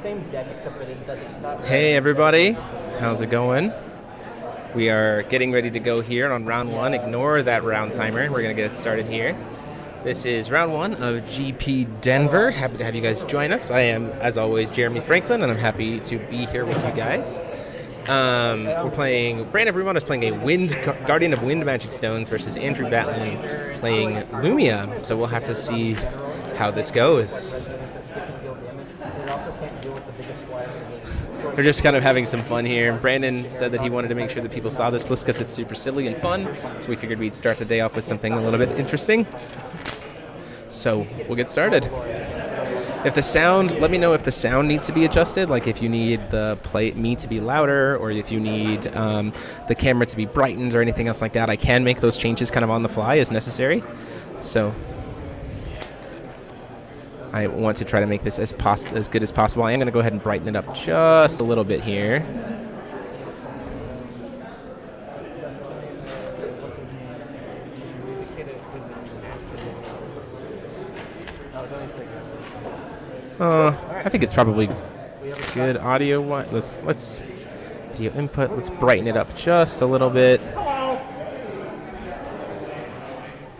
same deck except that it doesn't. Hey everybody, how's it going? We are getting ready to go here on round one. Ignore that round timer. We're gonna get started here. This is round one of GP Denver. Happy to have you guys join us. I am, as always, Jeremy Franklin, and I'm happy to be here with you guys. We're playing, Brandan Bremont is playing a Guardian of Wind Magic Stones versus Andrew Batlin playing Lumia. So we'll have to see how this goes. We're just kind of having some fun here. Brandan said that he wanted to make sure that people saw this list because it's super silly and fun. So we figured we'd start the day off with something a little bit interesting. So we'll get started. If the sound, let me know if the sound needs to be adjusted, like if you need me to be louder, or if you need the camera to be brightened or anything else like that. I can make those changes kind of on the fly as necessary. So I want to try to make this as good as possible. I am going to go ahead and brighten it up just a little bit here. I think it's probably good audio. Let's video input. Let's brighten it up just a little bit.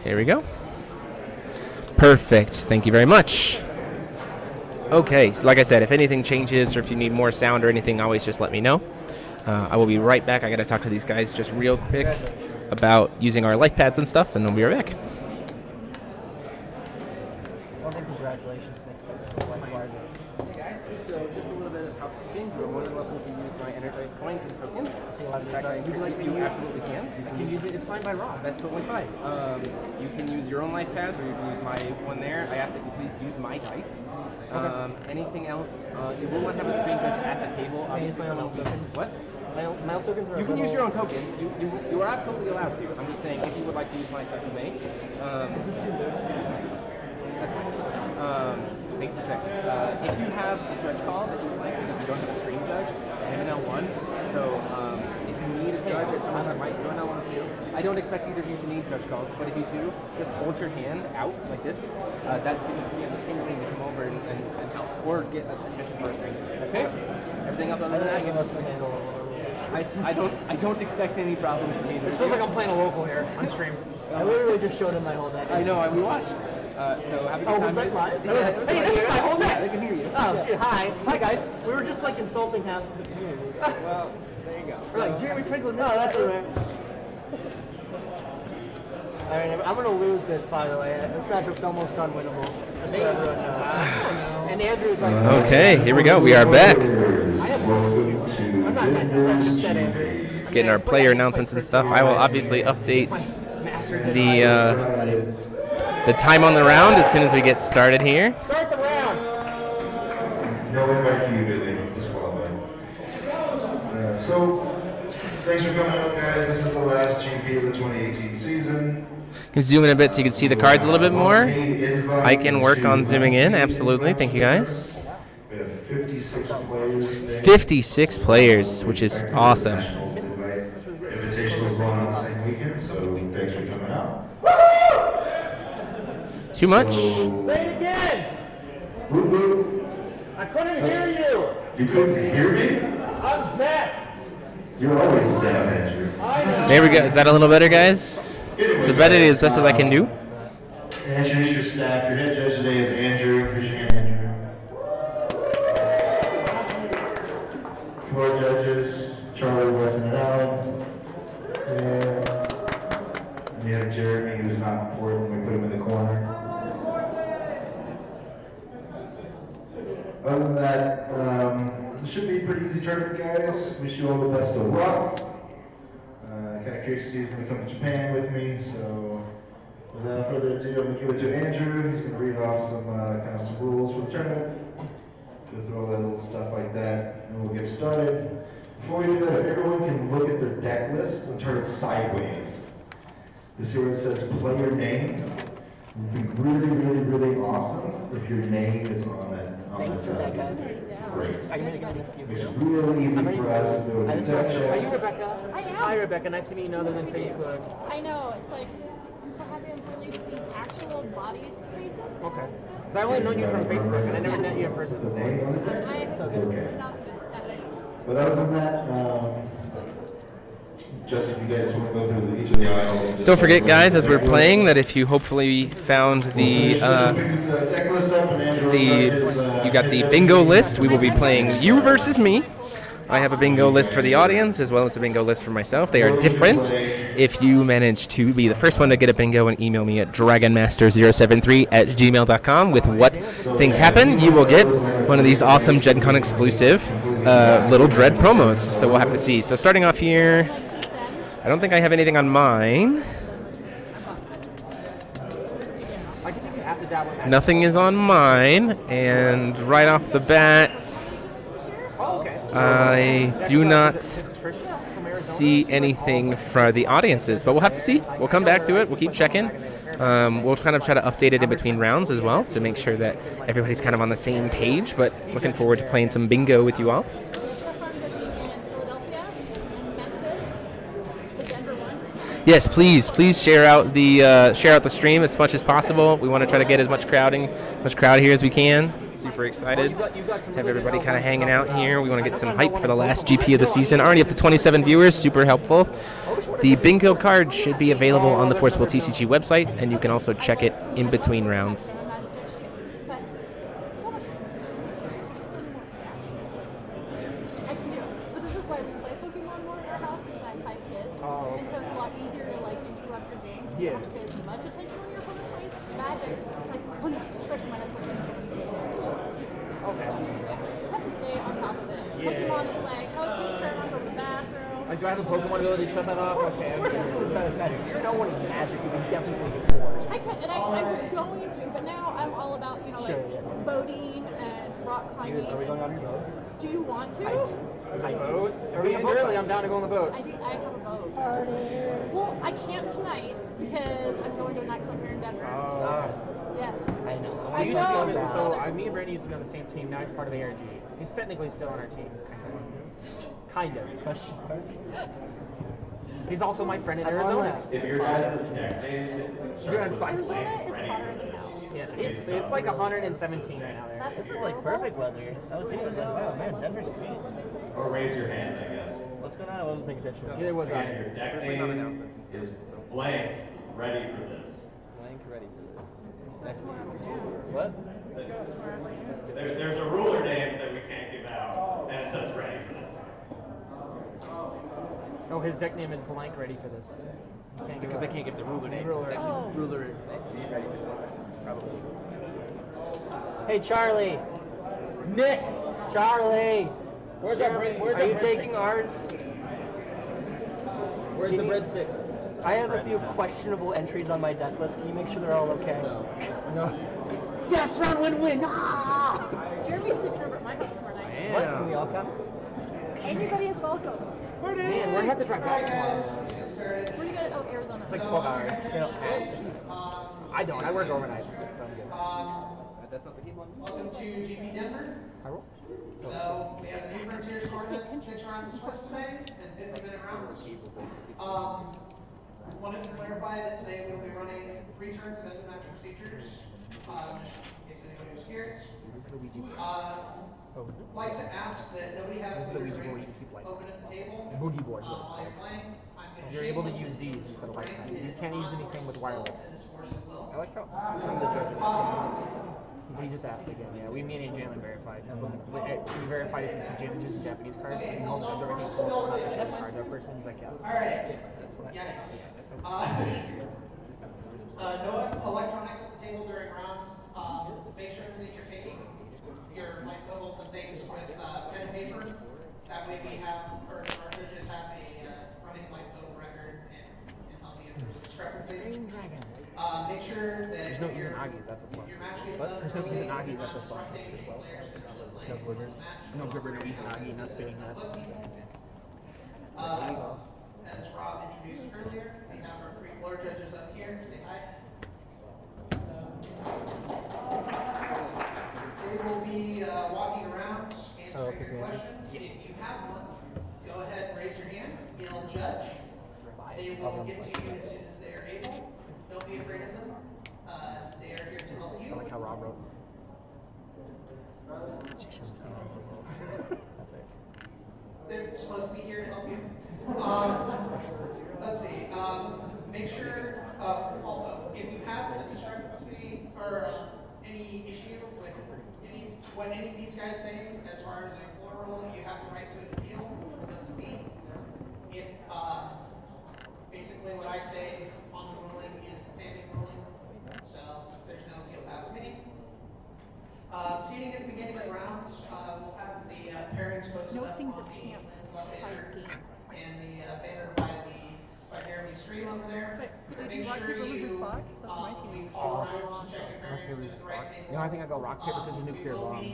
Here we go. Perfect. Thank you very much. Okay, so like I said, if anything changes or if you need more sound or anything, always just let me know. I will be right back. I got to talk to these guys just real quick about using our life pads and stuff, and then we'll be right back. Well, then congratulations. Guys, so just a little bit of housekeeping. You're more than welcome to use my energized coins and tokens. You absolutely can. You can use it. It's signed by Rob. That's totally fine. You can use your own life pads, or you can use my one there. I ask that you please use my dice. Okay. Anything else? You will not have a strange judge at the table. Can I use my own tokens? What? My own tokens are. You can use your own tokens. You are absolutely allowed to. I'm just saying, if you would like to use my stuff, you may. Is this too good? That's fine. Make the check. If you have a judge call that you would like, because we don't have a stream judge, I'm an L1, so if you need a judge at someone that might do an L1 too, I don't expect either of you to need judge calls, but if you do, just hold your hand out like this. That seems to be a distinct way to come over and help, or get attention for a stream. Okay? Everything else other than that? I don't expect any problems from either. This feels like I'm playing a local here on stream. I literally just showed him my whole deck. I know, we watched. So have a good time. Was that live? Hey, this is my whole deck. They can hear you. Oh, dude, hi. Hi, guys. We were just like insulting half of the community. So, well, there you go. We're like, Jeremy Franklin. No, that's all right. I mean, I'm going to lose this, by the way. This matchup's almost unwinnable. Just so everyone knows. And Andrew's like... Okay, here we go. We are back. I'm not that just said Andrew. Getting our player announcements and stuff. I will obviously update the time on the round as soon as we get started here. Start the round. No invite to you, Billy. Disqualified. So, thanks for coming up, guys. This is the last GP of the 2018 season. Can zoom in a bit so you can see the cards a little bit more. I can work on zooming in. Absolutely. Thank you, guys. We have 56 players today. 56 players, which is awesome. Invitation was going on the same weekend, so thanks for coming out. Too much? Say it again. I couldn't hear you. You couldn't hear me? I'm deaf. You're always deaf, Andrew. I know. There we go. Is that a little better, guys? It's about it as best as I can do. Introduce your staff. Your head judge today is Andrew. Raise your hand, Andrew. 4 judges, Charlie, Weston, and Allen. And we have Jeremy, who's not important. We put him in the corner. Other than that, it should be a pretty easy tournament, guys. Wish you all the best of luck. Kind of curious to see who's going to come to Japan with me. So, without further ado, I'm going to give it to Andrew. He's going to read off some rules for the tournament. Go through all that little stuff like that, and we'll get started. Before we do that, if everyone can look at their deck list and turn it sideways. This is where it says player name. It would be really, really, really awesome if your name is on it. Thanks for that, guys. Great. Are you going to miss you? It's real easy for us to do a detect Are you check. Rebecca? I am. Hi, Rebecca. Nice to meet you. Other than Facebook. I know. It's like, I'm so happy I'm really putting actual bodies to faces. Okay. Because I've only known you from Facebook, and I never met you in person before. And I So just good. put out that I But other than that, just if you guys want to go through each of the aisles. Don't forget, guys, as we're playing, that if you hopefully found you got the bingo list, we will be playing you versus me. I have a bingo list for the audience as well as a bingo list for myself. They are different. If you manage to be the first one to get a bingo and email me at dragonmaster073@gmail.com with what things happen, you will get one of these awesome Gen Con exclusive Little Dread promos. So we'll have to see. So starting off here, I don't think I have anything on mine. Nothing is on mine, and right off the bat, I do not see anything for the audiences, but we'll have to see. We'll come back to it. We'll keep checking. We'll kind of try to update it in between rounds as well to make sure that everybody's kind of on the same page, but looking forward to playing some bingo with you all. Yes, please share out the stream as much as possible. We want to try to get as much crowd here as we can. Super excited to have everybody kind of hanging out here. We want to get some hype for the last GP of the season. Already up to 27 viewers, super helpful. The bingo card should be available on the Forcible TCG website, and you can also check it in between rounds. You don't have to pay as much attention when you're playing Magic. It's like, especially my husband. Okay. You have to stay on top of it. Yeah. Pokemon is like, oh, it's his turn, I'll go to the bathroom. Like, do I have a Pokemon ability to shut that off? Okay. Of course It's not as magic. You're no one in Magic. You can definitely get yours. I could, and I was going to, but now I'm all about, you know, like boating and rock climbing. Are we going on your boat? Do you want to? I do. Early, I'm down to go on the boat. I do. I have a boat. Well, I can't tonight because I'm going to a nightclub here in Denver. Oh. Yes. I know. I know. Me and Brandon used to be on the same team. Now he's part of the ARG. He's technically still on our team. Kind of. Question mark. He's also my friend in Arizona. If your guys' deck You're on 5 Arizona points. is hotter than hell. Yes, it's like 117 right now there. This is like perfect weather. I was thinking, wow, man, Denver's great. Or raise your hand, I guess. What's going on? I wasn't paying attention. Neither was I. Your deck name is blank, ready for this. Blank ready for this. What? There's a ruler name that we can't give out, and it says ready for this. Oh, his deck name is blank ready for this. Because they can't get the ruler name. Ruler. Ruler ready for this. Probably. Hey, Charlie. Nick. Charlie. Where's our bread? Are you taking ours? Where's the breadsticks? I have a few questionable entries on my deck list. Can you make sure they're all okay? No. Yes, round win. Ah! Jeremy's sleeping over at my house tomorrow night. What? Can we all come? Anybody is welcome. Man, we're gonna have to drive back tomorrow. Where do you go? Oh, Arizona. It's like 12 hours. You know, I don't. I work overnight. So I'm good. That's not the key one. Welcome to GP Denver. I roll. So we have a new Frontiers tournament, 6 rounds of Swiss today, and 50-minute rounds. Wanted to clarify that today we'll be running 3 turns of end-of-match procedures, just in case anybody was curious. Like to ask that nobody have This is the Ouija board you can keep open at the table Boogie boards. while you're playing. You're able to use these instead of like you can't use anything with wireless. I like how I'm the judge of it. He just asked again. Yeah, me and Jalen verified. We verified it because Jalen uses Japanese cards and he also does everything close to not the ship card. That person, he's like, yeah, that's Alright. Yikes. No electronics at the table during rounds. Make sure that you're taking your like totals and things with pen and paper. That way we have, or our judges have a running like total record and help you if there's a discrepancy. Make sure that There's no Izanagi's, that's a plus. your match gets What? done There's no early. Izanagi's, that's a plus as well. There's no Glibbers. No Glibber, no Izanagi, no spinning that. As Rob introduced earlier, we have our 3 floor judges up here. Say hi. They will be walking around raise your hand, yell judge. They will get to you as soon as they are able. Don't be afraid of them. They are here to help you. I like how Rob wrote. That's it. They're supposed to be here to help you. Let's see. Make sure, also, if you have a discrepancy or any issue with what any of these guys say as far as a floor rule, you have the right to appeal, not to me. If basically what I say on the ruling is the standing ruling, so there's no appeal past me. Seating at the beginning of the round, we'll have the pairings posted up things on of the chance left side banner game. and the banner by Jeremy's stream over there. Make rock, sure paper, you losing spot. That's my team. check your Rock, paper, pairings losing to the spot. right table. You know, I think I go rock, paper, scissors, nuclear bomb.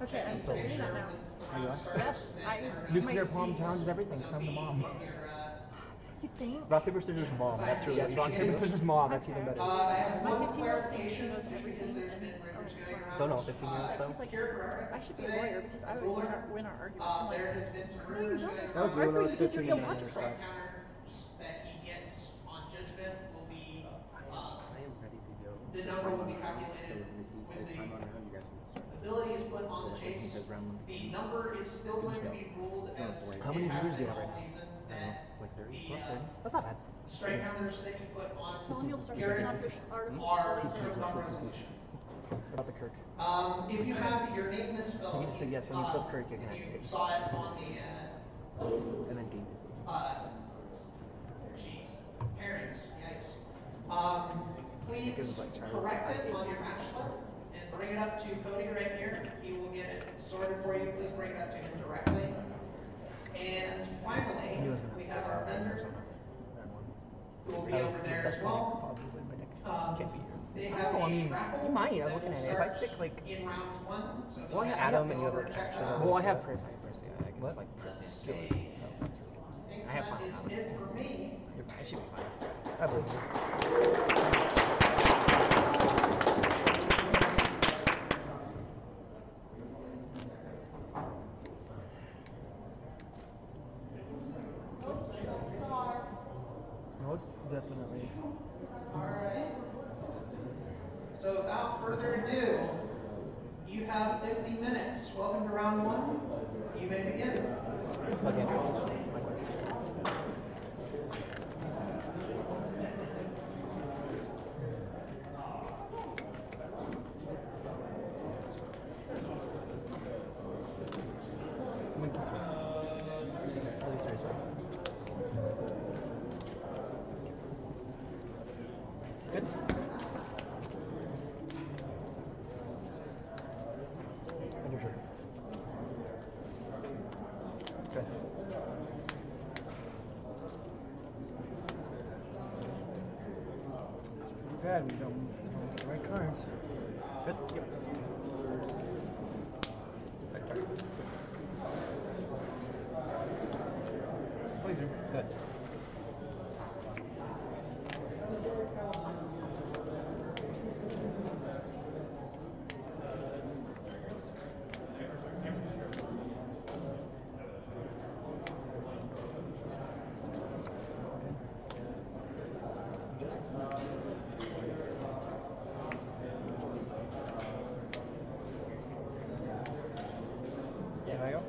Okay, I'm still doing that now. Yes, Nuclear bomb challenges everything, because I'm the mom. You think? Rock, paper, scissors, mom. That's really rock, paper, scissors, mom. That's even better. I have My one 15-year-old thinks she clarification, knows just because everything. there's been rumors going around. Don't know, 15 years though. He's like, Here for I should be a lawyer because I always win our arguments. I'm like, there has been some no, you rumors don't. going That was me when I was 15 You're and watching. strike counters that he gets on judgment will be, I am ready to go. the number will be So calculated when he when says the time on round, you guys can start. ability is put on the So when he chase. says round one, The number is still going to be ruled as How it many has viewers do you been have all right now? season, I don't that know, like 30? the, Plus 30? That's not bad. strike counters that you put on Colonial starts carries on artificial are intelligence. served on resolution. What about the Kirk? If you have your name misspelled, You just say yes when you flip Kirk, you can if activate you it. saw it on the, And then game 15. Jeez, pairings, yikes. Please like Charles. correct it on your match slip and bring it up to Cody right here. He will get it sorted for you. Please bring it up to him directly. And finally, we have our vendor who will be over there as well. They have Oh, I a mean, raffle you might. I was that looking will at it. If I start stick like, in round one. So well, I go have ahead Adam and you have over like, check that out. well, I have. I can just like press Let's it. see. I I think have that Final is Fantasy. it for me. I should be fine. I believe you. Most definitely. Alright. So without further ado, you have 50 minutes. Welcome to round one. You may begin. Okay. Likewise. Good. Under trigger. Good. It's pretty bad. We don't get the right cards. Good. Yep. Blazer. Good. Can I go?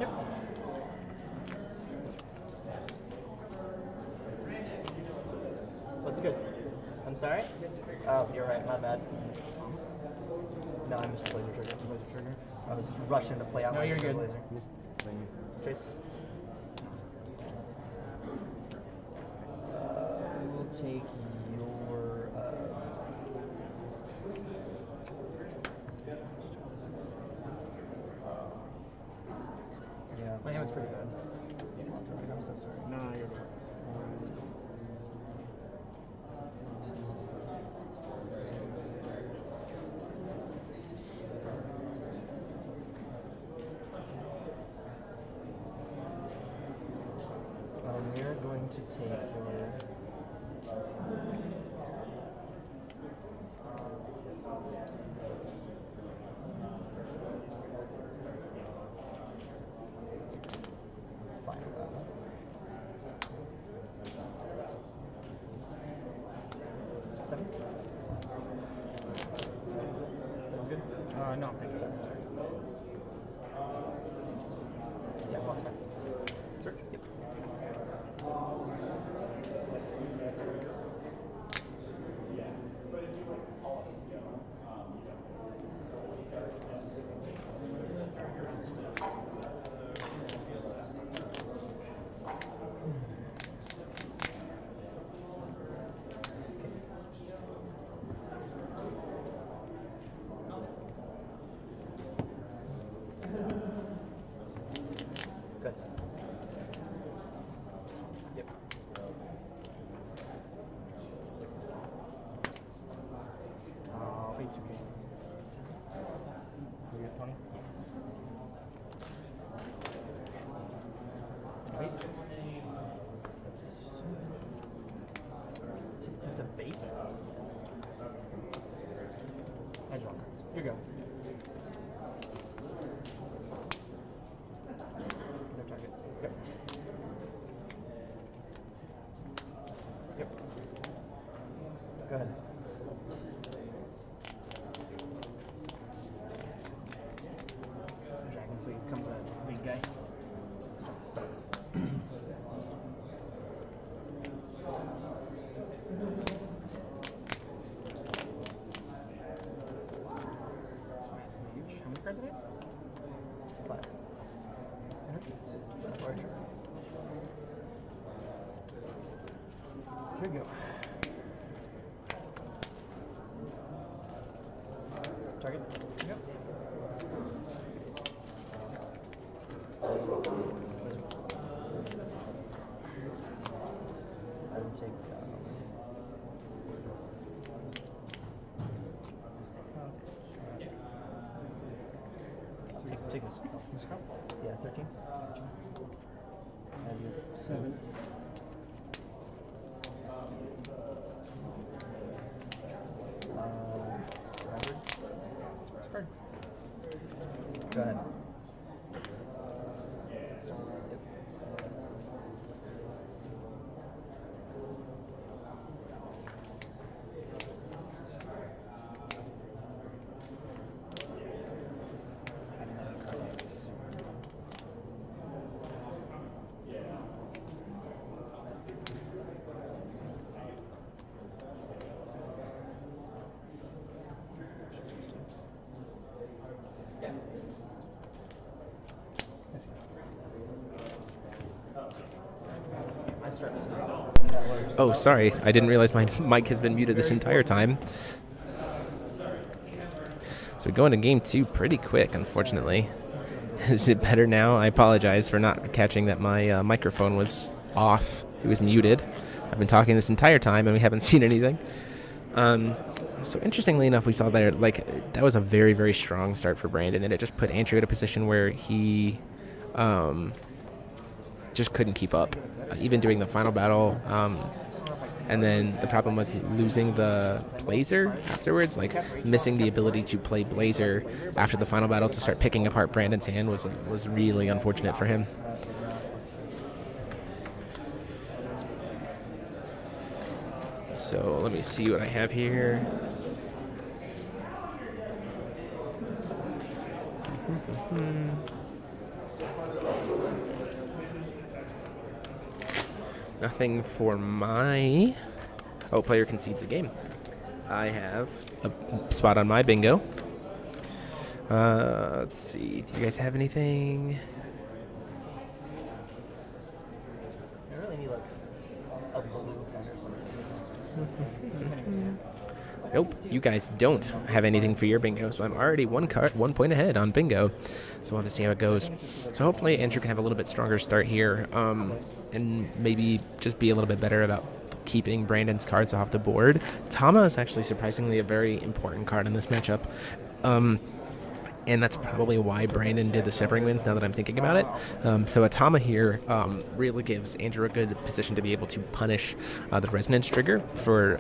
Yep. What's good? I'm sorry? Oh, you're right, my bad. No, I missed the laser trigger. Laser trigger? I was rushing to play out my laser. Chase. We'll take your, yeah, my hand was pretty bad. I'm so sorry. No, you're good. We're going to take your No, thank you, sir. Yeah, walk back. Search. Yep. Good. Yep. It's okay. You got 20? Wait. It's a bait? I draw cards. Here you go. No target. Yep. Yep. Go ahead. Dragon, so he becomes a big guy. How many cards are there? 5. Larger. Here we go. Target. Yep. I would take. Take this. This card? Yeah, 13. And you have 7. Card. Go ahead. Oh, sorry. I didn't realize my mic has been muted this entire time. So we go into game 2 pretty quick, unfortunately. Is it better now? I apologize for not catching that my microphone was off. It was muted. I've been talking this entire time and we haven't seen anything. So interestingly enough, we saw that that was a very, very strong start for Brandan, and it just put Andrew in a position where he just couldn't keep up, even during the final battle. And then the problem was losing the Blazer afterwards, missing the ability to play Blazer after the final battle to start picking apart Brandan's hand was really unfortunate for him. So let me see what I have here. Nothing for my... Oh, player concedes a game. I have a spot on my bingo. Let's see. Do you guys have anything? I really need a blue pen or something. Nope, you guys don't have anything for your bingo, so I'm already one point ahead on bingo. So we'll have to see how it goes. So hopefully Andrew can have a little bit stronger start here, and maybe just be a little bit better about keeping Brandan's cards off the board. Tama is actually surprisingly a very important card in this matchup. And that's probably why Brandan did the Severing Winds, now that I'm thinking about it. So a Tama here really gives Andrew a good position to be able to punish the Resonance trigger for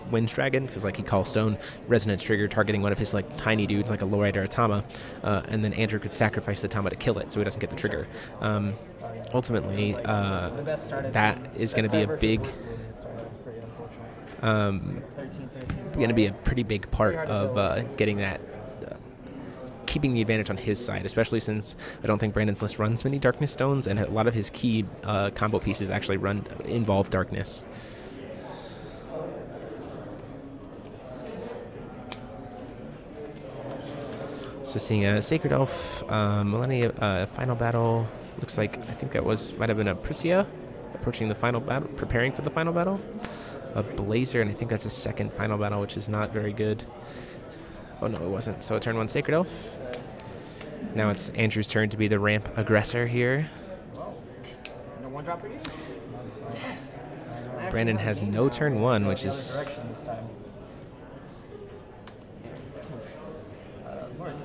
Winds Dragon, because he calls Stone Resonance trigger targeting one of his tiny dudes like a Lorite or a Tama, and then Andrew could sacrifice the Tama to kill it so he doesn't get the trigger. Ultimately, that is going to be a big... going to be a pretty big part of getting that keeping the advantage on his side, especially since I don't think Brandon's list runs many Darkness Stones, and a lot of his key combo pieces actually involve Darkness. So seeing a Sacred Elf, Millennia Final Battle. Looks like, I think that might have been a Priscia approaching the final battle, preparing for the final battle. A Blazer, and I think that's a second final battle, which is not very good. Oh no, it wasn't. So a turn 1 Sacred Elf. Now it's Andrew's turn to be the ramp aggressor here. No one drop for you? Yes. Brandon has no turn 1, which is... Direction this time. Lord.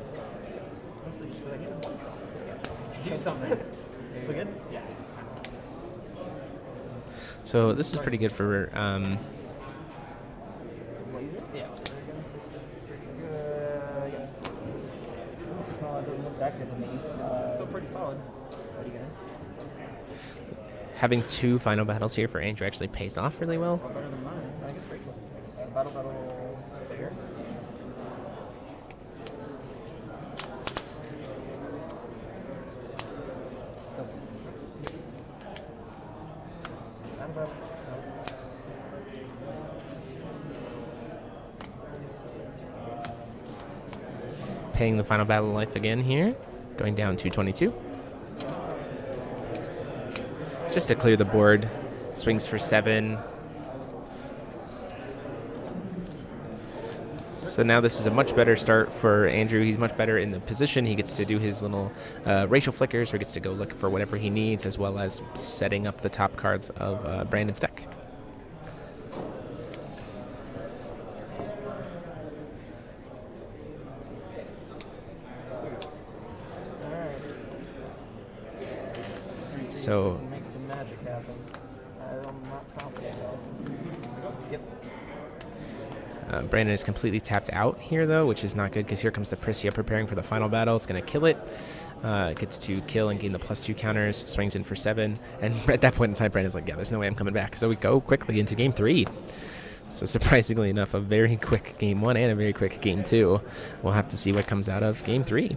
Do something. We good? Yeah. So this is pretty good for... Blazer? Yeah. It's pretty good. Yes. Well, it doesn't look that good to me. It's still pretty solid. What are you gonna? having 2 final battles here for Andrew actually pays off really well. Better than mine. I guess Rachel. Battle there. Paying the final battle life again here, going down to 22. Just to clear the board, swings for 7. So now this is a much better start for Andrew. He's much better in the position. He gets to do his little racial flickers, or gets to go look for whatever he needs, as well as setting up the top cards of Brandon's deck. So Make some magic happen. I'm not confident. Yep. Brandon is completely tapped out here, though, which is not good, because here comes the Priscia preparing for the final battle. It's going to kill it. Gets to kill and gain the +2 counters. Swings in for 7. And at that point in time, Brandon's like, yeah, there's no way I'm coming back. So we go quickly into Game 3. So surprisingly enough, a very quick Game 1 and a very quick Game 2. We'll have to see what comes out of Game 3.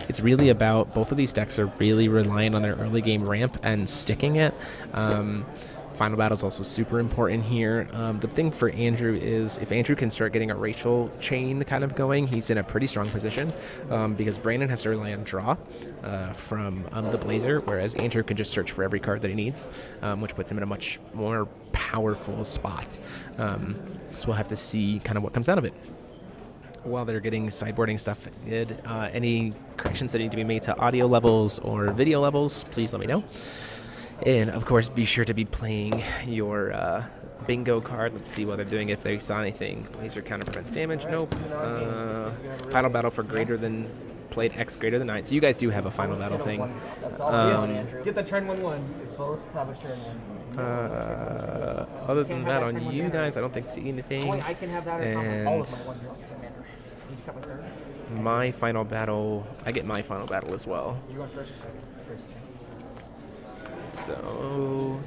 It's really about, both of these decks are really reliant on their early game ramp and sticking it. Final battle is also super important here. The thing for Andrew is, if Andrew can start getting a racial chain kind of going, he's in a pretty strong position, because Brandon has to rely on draw from the Blazer, whereas Andrew can just search for every card that he needs, which puts him in a much more powerful spot. So we'll have to see kind of what comes out of it. While they're getting sideboarding stuff, any corrections that need to be made to audio levels or video levels, please let me know. And of course, be sure to be playing your bingo card. Let's see what they're doing, if they saw anything. Laser counter prevents damage. Nope. Final battle for greater than, played X greater than 9. So you guys do have a final battle thing. Get the turn 1/1. Both have a turn 1. Other than that, on you guys, I don't think see anything. I can have that as all And of my 1 drop. Did you cut my turn? my final battle, I get my final battle as well. You want first or second? First. So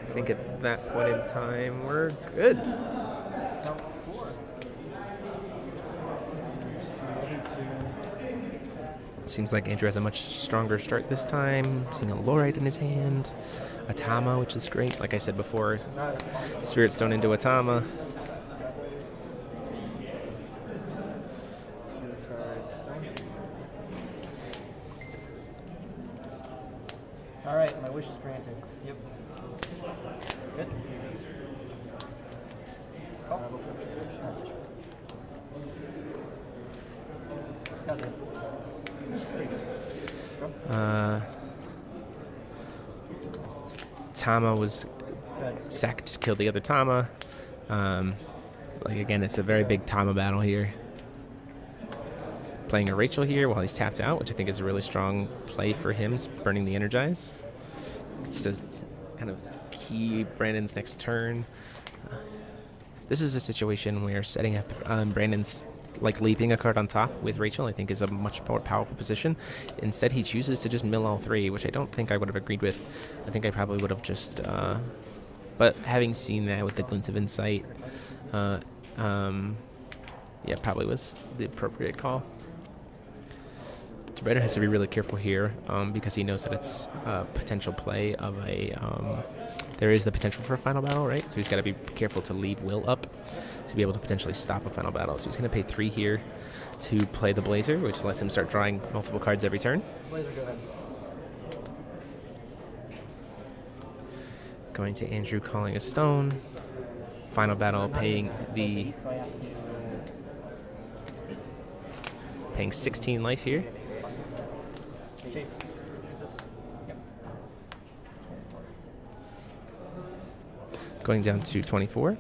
I think at that point in time, we're good. Seems like Andrew has a much stronger start this time. Seeing a Lorite in his hand. Atama, which is great. Like I said before, Spirit Stone into Atama. All right, my wish is granted. Yep. Good. Oh. Got it. Tama was sacked to kill the other Tama. Like again, it's a very big Tama battle here. Playing a Rachel here while he's tapped out, which I think is a really strong play for him, burning the Energize. It's to kind of key Brandon's next turn. This is a situation where setting up Brandon's, like leaping a card on top with Rachel, I think is a much more powerful position. Instead, he chooses to just mill all 3, which I don't think I would have agreed with. I think I probably would have just, but having seen that with the glint of insight, Yeah, probably was the appropriate call. Rivera has to be really careful here because he knows that it's a potential play of a... there is the potential for a final battle, right? So he's got to be careful to leave Will up to be able to potentially stop a final battle. So he's going to pay 3 here to play the Blazer, which lets him start drawing multiple cards every turn. Blazer, go ahead. Going to Andrew, calling a stone. Final battle, paying 16 life here. Chase. Going down to 24.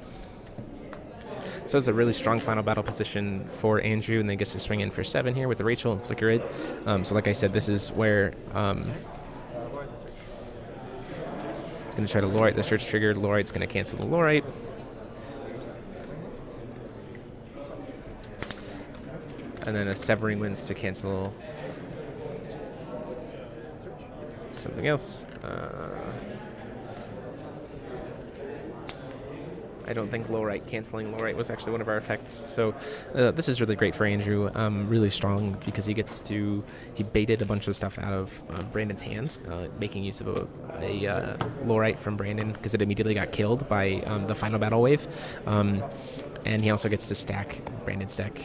So it's a really strong final battle position for Andrew, and then gets to swing in for 7 here with the Rachel and flicker it. So like I said, this is where he's going to try to Lorite the search trigger. Lorite's going to cancel the Lorite. And then a Severing Winds to cancel something else. I don't think Lorite canceling Lorite was actually one of our effects. So this is really great for Andrew. Really strong because he baited a bunch of stuff out of Brandon's hands, making use of a Lorite from Brandon because it immediately got killed by the final battle wave. And he also gets to stack Brandon's deck.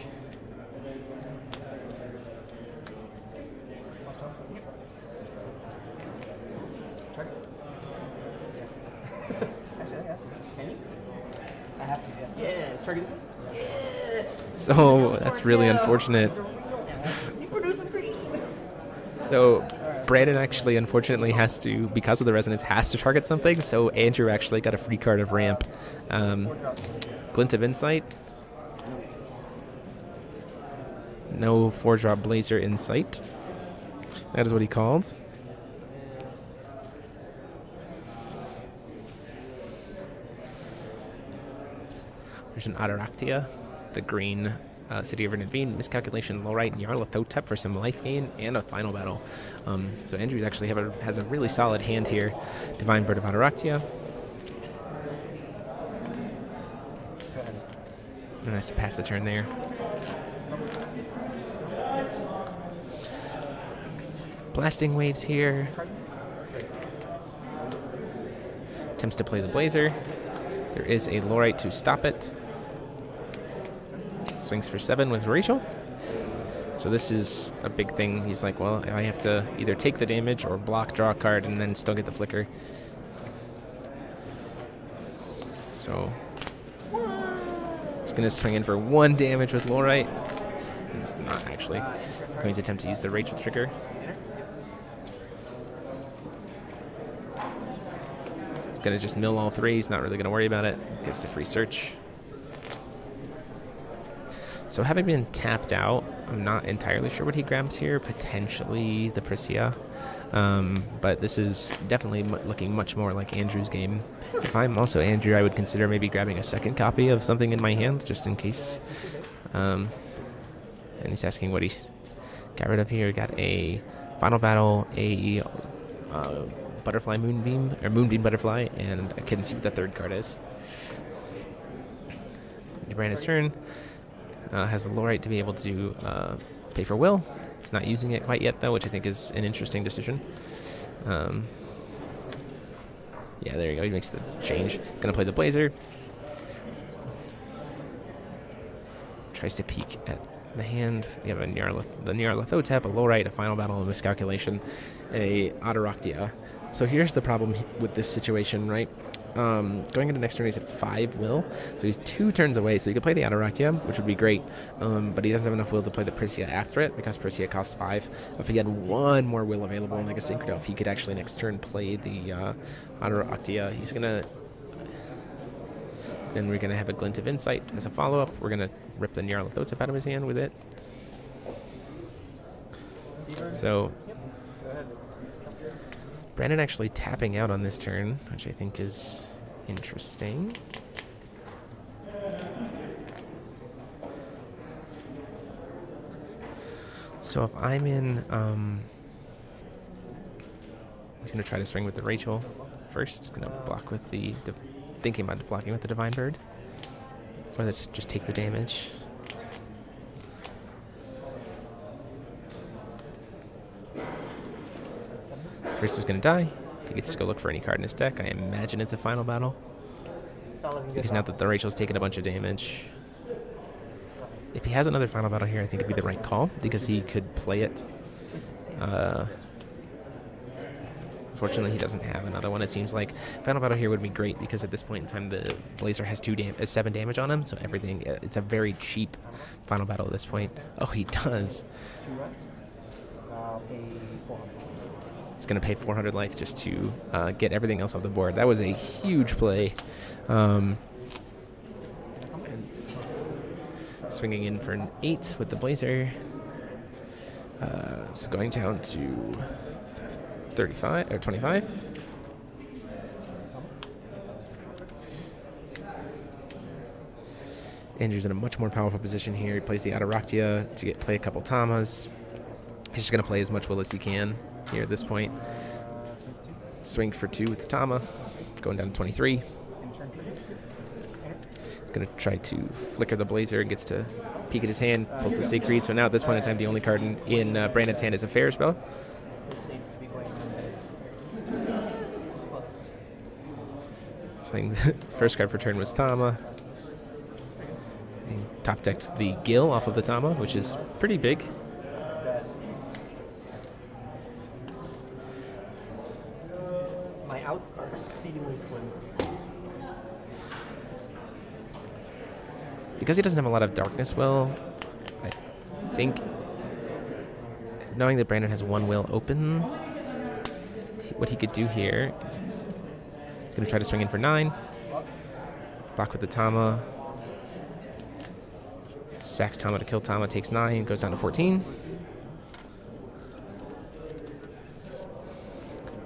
So that's really unfortunate. So Brandon actually, unfortunately, has to, because of the resonance, has to target something. So Andrew actually got a free card of ramp. Glint of Insight. No 4-drop Blazer Insight. That is what he called. There's an Adaractia, the green City of Verne, Miscalculation, Lowrite, and Nyarlathotep for some life gain and a final battle. So Andrews actually has a really solid hand here. Divine Bird of Adaractia. And nice to pass the turn there. Blasting Waves here. Attempts to play the Blazer. There is a Lorite to stop it. Swings for 7 with Rachel. So this is a big thing. He's like, well, I have to either take the damage or block, draw a card, and then still get the flicker. So he's going to swing in for 1 damage with Lorite. He's not actually going to attempt to use the Rachel trigger. He's going to just mill all 3. He's not really going to worry about it. Gets the free search. So having been tapped out, I'm not entirely sure what he grabs here. Potentially the Priscia. But this is definitely looking much more like Andrew's game. If I'm also Andrew, I would consider maybe grabbing a second copy of something in my hands, just in case. And he's asking what he got rid of here. Got a Final Battle, a Butterfly Moonbeam, or Moonbeam Butterfly, and I couldn't see what the 3rd card is. Brandon's turn. Has the Lorite to be able to pay for Will. He's not using it quite yet, though, which I think is an interesting decision. Yeah, there you go. He makes the change. Going to play the Blazer. Tries to peek at the hand. You have the Nyarlathotep, a Lorite, a Final Battle, a Miscalculation, a Adaractia. So here's the problem with this situation, right? Going into next turn, he's at 5 will, so he's 2 turns away. So he could play the Adaractia, which would be great, but he doesn't have enough will to play the Priscia after it because Priscia costs 5. If he had 1 more will available, like a Synchro, he could actually next turn play the Adaractia. He's gonna. Then we're gonna have a Glint of Insight as a follow-up. We're gonna rip the Nyarlathotep out of his hand with it. So. Brandon actually tapping out on this turn, which I think is interesting. So if I'm in, he's going to try to swing with the Rachel first. He's going to block with the thinking about blocking with the Divine Bird. Or just take the damage. Chris is going to die. He gets to go look for any card in his deck. I imagine it's a final battle. Because now that the Rachel's taken a bunch of damage. If he has another final battle here, I think it'd be the right call, because he could play it. Unfortunately, he doesn't have another one, it seems like. Final battle here would be great, because at this point in time, the Blazer has 7 damage on him, so everything, it's a very cheap final battle at this point. Oh, he does. He's going to pay 400 life just to get everything else off the board. That was a huge play. Swinging in for an 8 with the Blazer. So going down to 35 or 25. Andrew's in a much more powerful position here. He plays the Ataraktia to play a couple Tamas. He's just going to play as much will as he can here at this point. Swing for 2 with the Tama, going down to 23. He's going to try to flicker the Blazer, gets to peek at his hand, pulls the Siegfried. So now at this point in time, the only card in Brandon's hand is a Fair Spell. Playing the first card for turn was Tama. And top decked the Gil off of the Tama, which is pretty big. My outs are exceedingly slim. Because he doesn't have a lot of Darkness Will, I think, knowing that Brandon has 1 will open, what he could do here is he's going to try to swing in for 9. Block with the Tama. Sacks Tama to kill Tama, takes 9, goes down to 14.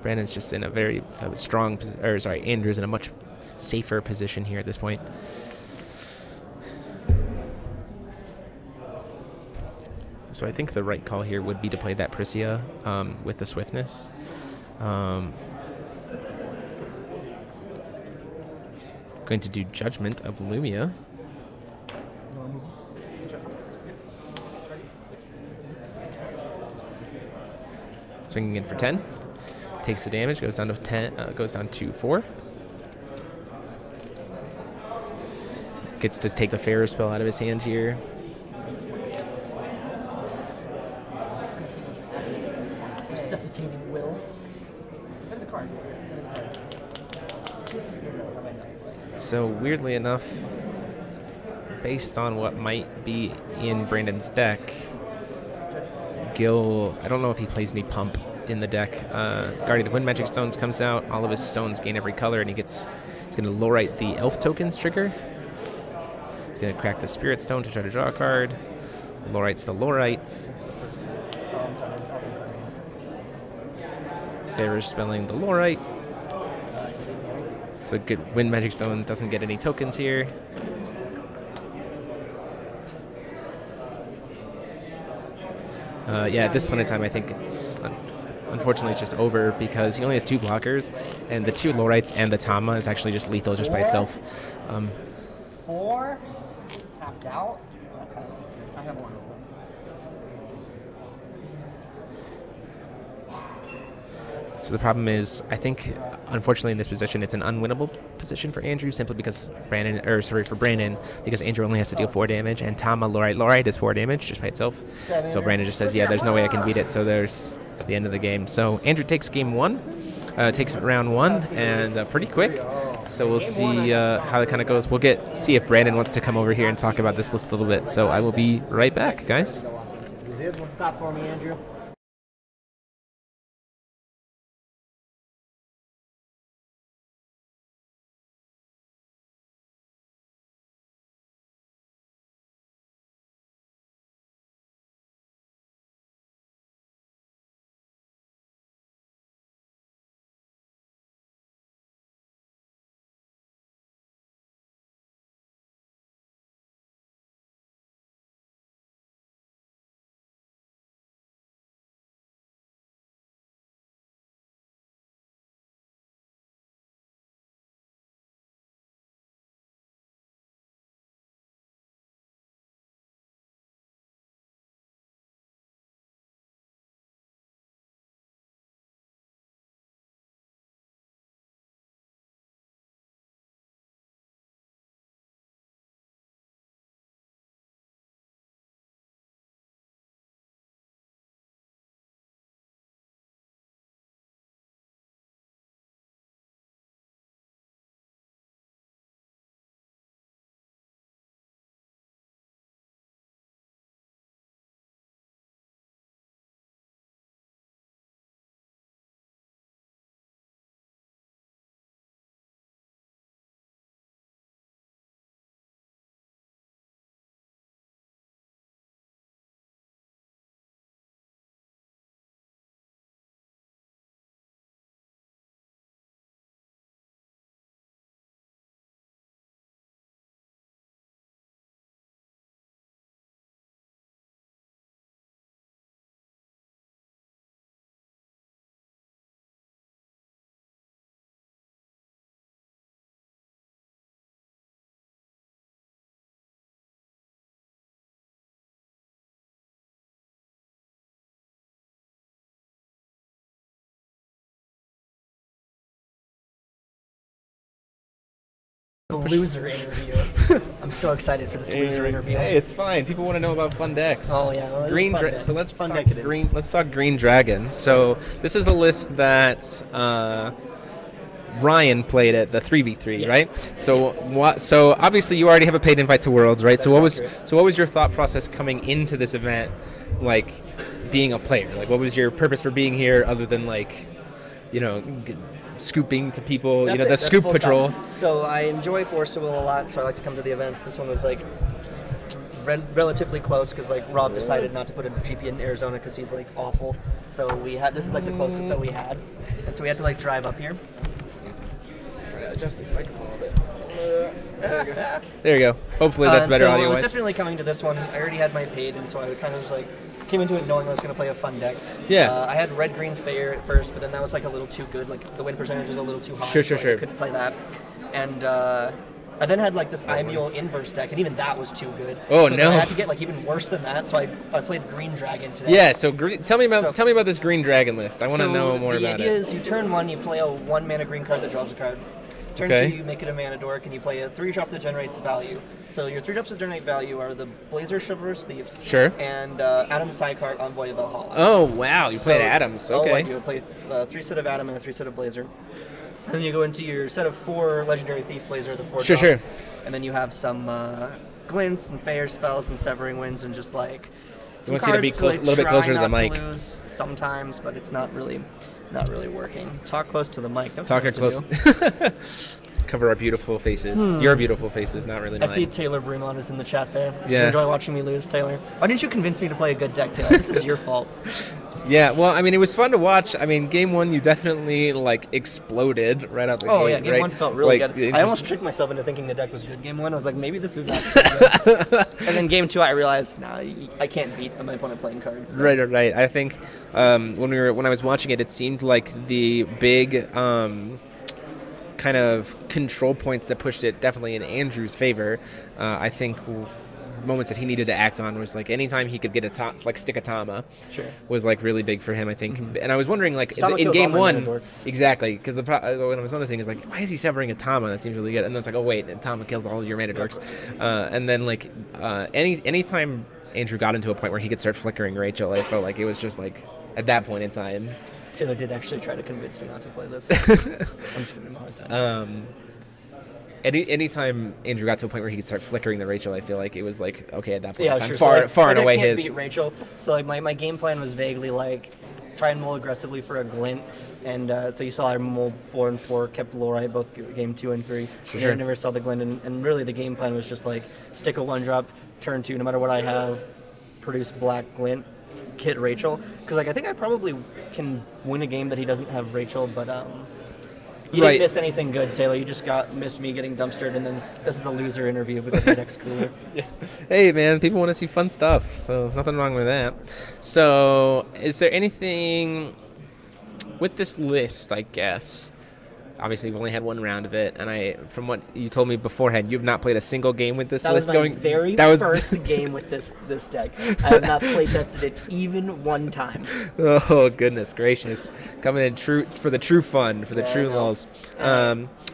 Brandon's just in a very strong, Andrew's in a much safer position here at this point. So I think the right call here would be to play that Prisia with the Swiftness. Going to do Judgment of Lumia. Swinging in for 10. Takes the damage, goes down to 10, goes down to 4. Gets to take the Fair Spell out of his hand here. Resuscitating will. That's a card. So weirdly enough, based on what might be in Brandon's deck, Gil, I don't know if he plays any pump in the deck. Guardian of Wind Magic Stones comes out. All of his stones gain every color, and he's going to low-write the Elf tokens trigger. He's going to crack the Spirit Stone to try to draw a card. Low-writes the low-write. Fair's spelling the low-write. So good. Wind Magic Stone doesn't get any tokens here. Yeah, at this point in time, I think it's unfortunately it's just over because he only has 2 blockers, and the 2 low-writes and the Tama is actually just lethal just by itself. 4 tapped out. I have 1. So the problem is, I think, unfortunately, in this position, it's an unwinnable position for Andrew, simply because Brandon, because Andrew only has to deal 4 damage, and Tama low-write is 4 damage just by itself. So Brandon just says, yeah, there's no way I can beat it. So there's the end of the game. So Andrew takes game 1, takes round 1, and pretty quick. So we'll see how it kind of goes. We'll see if Brandon wants to come over here and talk about this list a little bit. So I will be right back, guys. Top for me, Andrew. The loser interview. I'm so excited for this loser interview. Hey, it's fine. People want to know about fun decks. Oh yeah, well, green. So let's fun talk deck it is. green. Let's talk Green Dragon. So this is the list that Ryan played at the 3v3, Yes. right? So So obviously you already have a paid invite to Worlds, right? That's So what was accurate. what was your thought process coming into this event, like being a player? Like what was your purpose for being here, other than like, you know, scooping to people, That's you know, it. the That's scoop full patrol? stop. So I enjoy Force Will a lot, so I like to come to the events. This one was like relatively close because like Rob decided not to put a GP in Arizona because he's like awful. So we had this is like the closest that we had, and so we had to like drive up here. Try to adjust this microphone a bit. There you go. Hopefully that's better so I audio was wise. definitely coming to this one. I already had my paid, and so I kind of was like came into it knowing I was going to play a fun deck. Yeah. I had red green fair at first, but then that was like a little too good. Like the win percentage was a little too high. Sure. so I couldn't play that. And I then had like this Imule inverse deck, and even that was too good. Oh, so no. I had to get like even worse than that. So I played Green Dragon today. Yeah, so tell me about this Green Dragon list. I want to know more about The idea it. is you turn 1, you play a 1 mana green card that draws a card. Turn Okay. 2, you make it a mana dork, and you play a 3-drop that generates value. So your 3 drops that generate value are the Blazer Chivalrous Thieves. Sure. And Adam Psycart, Envoy of Valhalla. Oh, wow, you played Adams. Oh, Okay. you would play 3 set of Adam and a 3 set of Blazer. And then you go into your set of 4 Legendary Thief Blazer, the 4 Sure, drop. sure. And then you have some glints and fair spells and severing winds and just like some want you to be cards close- like, a little bit closer try to the not mic. lose sometimes, but it's not really working. Talk close to the mic. Don't Talk tell her me what to close. do. Cover our beautiful faces. Your beautiful faces, not really I mine. see Taylor Bremont is in the chat there. Did Yeah. you enjoy watching me lose, Taylor? Why didn't you convince me to play a good deck, Taylor? This is your fault. Yeah, well, I mean, it was fun to watch. I mean, game 1, you definitely, like, exploded right out the gate, Oh yeah, game right? 1 felt really Like, good. it I almost just- tricked myself into thinking the deck was good. Game 1, I was like, maybe this is actually good. And then game 2, I realized, nah, I can't beat my opponent playing cards. So. Right. I think when I was watching it, it seemed like the big kind of control points that pushed it definitely in Andrew's favor. I think moments that he needed to act on was like anytime he could get stick a Tama, Sure. was like really big for him, I think. And I was wondering, like, Tama in kills game all my 1, Manadorks. exactly, because what I was noticing is like, why is he severing a Tama? That seems really good. And then it's like, oh wait, and Tama kills all your Manadorks. And then like anytime Andrew got into a point where he could start flickering Rachel, I felt like it was just like at that point in time. Taylor did actually try to convince me not to play this. I'm just giving him a hard time. Anytime Andrew got to a point where he could start flickering the Rachel, I feel like it was like, okay, at that point Yeah, in time, sure. far so, and my deck away can't his. beat Rachel. So like my game plan was vaguely like try and mull aggressively for a glint, and so you saw I mulled 4 and 4, kept Lorai both game 2 and 3. Sure. I never saw the glint, and really the game plan was just like stick a 1-drop, turn 2, no matter what I have, produce black glint, hit Rachel, because like I think I probably can win a game that he doesn't have Rachel, but you Right. didn't miss anything good, Taylor. You just missed me getting dumpstered, and then this is a loser interview because my deck's cooler. Hey man, people want to see fun stuff, so there's nothing wrong with that. So, is there anything with this list, I guess? Obviously, we've only had 1 round of it, and from what you told me beforehand, you have not played a single game with this That was list my going. very that was first game with this deck. I have not play tested it even one time. Oh goodness gracious! Coming in true for the true fun, for the Yeah, true I know. lulls.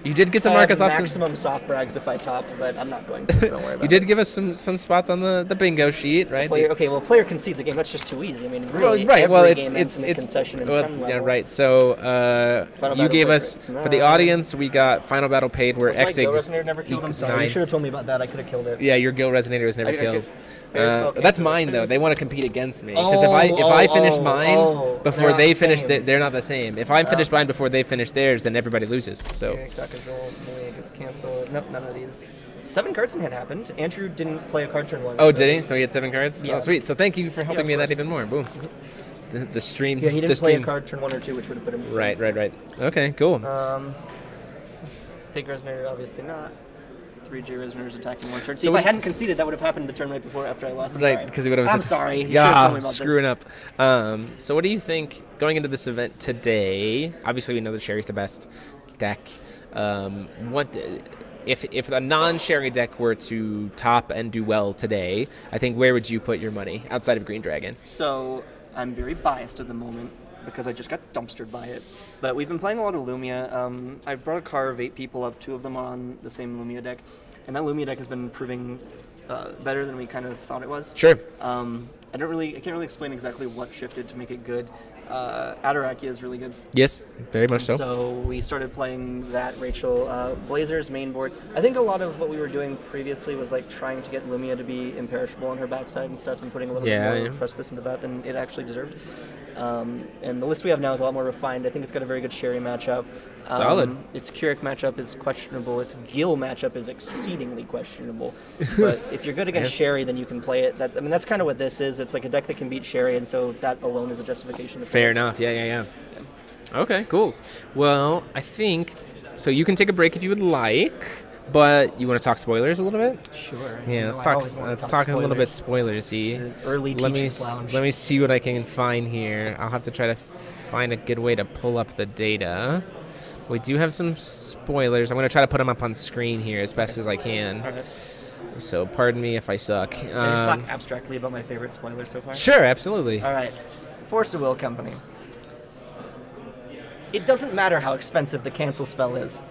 You did get some I have Marcus Austin. maximum soft brags if I top, but I'm not going to, so don't worry about You did give us some spots on the bingo sheet, right? Player, okay, well, player concedes a game. That's just too easy. I mean, really, Right. every Well, game ends in a concession and well, some yeah, level. right. So Final you Battle gave Paid, us right? for the audience. We got Final Battle Paid, where My Gil Exig. Resonator never killed him. Sorry, you should have told me about that. I could have killed it. Yeah, your Gil Resonator was never I killed. could- Fair's- okay, That's so mine though. Fair's- They want to compete against me because if I finish mine before they're not they the finish, same. they're not the same. If I finish mine before they finish theirs, then everybody loses. So Okay, Crack and Roll, Millie gets canceled. Nope, none of these. 7 cards in hand happened. Andrew didn't play a card turn 1. oh, so- did he? So he had 7 cards. Yeah. Oh, sweet. So thank you for helping of me with that course. even more. Boom. The stream. Yeah, he the didn't play a stream- card turn 1 or 2, which would have put him to Right. Okay, cool. Pig Resonator, obviously not. 3J Resonators attacking 1 turn. See, So if I what- hadn't conceded, that would have happened the turn right before after I lost. I'm Right, sorry. because he would have. I'm sorry. You should have told Yeah, me about screwing this. up. So what do you think going into this event today? Obviously, we know that Sherry's the best deck. What if a non-Sherry deck were to top and do well today? I think where would you put your money outside of Green Dragon? So I'm very biased at the moment because I just got dumpstered by it. But we've been playing a lot of Lumia. I brought a car of 8 people up, 2 of them are on the same Lumia deck, and that Lumia deck has been proving better than we kind of thought it was. Sure. I can't really explain exactly what shifted to make it good. Atarakia is really good. Yes, very much so. So we started playing that Rachel Blazer's main board. I think a lot of what we were doing previously was like trying to get Lumia to be imperishable on her backside and stuff, and putting a little bit more precipice into that than it actually deserved. And the list we have now is a lot more refined. I think it's got a very good Sherry matchup. Solid. Its Keurig matchup is questionable. Its Gil matchup is exceedingly questionable. But if you're good against Sherry, then you can play it. That's kind of what this is. It's like a deck that can beat Sherry, and so that alone is a justification. Fair enough. Yeah. Okay, cool. Well, I think so. You can take a break if you would like, but you want to talk spoilers a little bit? Sure. Yeah, let's talk a little bit spoilersy. Early teacher's lounge. Let me see what I can find here. I'll have to try to find a good way to pull up the data. We do have some spoilers. I'm going to try to put them up on screen here as best as I can. Okay. So pardon me if I suck. Can I just talk abstractly about my favorite spoiler so far? Sure, absolutely. All right. Force of Will Company. It doesn't matter how expensive the cancel spell is.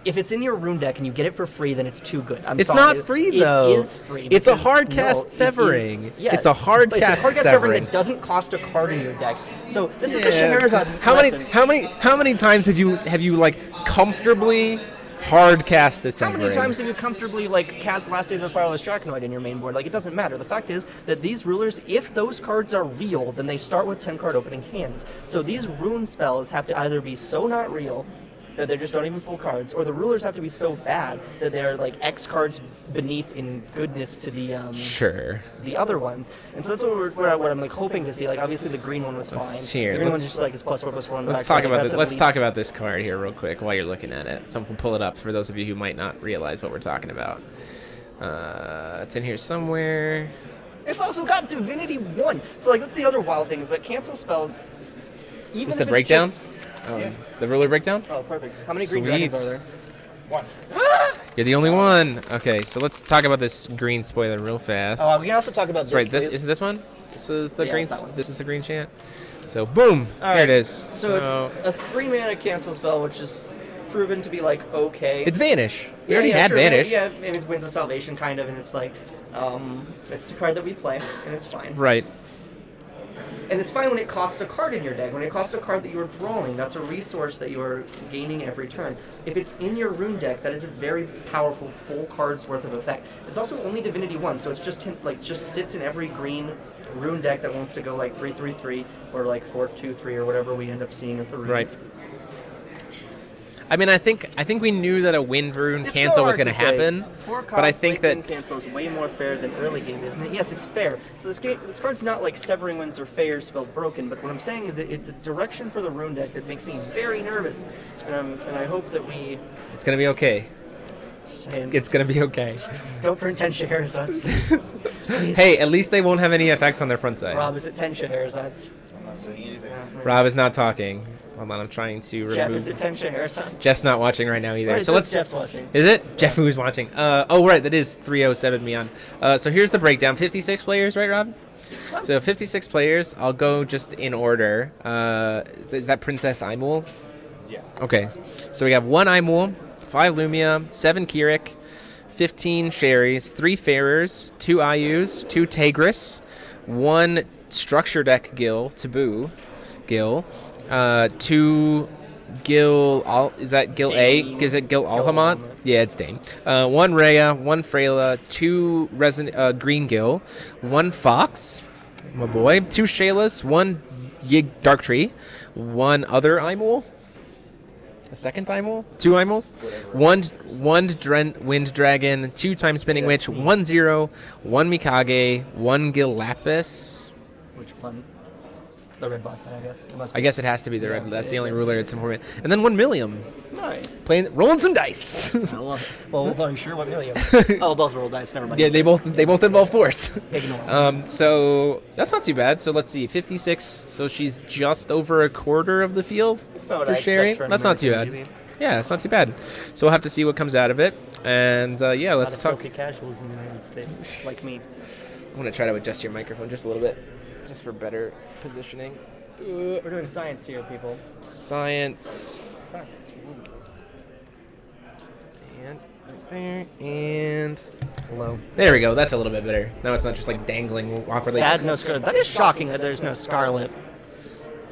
If it's in your rune deck and you get it for free, then it's too good. It's not free, though. It is free. It's a hard cast severing. It's a hard cast severing that doesn't cost a card in your deck. So this is the Scheherazade. How many times have you like comfortably hard cast a severing? How many times have you comfortably like cast Last Days of the Fireless Draconoid in your main board? Like, it doesn't matter. The fact is that these rulers, if those cards are real, then they start with 10 card opening hands. So these rune spells have to either be so not real that they're just not even full cards, or the rulers have to be so bad that they're like X cards beneath in goodness to the the other ones. And so that's what I'm like hoping to see. Like, obviously the green one was fine. The green one just like is +4/+1. Let's talk about this. Let's talk about this card here real quick while you're looking at it. Someone can pull it up for those of you who might not realize what we're talking about. It's in here somewhere. It's also got Divinity 1. So like, that's the other wild thing, is that cancel spells. Even is this the breakdown? The ruler breakdown? Oh, perfect. How many green dragons are there? 1. You're the only one. Okay, so let's talk about this green spoiler real fast. Oh, we can also talk about this. Right, this is this one. This is the green. This is the green chant. So boom, there it is. So it's a 3-mana cancel spell, which is proven to be like okay. It's Vanish. We already had Vanish. Yeah, maybe it's Winds of Salvation kind of, and it's like, it's the card that we play, and it's fine. Right. And it's fine when it costs a card in your deck. When it costs a card that you are drawing, that's a resource that you are gaining every turn. If it's in your rune deck, that is a very powerful full card's worth of effect. It's also only Divinity 1, so it's just just sits in every green rune deck that wants to go like 3/3/3 or like 4/2/3 or whatever we end up seeing as the runes. Right. I mean, I think we knew that a wind rune cancel was going to happen, but I think that wind cancel is way more fair than early game, isn't it? Yes, it's fair. So this card's not like Severing Winds or Feyre spelled broken, but what I'm saying is it's a direction for the rune deck that makes me very nervous, and I hope that it's going to be okay. It's going to be okay. Don't print 10 Scheherazades, please. Please. Hey, at least they won't have any effects on their front side. Rob, is it 10 Scheherazades? I'm not saying anything. Rob is not talking. Hold on, I'm trying to remove... Jeff, is it 10 Scheherazades? Jeff's not watching right now either. So let's... Jeff's watching. Is it? Jeff who's watching. Oh, right, that is 307 me on. So here's the breakdown. 56 players, right, Rob? So 56 players. I'll go just in order. Is that Princess Imul? Yeah. Okay. So we have 1 Imul, 5 Lumia, 7 Keurig, 15 Sherrys, 3 Farers, 2 Ayus, 2 Tegris, 1 Structure Deck Gil, Taboo Gil, 2 Gil, is that Gil A? Is it Gil Alhamont? Yeah, it's Dane. 1 Rhea, 1 Freyla, 2 Green Gil, 1 Fox, my boy, 2 Shaylas, 1 Yig Darktree, 1 other Imul, a second Imul, 2 Imuls, 1 Wind Dragon, 2 Time Spinning Witch, 1 0, 1 Mikage, 1 Gil Lapis. Which one? The red black, I guess. I guess it has to be the red. That's the only ruler it's important. And then 1 Millium. Nice. Rolling some dice. I love it. Well, are you sure what Millium? Oh, both roll dice. Never mind. Yeah, they both involve force. Ignore. So that's not too bad. So let's see, 56. So she's just over a quarter of the field for Sherry. That's not too bad. Yeah, it's not too bad. So we'll have to see what comes out of it. And yeah, let's talk. Casuals in the United States, like me. I'm gonna try to adjust your microphone just a little bit, just for better positioning. We're doing science here, people. Science. Science rules. And right there. And Hello. there we go. That's a little bit better. Now it's not just like dangling awkwardly. Sad no Scarlet. That is shocking that there's no Scarlet.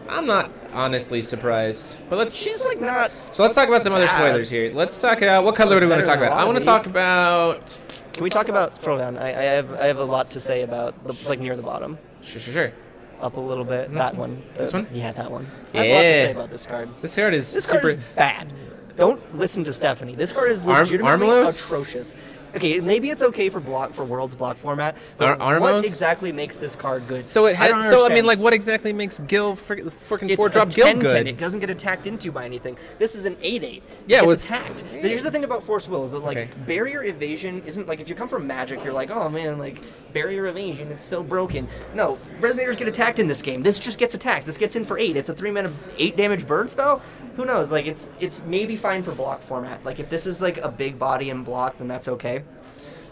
I'm not honestly surprised. But let's. She's like not. So let's talk about some other bad. spoilers here. Let's talk about what color do we want to talk about? I want to talk about. Can we talk about? Scroll down. I have a lot to say about the, like near the bottom. Sure. Up a little bit. That one. This one? Yeah, that one. I have a lot to say about this card. This card is This super. card is bad. Don't listen to Stephanie. This card is legitimately Armlos? atrocious. Okay, maybe it's okay for World's block format, but Armos? what exactly makes this card good? So it I don't had. So I mean, understand. like, what exactly makes Gil freaking It's 4-drop a Gil 10/10. good? It doesn't get attacked into by anything. This is an 8/8. Yeah, it's with- attacked. Here's the thing about Force Will is that like Okay. barrier evasion isn't like if you come from Magic, you're like, oh man, like barrier evasion, it's so broken. No, Resonators get attacked in this game. This just gets attacked. This gets in for 8. It's a 3-mana 8 damage bird spell. Who knows? Like it's maybe fine for block format. Like if this is like a big body and block, then that's okay.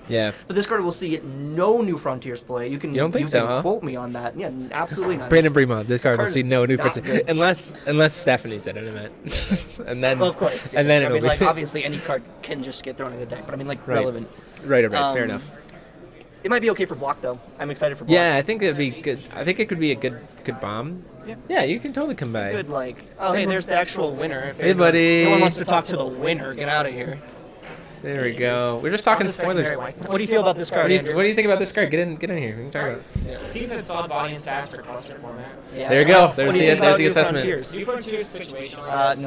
Yeah. But this card will see no New Frontiers play. You can quote me on that. Yeah, absolutely not. Brandan Bremont. This card will is see no new not frontier good. unless Stephanie said it. I meant, and then Well, of course. and then I it'll mean, be like, obviously, any card can just get thrown in a deck, but I mean, like, Right. relevant. right. Fair Um, enough. It might be okay for block, though. I'm excited for block. Yeah, I think it'd be good. I think it could be a good bomb. Yeah. Yeah, you can totally come by. Good, like, oh, hey, there's the actual winner. If Hey, anyone- buddy. No one wants to talk to the winner. Get out of here. There we go. We're just talking spoilers. What do you feel about this card, What do Andrew? you think about this card? Get in here. We can talk about it. Seems to have solid body and stats for cluster format. Yeah. There you go. What There's do you the think about New assessment. Frontiers? New Frontiers situational.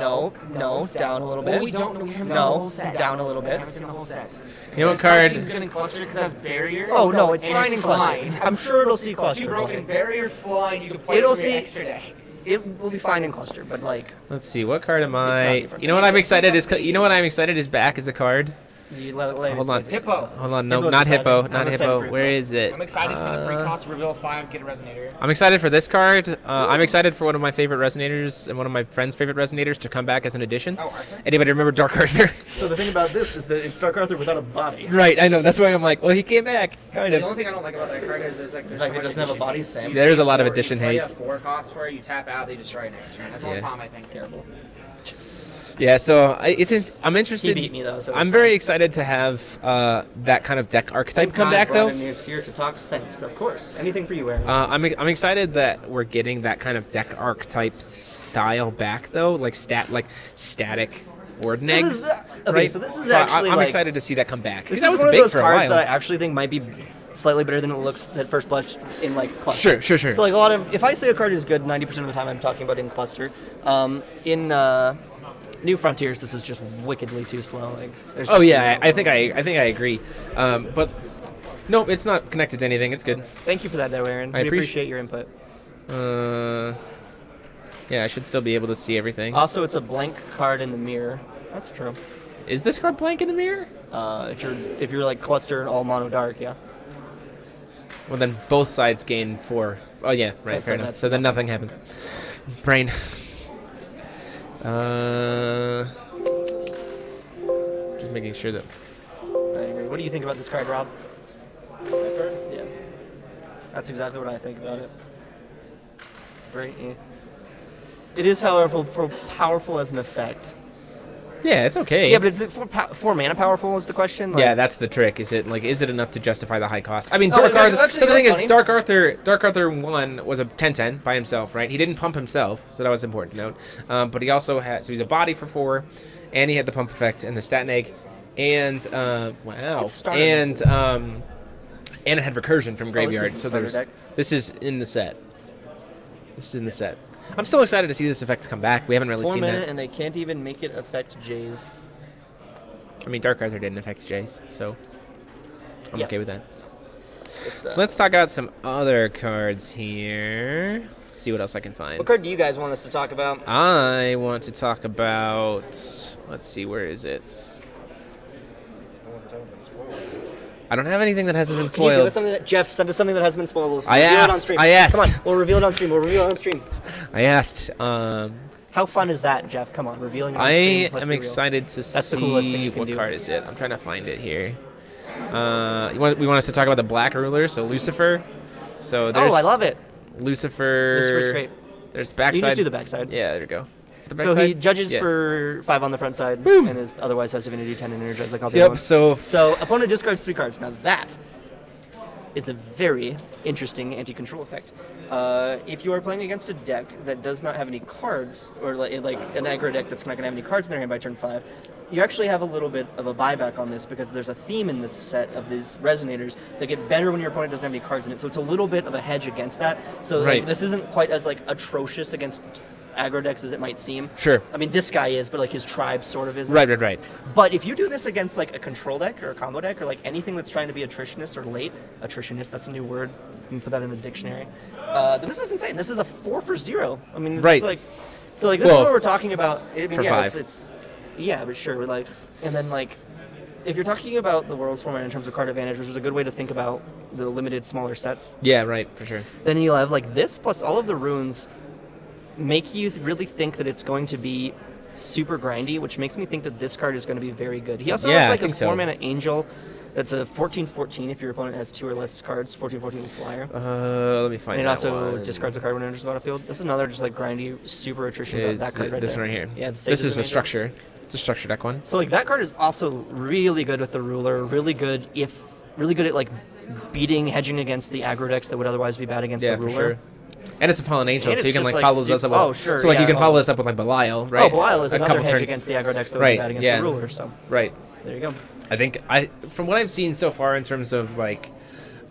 No, down a little bit. Well, we don't know. We haven't seen the No, whole set. down a little We bit. haven't seen the whole set. You know what This card card? seems good in cluster because it has barrier. Oh, no, it's and fine in cluster. flying. I'm sure it'll see cluster. Two broken barrier flying. You can play It'll it for your see- extra deck. It will be fine in cluster, but, like, Let's see. What card am not I? different. You know what I'm excited is. You know what I'm excited is back as a card. you Hold on. Hippo. Hold on. No, Hippo's not excited. hippo. I'm Not excited hippo. for Where Hippo. is it? I'm excited for the free cost reveal 5. Get a resonator. I'm excited for this card. I'm excited for one of my favorite resonators and one of my friends' favorite resonators to come back as an addition. Oh, Arthur? Anybody remember Dark Arthur? So the thing about this is that it's Dark Arthur without a body. Right, I know. That's why I'm like, well, he came back. Kind The of. only thing I don't like about that card is there's like there's fact so it much doesn't have a addition body hate. stamp. You There's a pay lot of for- addition you play hate. a 4 cost for it, you tap out, they destroy it next turn. That's the only Yeah. problem I think. Terrible. Yeah, so I'm He interested. beat me though. So I'm very excited to have that kind of deck archetype come back, though. Brandan is here to talk sense, of course. Anything for you, Aaron. I'm excited that we're getting that kind of deck archetype style back, though, like static board This negs. is, okay, right? so this is So actually I'm like, excited to see that come back. This That is was one of big those for a cards while. that I actually think might be slightly better than it looks at first blush in like cluster. Sure. So like a lot of, if I say a card is good, 90% of the time I'm talking about in cluster. In New Frontiers, this is just wickedly too slow. Like, there's Oh just yeah, no- I think I agree. But no, it's not connected to anything. It's good. Thank you for that, though, Aaron. I We appreciate- appreciate your input. Yeah, I should still be able to see everything. Also, it's a blank card in the mirror. That's true. Is this card blank in the mirror? If you're like cluster all mono dark, yeah. Well, then both sides gain 4. Oh yeah, right. Okay, so Fair enough. that's So then nothing happens. Brain. Just making sure that. I agree. What do you think about this card, Rob? That card? Yeah. That's exactly what I think about it. Great. Yeah. It is, however, powerful as an effect. Yeah, it's okay. Yeah, but is it 4 mana powerful is the question? Like, Yeah, that's the trick. Is it enough to justify the high cost? I mean, Oh, Dark Arthur. actually, So the thing that's is, funny. Dark Arthur 1 was a 10/10 by himself, right? He didn't pump himself, so that was important to note. But he also had, so he's a body for 4, and he had the pump effect and the stat egg, and wow, It's starter and it had recursion from graveyard. isn't So starter there's deck. this is in the set. This is in the set. I'm still excited to see this effect come back. We haven't really 4 seen mana, that. and they can't even make it affect Jays. I mean, Dark Arthur didn't affect Jace, so I'm Yeah. okay with that. It's, So let's talk about some other cards here. Let's see what else I can find. What card do you guys want us to talk about? I want to talk about. Let's see, where is it? I don't have anything that hasn't been Can you give spoiled. us something that Jeff send us something that hasn't been spoiled? We'll I reveal it on asked, stream. I asked. Come on, we'll reveal it on stream. We'll reveal it on stream. I asked. How fun is that, Jeff? Come on, revealing it on I stream. Let's am be real. excited to That's the coolest thing see you can what do. card is it. I'm trying to find it here. We want us to talk about the Black Ruler, so Lucifer. So there's Oh, I love it. Lucifer. Lucifer's great. There's backside. You can just do the backside. Yeah, there you go. So he judges Yeah. for 5 on the front side, Boom. and is otherwise has Divinity 10 and Energize like all the other ones. So So opponent discards 3 cards. Now that is a very interesting anti-control effect. If you are playing against a deck that does not have any cards, or like an aggro deck that's not going to have any cards in their hand by turn 5, you actually have a little bit of a buyback on this because there's a theme in this set of these resonators that get better when your opponent doesn't have any cards in it. So it's a little bit of a hedge against that. So like, this isn't quite as like atrocious against aggro decks as it might seem. Sure. I mean, this guy is, but like his tribe sort of isn't. Right. But if you do this against like a control deck or a combo deck or like anything that's trying to be attritionist or late, attritionist, that's a new word. You can put that in the dictionary. This is insane. This is a 4 for 0. I mean, Right. it's like, so like this is what we're talking about. I mean, For yeah, 5. it's yeah, but sure. Like, and then like, if you're talking about the World's format in terms of card advantage, which is a good way to think about the limited smaller sets. Yeah, right, for sure. Then you'll have like this plus all of the runes make you really think that it's going to be super grindy, which makes me think that this card is going to be very good. He also has like a 4-mana Angel that's a 14/14 if your opponent has 2 or less cards, 14/14 flyer. Let me find And it that also one. discards a card when it enters the battlefield. This is another just like grindy, super attrition. That card right this there. one right here. Yeah, this is a structure. It's a structure deck one. So like that card is also really good with the ruler, really good at like beating, hedging against the aggro decks that would otherwise be bad against the ruler. For sure. And it's a fallen angel, And so you it's can just, like like, follow this up. oh, sure, So like you yeah, can follow this up with like Belial, right? Oh, Belial is A another couple hedge turns. against the aggro decks that would be bad against the ruler. So right. There you go. I think from what I've seen so far in terms of like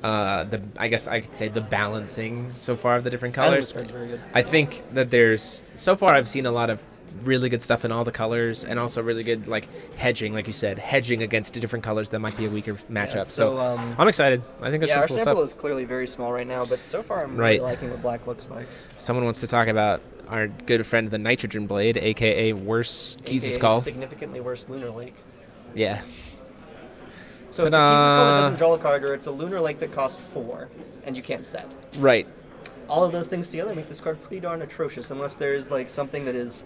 I guess I could say the balancing so far of the different colors. This card's very good. I think that there's so far I've seen a lot of really good stuff in all the colors, and also really good like hedging, like you said, hedging against the different colors that might be a weaker matchup. Yeah, so I'm excited. I think it's yeah, some our cool sample stuff. is clearly very small right now, but so far I'm Right. really liking what black looks like. Someone wants to talk about our good friend the Nitrogen Blade, aka worse Keys' Skull. Significantly worse Lunar Lake. Yeah. So it's a Keys' Skull that doesn't draw a card, or it's a Lunar Lake that costs 4, and you can't set. Right. All of those things together make this card pretty darn atrocious, unless there's like something that is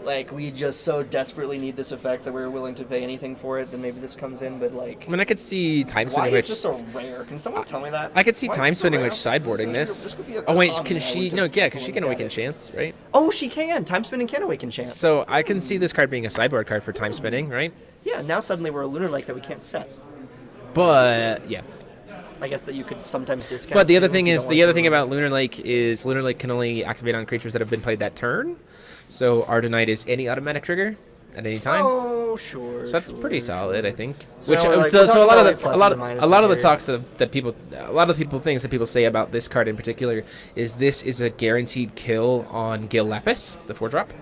like we just so desperately need this effect that we're willing to pay anything for it, then maybe this comes in, but like... I mean, I could see Time Why Spinning is Witch. this so rare? Can someone tell me that? I could see Why is Time this so Spinning rare? Witch sideboarding This could be a Oh wait, common, can I she? would No, yeah, just because she can look awaken at it. chance, right? Oh, she can! Time Spinning can awaken chance. So I can see this card being a sideboard card for Time Spinning, right? Yeah, now suddenly we're a Lunar Lake that we can't set. But yeah. I guess that you could sometimes discount. But the other too, thing if you is, don't the want other to. thing about Lunar Lake is Lunar Lake can only activate on creatures that have been played that turn. So Ardenite is any automatic trigger at any time. Oh, sure. So that's sure, pretty solid, I think. So Which we're like- so we're a talking lot of about, the like, a lot pluses and a lot of the minuses talks that people a lot of the people things that people say about this card in particular is this is a guaranteed kill on Gil Lapis, the 4-drop.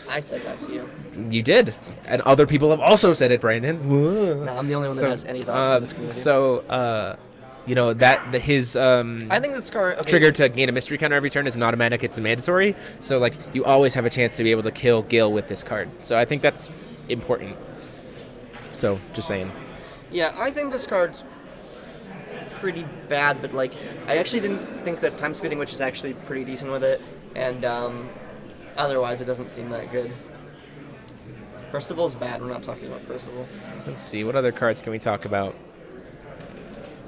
I said that to you. You did, and other people have also said it, Brandon. No, I'm the only one that has any thoughts in this community. So, you know his I think this card trigger to gain a mystery counter every turn is an automatic. It's a mandatory. So like you always have a chance to be able to kill Gil with this card. So I think that's important. So just saying. Yeah, I think this card's pretty bad, but like I actually didn't think that Time Spinning Witch is actually pretty decent with it, and otherwise it doesn't seem that good. Percival's bad. We're not talking about Percival. Let's see, what other cards can we talk about?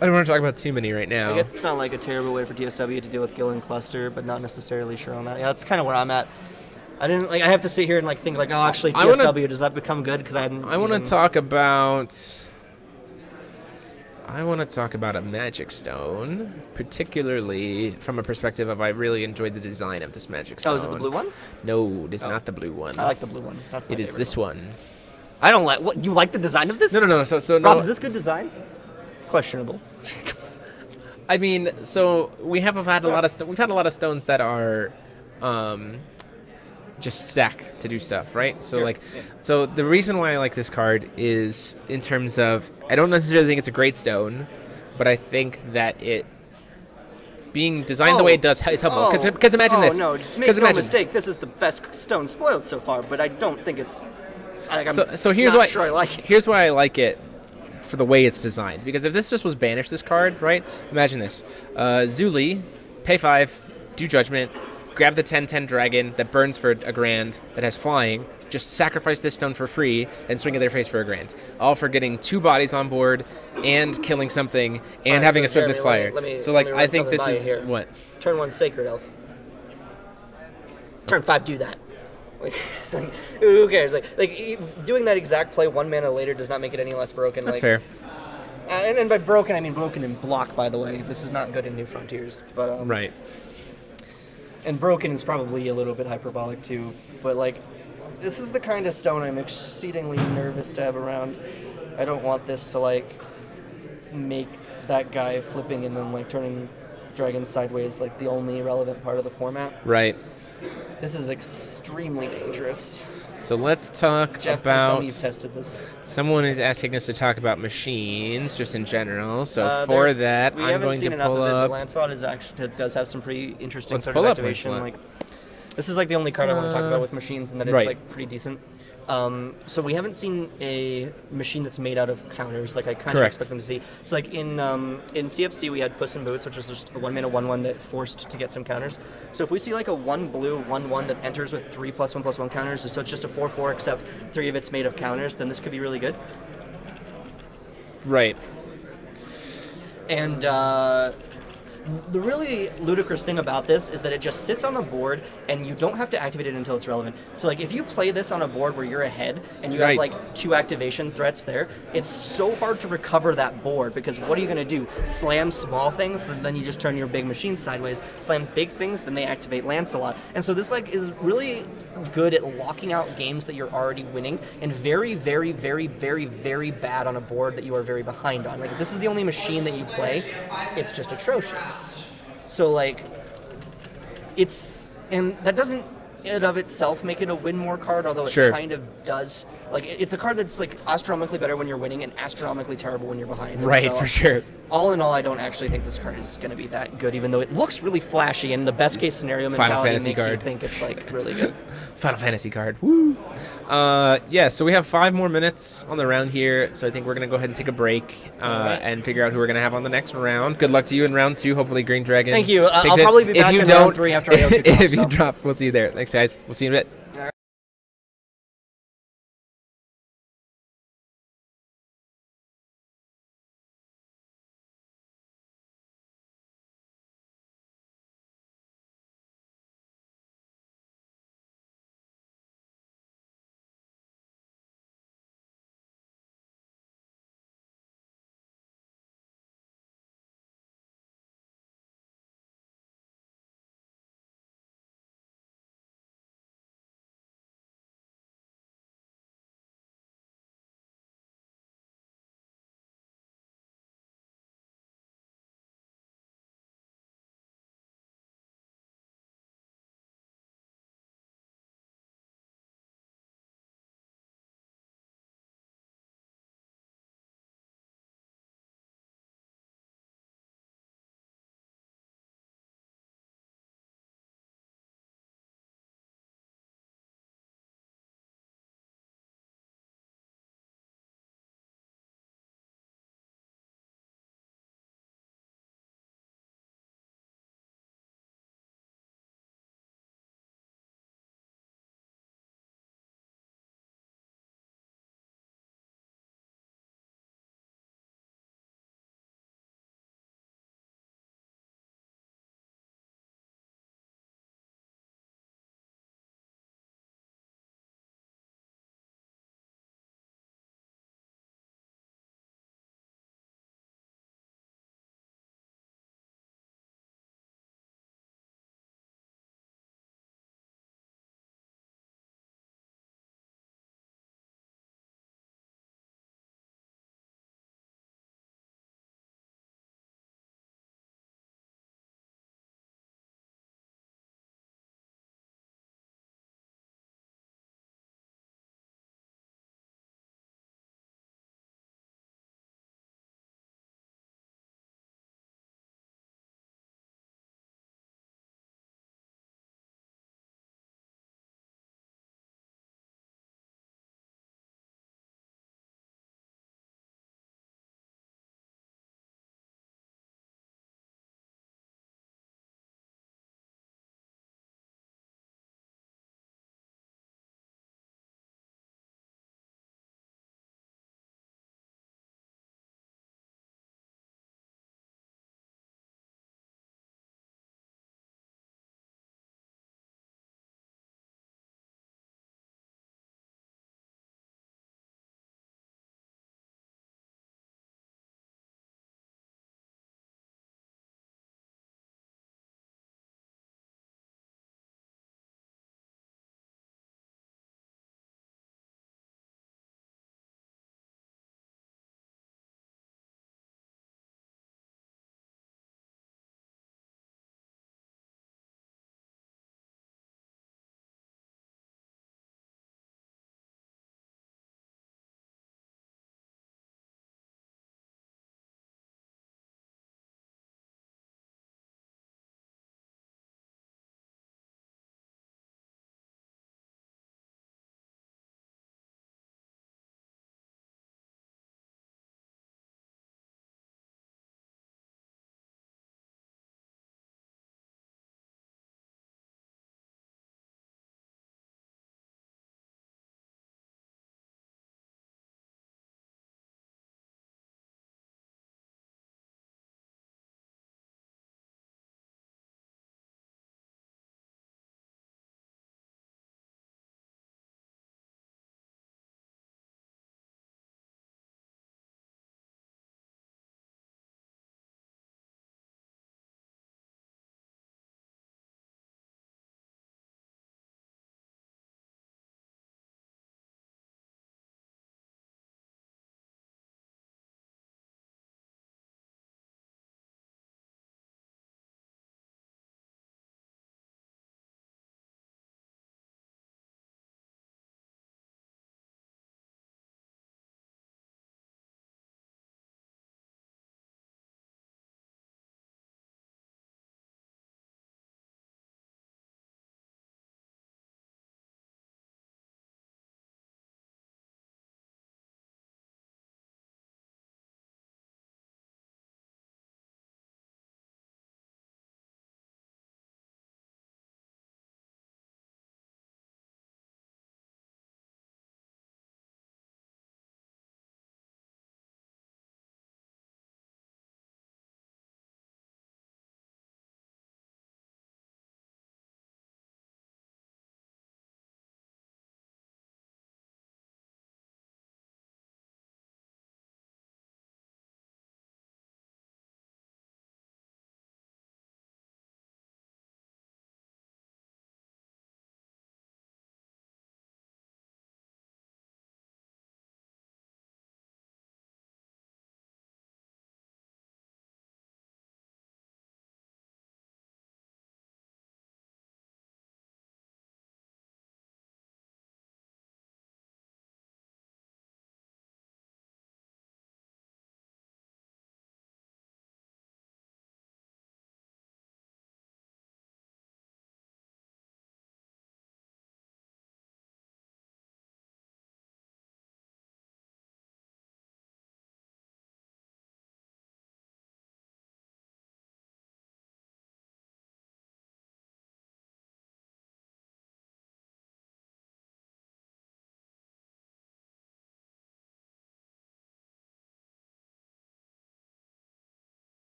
I don't want to talk about too many right now. I guess it's not like a terrible way for TSW to deal with Gil and Cluster, but not necessarily sure on that. Yeah, that's kind of where I'm at. I didn't like. I have to sit here and like think like, oh, actually TSW does that become good? Because I hadn't. I want to talk about. I want to talk about a Magic Stone, particularly from a perspective of I really enjoyed the design of this Magic Stone. Oh, is it the blue one? No, it is not the blue one. I like the blue one. That's my It is favorite this one. I don't like. What you like the design of this? No. So Rob, no. is this good design? Questionable. I mean, so we've had a lot of stones that are, just sack to do stuff, right? So Sure. So the reason why I like this card is in terms of I don't necessarily think it's a great stone, but I think that it being designed the way it does is helpful. Because imagine this. No, make no mistake. This is the best stone spoiled so far, but I don't think it's. So here's not why. sure I like it. Here's why I like it. For the way it's designed, because if this just was banished, this card, right? Imagine this: Zuli, pay 5, do Judgment, grab the 10/10 dragon that burns for a grand that has flying, just sacrifice this stone for free and swing at their face for a grand, all for getting 2 bodies on board and killing something and having a swiftness flyer. Let me so like run I think something this by you is here. what Turn 1 Sacred Elf. turn 5 do that. Like, it's like, who cares? Like doing that exact play 1 mana later does not make it any less broken. That's like, fair. And by broken, I mean broken in block, by the way. This is not good in New Frontiers. But Right. And broken is probably a little bit hyperbolic too. But like, this is the kind of stone I'm exceedingly nervous to have around. I don't want this to like make that guy flipping and then like turning dragons sideways like the only relevant part of the format. Right. This is extremely dangerous. So let's talk Jeff, please tell about. me you've tested this. Someone is asking us to talk about machines, just in general. So for that, we I'm haven't going seen to enough pull of it, up. but Lancelot is actually does have some pretty interesting Let's sort pull of up activation. Lancelot. Like, this is like the only card I want to talk about with machines, and that it's right. like pretty decent. So we haven't seen a machine that's made out of counters, like I kind of Correct. expect them to see. So like in CFC we had Puss in Boots, which was just a 1 mana 1/1 that forced to get some counters. So if we see like a 1 blue 1/1 that enters with 3+1/+1 counters, so it's just a 4/4 except 3 of it's made of counters, then this could be really good. Right. And the really ludicrous thing about this is that it just sits on the board and you don't have to activate it until it's relevant. So like if you play this on a board where you're ahead and you have Right. like 2 activation threats there, it's so hard to recover that board because what are you going to do? Slam small things, then you just turn your big machine sideways. Slam big things, then they activate Lancelot. And so this like is really good at locking out games that you're already winning and very, very, very, very, very bad on a board that you are very behind on. Like if this is the only machine that you play, it's just atrocious. So like, and that doesn't in and of itself make it a win more card, although it Sure. kind of does. Like it's a card that's like astronomically better when you're winning and astronomically terrible when you're behind. And Right, so, for sure. All in all, I don't actually think this card is going to be that good, even though it looks really flashy and the best case scenario Final mentality Fantasy makes you card. think it's like really good. Final Fantasy card. Woo! Yeah, so we have 5 more minutes on the round here, so I think we're going to go ahead and take a break Alright. and figure out who we're going to have on the next round. Good luck to you in round 2. Hopefully Green Dragon Thank you. takes I'll it. probably be If back you in don't, round 3 after I go to if so. you drop, we'll see you there. Thanks, guys. We'll see you in a bit.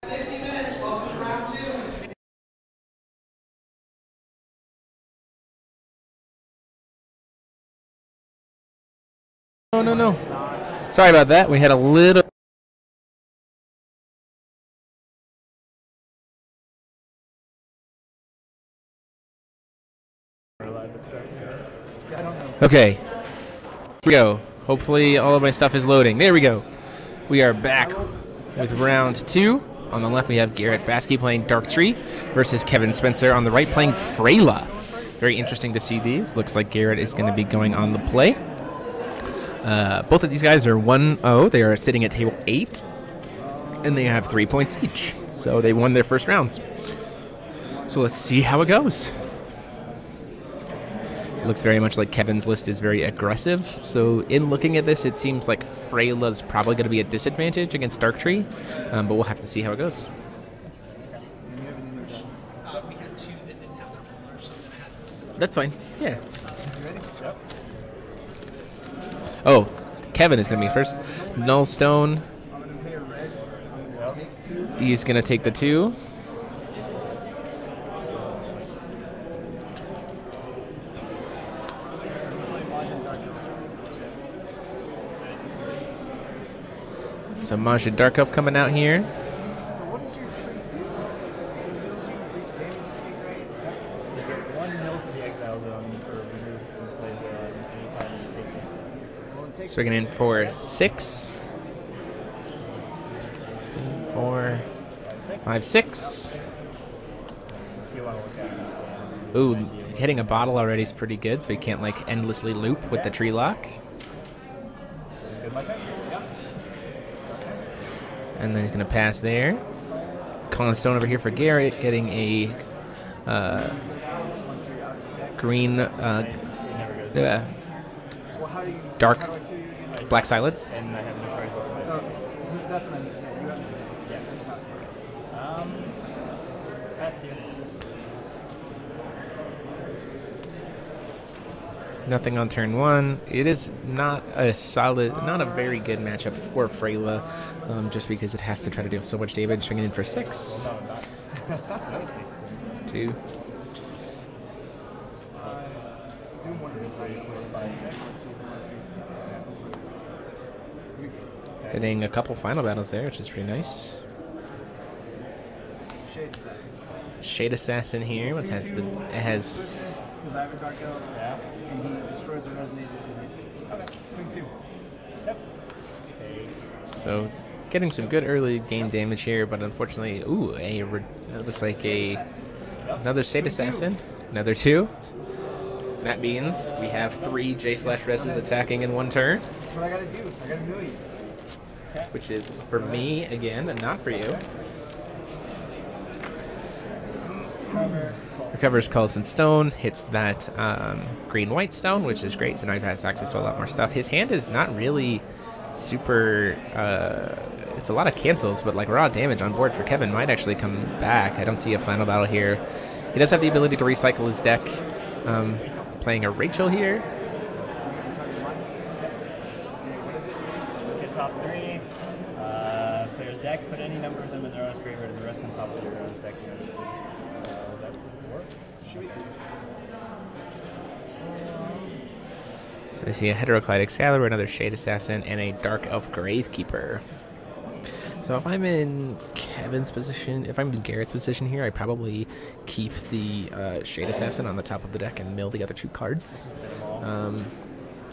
50 minutes. Welcome to round 2. Oh, no. Sorry about that. We had a little... Okay. Here we go. Hopefully all of my stuff is loading. There we go. We are back with round 2. On the left we have Garrett Baskey playing Dark Tree versus Kevin Spencer on the right playing Freyla. Very interesting to see these. Looks like Garrett is going to be going on the play. Both of these guys are 1-0. They are sitting at table 8. And they have 3 points each. So they won their first rounds. So let's see how it goes. It looks very much like Kevin's list is very aggressive. So in looking at this, it seems like Freyla's probably going to be a disadvantage against Dark Tree. But we'll have to see how it goes. That's fine. Yeah. Oh, Kevin is going to be first. Nullstone. He's going to take the 2. So Majid Darkov coming out here. So what does your tree do? It heals you, reach damage you take, right? You get 1 mil for the exile zone for remove from the play zone anytime you take it. Well, it takes Swinging in for 6. 4, 5, 6. You want to look at it. Ooh, hitting a bottle already is pretty good, so he can't like endlessly loop with the tree lock. Good, my turn? Yeah. And then he's going to pass there. Colin Stone over here for Garrett, getting a green, dark black silence. And I have no cards. Oh, that's what I mean. Yeah, you have to. Yeah, that's not. Pass you. Nothing on turn 1. It is not a solid, not a very good matchup for Freyla, just because it has to try to deal so much damage. Swinging in for 6. 2. Hitting a couple final battles there, which is pretty nice. Shade Assassin here. What has the? It has. Because I have a Dark Elf, and he destroys the resonator. Okay, swing 2. Yep. Okay. So, getting some good early game damage here, but unfortunately, ooh, it looks like another Shade Assassin, another 2. That means we have 3 J/Reses attacking in 1 turn. That's what I gotta do. I gotta do it. Which is for me again, and not for you. Recovers Colson Stone, hits that green-white stone, which is great, so now he has access to a lot more stuff. His hand is not really super... it's a lot of cancels, but like raw damage on board for Kevin might actually come back. I don't see a final battle here. He does have the ability to recycle his deck. Playing a Rachel here. Get top 3. Player's deck, put any number of them in their own graveyard and the rest on top of their own deck. So I see a Heteroclite Excalibur, another Shade Assassin, and a Dark Elf Gravekeeper. So if I'm in Kevin's position, if I'm in Garrett's position here, I probably keep the Shade Assassin on the top of the deck and mill the other 2 cards.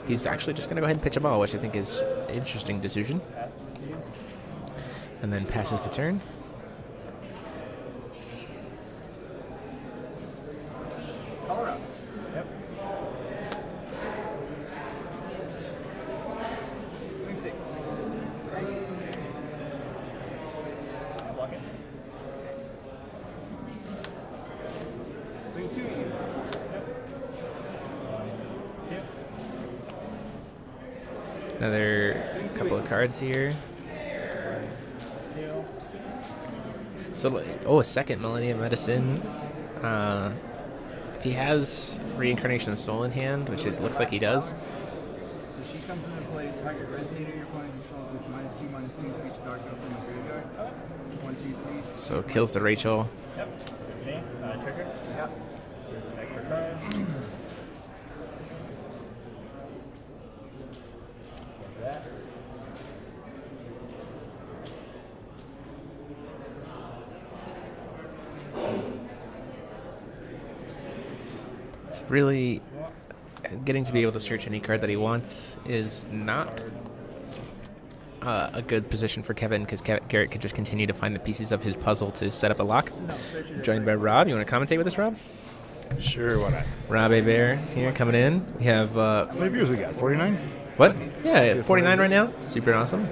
He's actually just going to go ahead and pitch a ball, which I think is an interesting decision. And then passes the turn. Another couple of cards here. So, oh, a second Melody of Medicine. If he has Reincarnation of Soul in hand, which it looks like he does. So she comes into play, target resonator your opponent controls, which -2/-2 to each dark elf in the graveyard. 1, 2, 3, So kills the Rachel. Yep. Okay. Trigger. Yep. Check for card. That. It's really getting to be able to search any card that he wants is not a good position for Kevin, because Garrett could just continue to find the pieces of his puzzle to set up a lock. Joined by Rob. You want to commentate with us, Rob? Sure, why not? Rob Bear here coming in. We have How many viewers we got? 49? what? Yeah, 49 right now. Super awesome.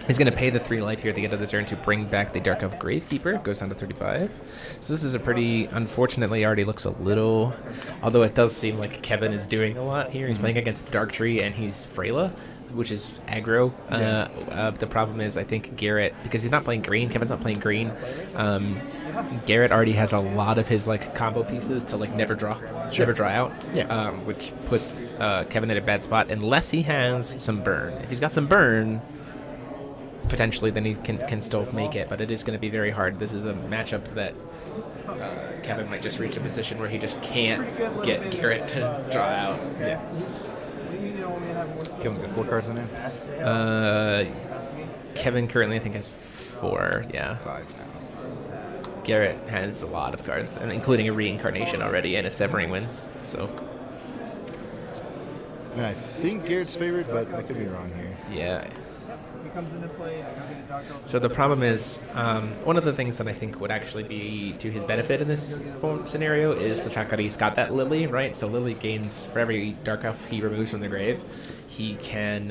He's going to pay the 3 life here at the end of this turn to bring back the Dark Elf Gravekeeper. Goes down to 35. So this is a pretty, unfortunately, already looks a little, although it does seem like Kevin is doing a lot here. He's playing against Dark Tree and he's Freyla, which is aggro. The problem is, I think Garrett, because he's not playing green, Kevin's not playing green, Garrett already has a lot of his like combo pieces to like never draw out, which puts Kevin in a bad spot unless he has some burn. If he's got some burn, potentially then he can still make it, but it is going to be very hard. This is a matchup that Kevin might just reach a position where he just can't get Garrett to draw out. Yeah. Kevin's got 4 cards in hand? Kevin currently I think has 4, yeah. 5 now. Garrett has a lot of cards, and including a reincarnation already and a Severing Winds, so. I mean, I think Garrett's favored, but I could be wrong here. Yeah. So the problem is, one of the things that I think would actually be to his benefit in this scenario is the fact that he's got that Lily, right? So Lily gains, for every Dark Elf he removes from the grave, he can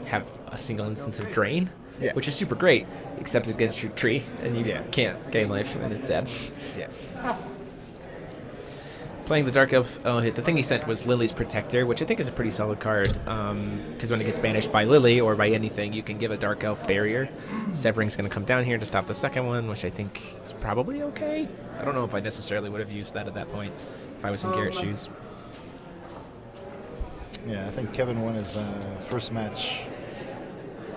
have a single instance of Drain, which is super great, except against your tree, and you can't gain life, and it's sad. Yeah. Playing the Dark Elf, the thing he sent was Lily's Protector, which I think is a pretty solid card, because when it gets banished by Lily or by anything, you can give a Dark Elf barrier. Severing's going to come down here to stop the second one, which I think is probably okay. I don't know if I necessarily would have used that at that point if I was in Garrett's shoes. Yeah, I think Kevin won his first match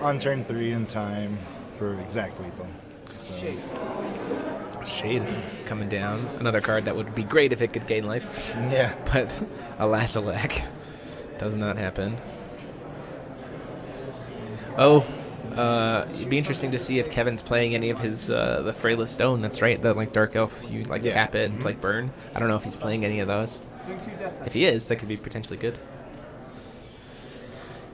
on turn 3 in time for exact lethal. So. Shade is coming down. Another card that would be great if it could gain life. Yeah. But alas, alack, does not happen. Oh, it'd be interesting to see if Kevin's playing any of his the Freyla Stone. That's right, the like Dark Elf. You like tap it, like burn. I don't know if he's playing any of those. If he is, that could be potentially good.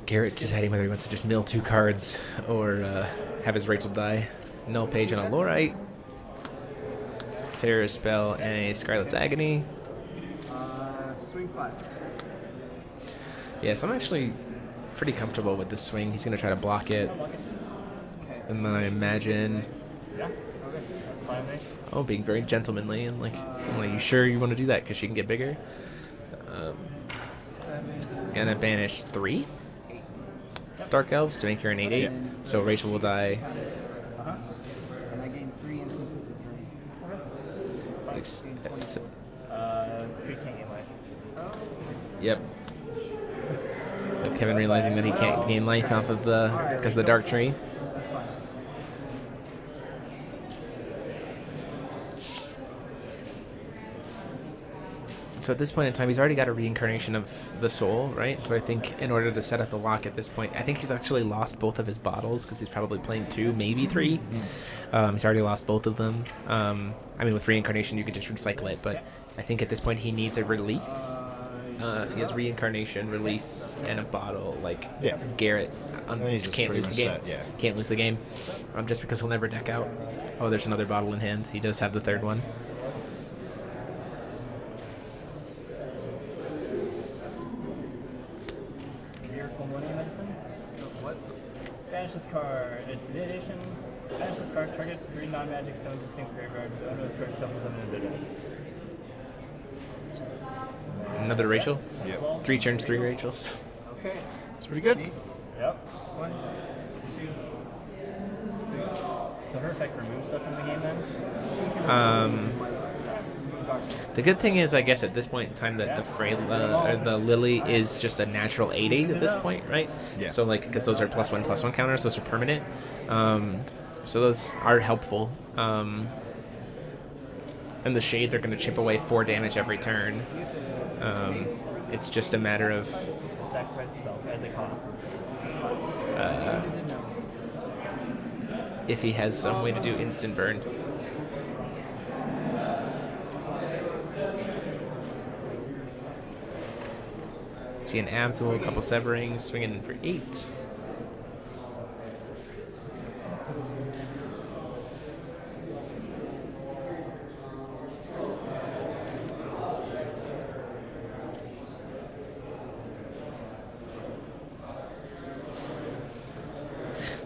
Garrett deciding whether he wants to just mill 2 cards or have his Rachel die. Null Page on a Lorite. Fair Spell and a Scarlet's Agony. Swing 5. Yeah, so I'm actually pretty comfortable with this swing. He's going to try to block it. And then I imagine... Yeah, okay. That's fine, mate. Oh, being very gentlemanly and like, I'm like, you sure you want to do that? Because she can get bigger. And I banish 3 Dark Elves to make her an 8/8. Yeah. So Rachel will die. And I gain 3 instances of drain. 3 can't gain life. Yep. So Kevin realizing that he can't gain life off of the because of the Dark Tree. That's fine. So at this point in time, he's already got a reincarnation of the soul, right? So I think in order to set up the lock at this point, I think he's actually lost both of his bottles because he's probably playing 2, maybe 3. He's already lost both of them. I mean, with reincarnation, you could just recycle it, but I think at this point he needs a release. If he has reincarnation, release, and a bottle, like Garrett can't lose the game. Can't lose the game, just because he'll never deck out. Oh, there's another bottle in hand. He does have the 3rd one. Banish this card. It's the edition. Banish this card. Target 3 non-magic stones in single graveyard. The owner of this card shuffles them into the deck. Another Rachel? Yep. 3 turns, 3 Rachels. Okay. It's pretty good. Yep. 1, 2, 3. So her effect removes stuff from the game then? The good thing is, I guess, at this point in time, that the Lily is just a natural 8/8 at this point, right? Yeah. So, like, because those are +1/+1 counters, those are permanent. So those are helpful. And the shades are going to chip away 4 damage every turn. It's just a matter of Sacrifice itself as a cost. if he has some way to do instant burn. See an Abdul, a couple Severings, swinging for 8.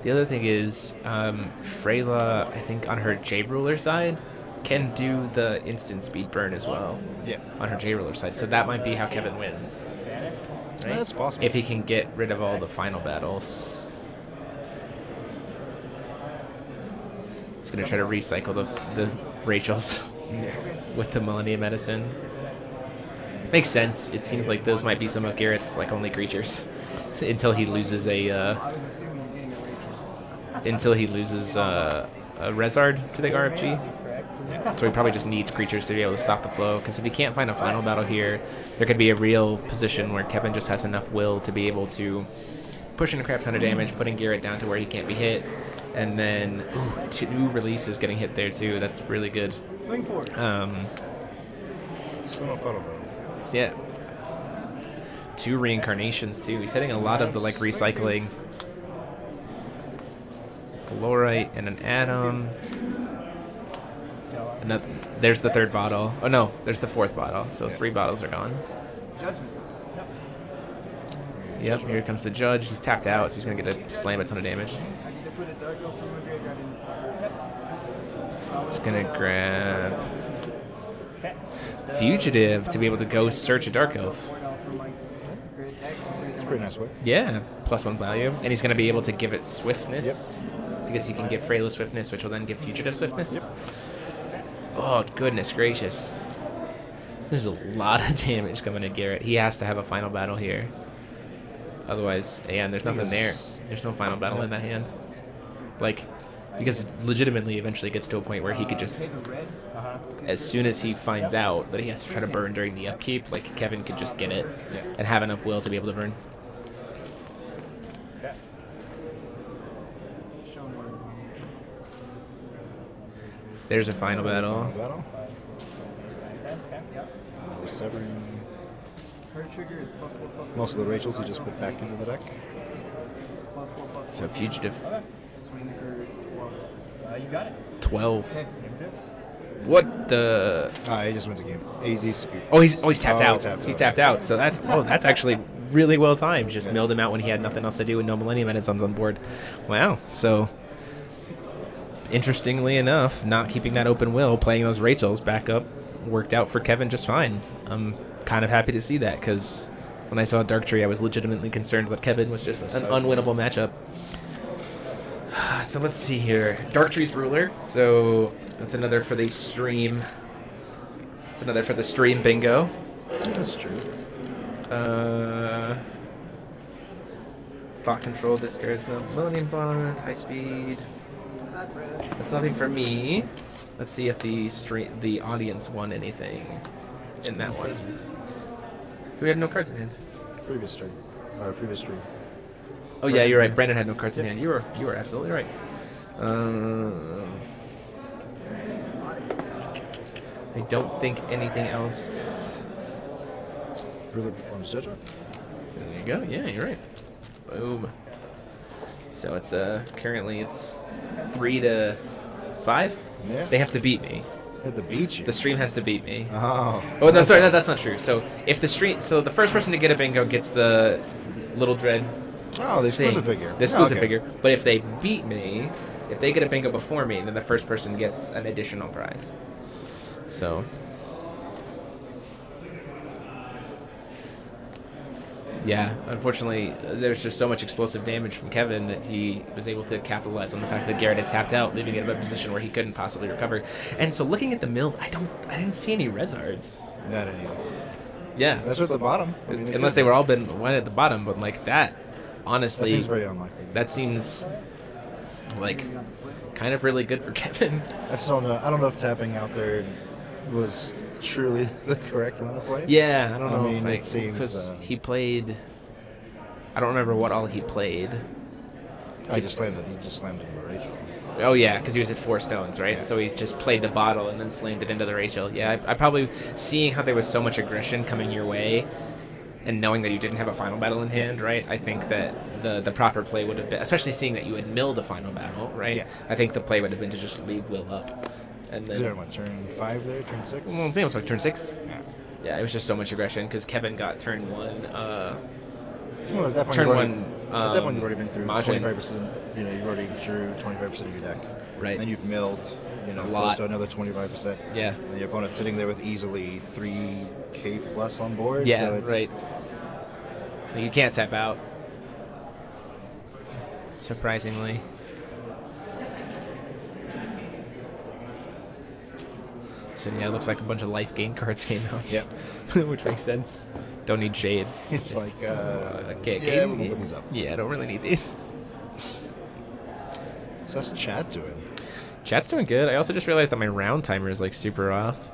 The other thing is, Freyla, I think on her J-Ruler side, can do the instant speed burn as well. Yeah. On her J-Ruler side. So that might be how Kevin wins. Right? That's possible. If he can get rid of all the final battles. He's going to try to recycle the Rachels with the Millennium Medicine. Makes sense. It seems like those might be some of Garrett's like only creatures. Until he loses a... until he loses a Rezard to the RFG. So he probably just needs creatures to be able to stop the flow. Because if he can't find a final battle here, there could be a real position where Kevin just has enough will to be able to push in a crap ton of damage, putting Garrett down to where he can't be hit. And then, ooh, 2 releases getting hit there too. That's really good. Yeah. 2 reincarnations too. He's hitting a lot of the like recycling. Glorite and an Atom. And there's the 3rd bottle. Oh no, there's the 4th bottle. So 3 bottles are gone. Judgment. Yep, here comes the Judge. He's tapped out, so he's gonna get to slam a ton of damage. He's gonna grab Fugitive to be able to go search a Dark Elf. It's a pretty nice way. Yeah, +1 value. And he's gonna be able to give it Swiftness. Because he can give Freyla Swiftness, which will then give Fugitive Swiftness. Yep. Oh, goodness gracious. This is a lot of damage coming to Garrett. He has to have a final battle here. Otherwise, yeah, there's nothing there. There's no final battle in that hand. Like, because legitimately eventually gets to a point where he could just, as soon as he finds out that he has to try to burn during the upkeep, like Kevin could just get it and have enough will to be able to burn. There's a final battle. Another Severing. Most of the Rachels he just put back into the deck. So Fugitive. You got it. 12. What the? He just went to game. AD scoop. Oh, he's tapped out. He out. tapped out. So that's actually really well timed. Just milled him out when he had nothing else to do and no Millennium Medicines on board. Wow. So. Interestingly enough, not keeping that open will, playing those Rachels back up, worked out for Kevin just fine. I'm kind of happy to see that, because when I saw Darktree, I was legitimately concerned that Kevin was just an unwinnable matchup. So let's see here. Darktree's Ruler, so that's another for the stream. That's another for the stream bingo. That's true. Thought Control discards the Millennium Bond, High Speed. That's nothing for me. Let's see if the audience won anything in that one. Who had no cards in hand? Previous stream. Previous stream. Oh yeah, you're right. Brandon had no cards in hand. You were absolutely right. I don't think anything else. Ruler performs judgment. There you go. Yeah, you're right. Boom. So it's currently it's 3-5. Yeah. They have to beat me. They have to beat you. The stream has to beat me. Oh. Oh no, sorry, no, that's not true. So if the the first person to get a bingo gets the Little Dread. Oh, the exclusive figure. The exclusive figure. But if they beat me, if they get a bingo before me, then the first person gets an additional prize. So. Yeah, unfortunately, there's just so much explosive damage from Kevin that he was able to capitalize on the fact that Garrett had tapped out, leaving him in a position where he couldn't possibly recover. And so, looking at the mill, I didn't see any Rezards. Not any. Yeah, that's at the bottom. I mean, unless they were all one at the bottom, but like that, honestly, that seems very unlikely. That seems like kind of really good for Kevin. I just don't know. I don't know if tapping out there was truly the correct one to play. Yeah, I don't know. I mean, it seems because he played. I don't remember what all he played. He just slammed into the Rachel. Oh yeah, because he was at 4 stones, right? Yeah. So he just played the bottle and then slammed it into the Rachel. Yeah, I probably seeing how there was so much aggression coming your way, and knowing that you didn't have a final battle in hand, right? I think that the proper play would have been, especially seeing that you had milled a final battle, right? Yeah. I think the play would have been to just leave Will up. And then, Is there what, turn 5 there, turn 6? Well, I think it was like turn 6. Yeah. Yeah, it was just so much aggression because Kevin got turn 1. Well, at that point, turn you've already, 1. At that point, you've already been through Majin. 25%. You know, you've already drew 25% of your deck. Right. Then you've milled, you know, A close lot. to another 25%. Yeah. And your opponent's sitting there with easily 3K plus on board. Yeah, so it's, right. You can't tap out. Surprisingly. So yeah, it looks like a bunch of life gain cards came out. Yep. Which makes sense. Don't need shades. It's like, okay, yeah, we'll put these up. Yeah, I don't really need these. So that's chat doing. Chat's doing good. I also just realized that my round timer is like super off.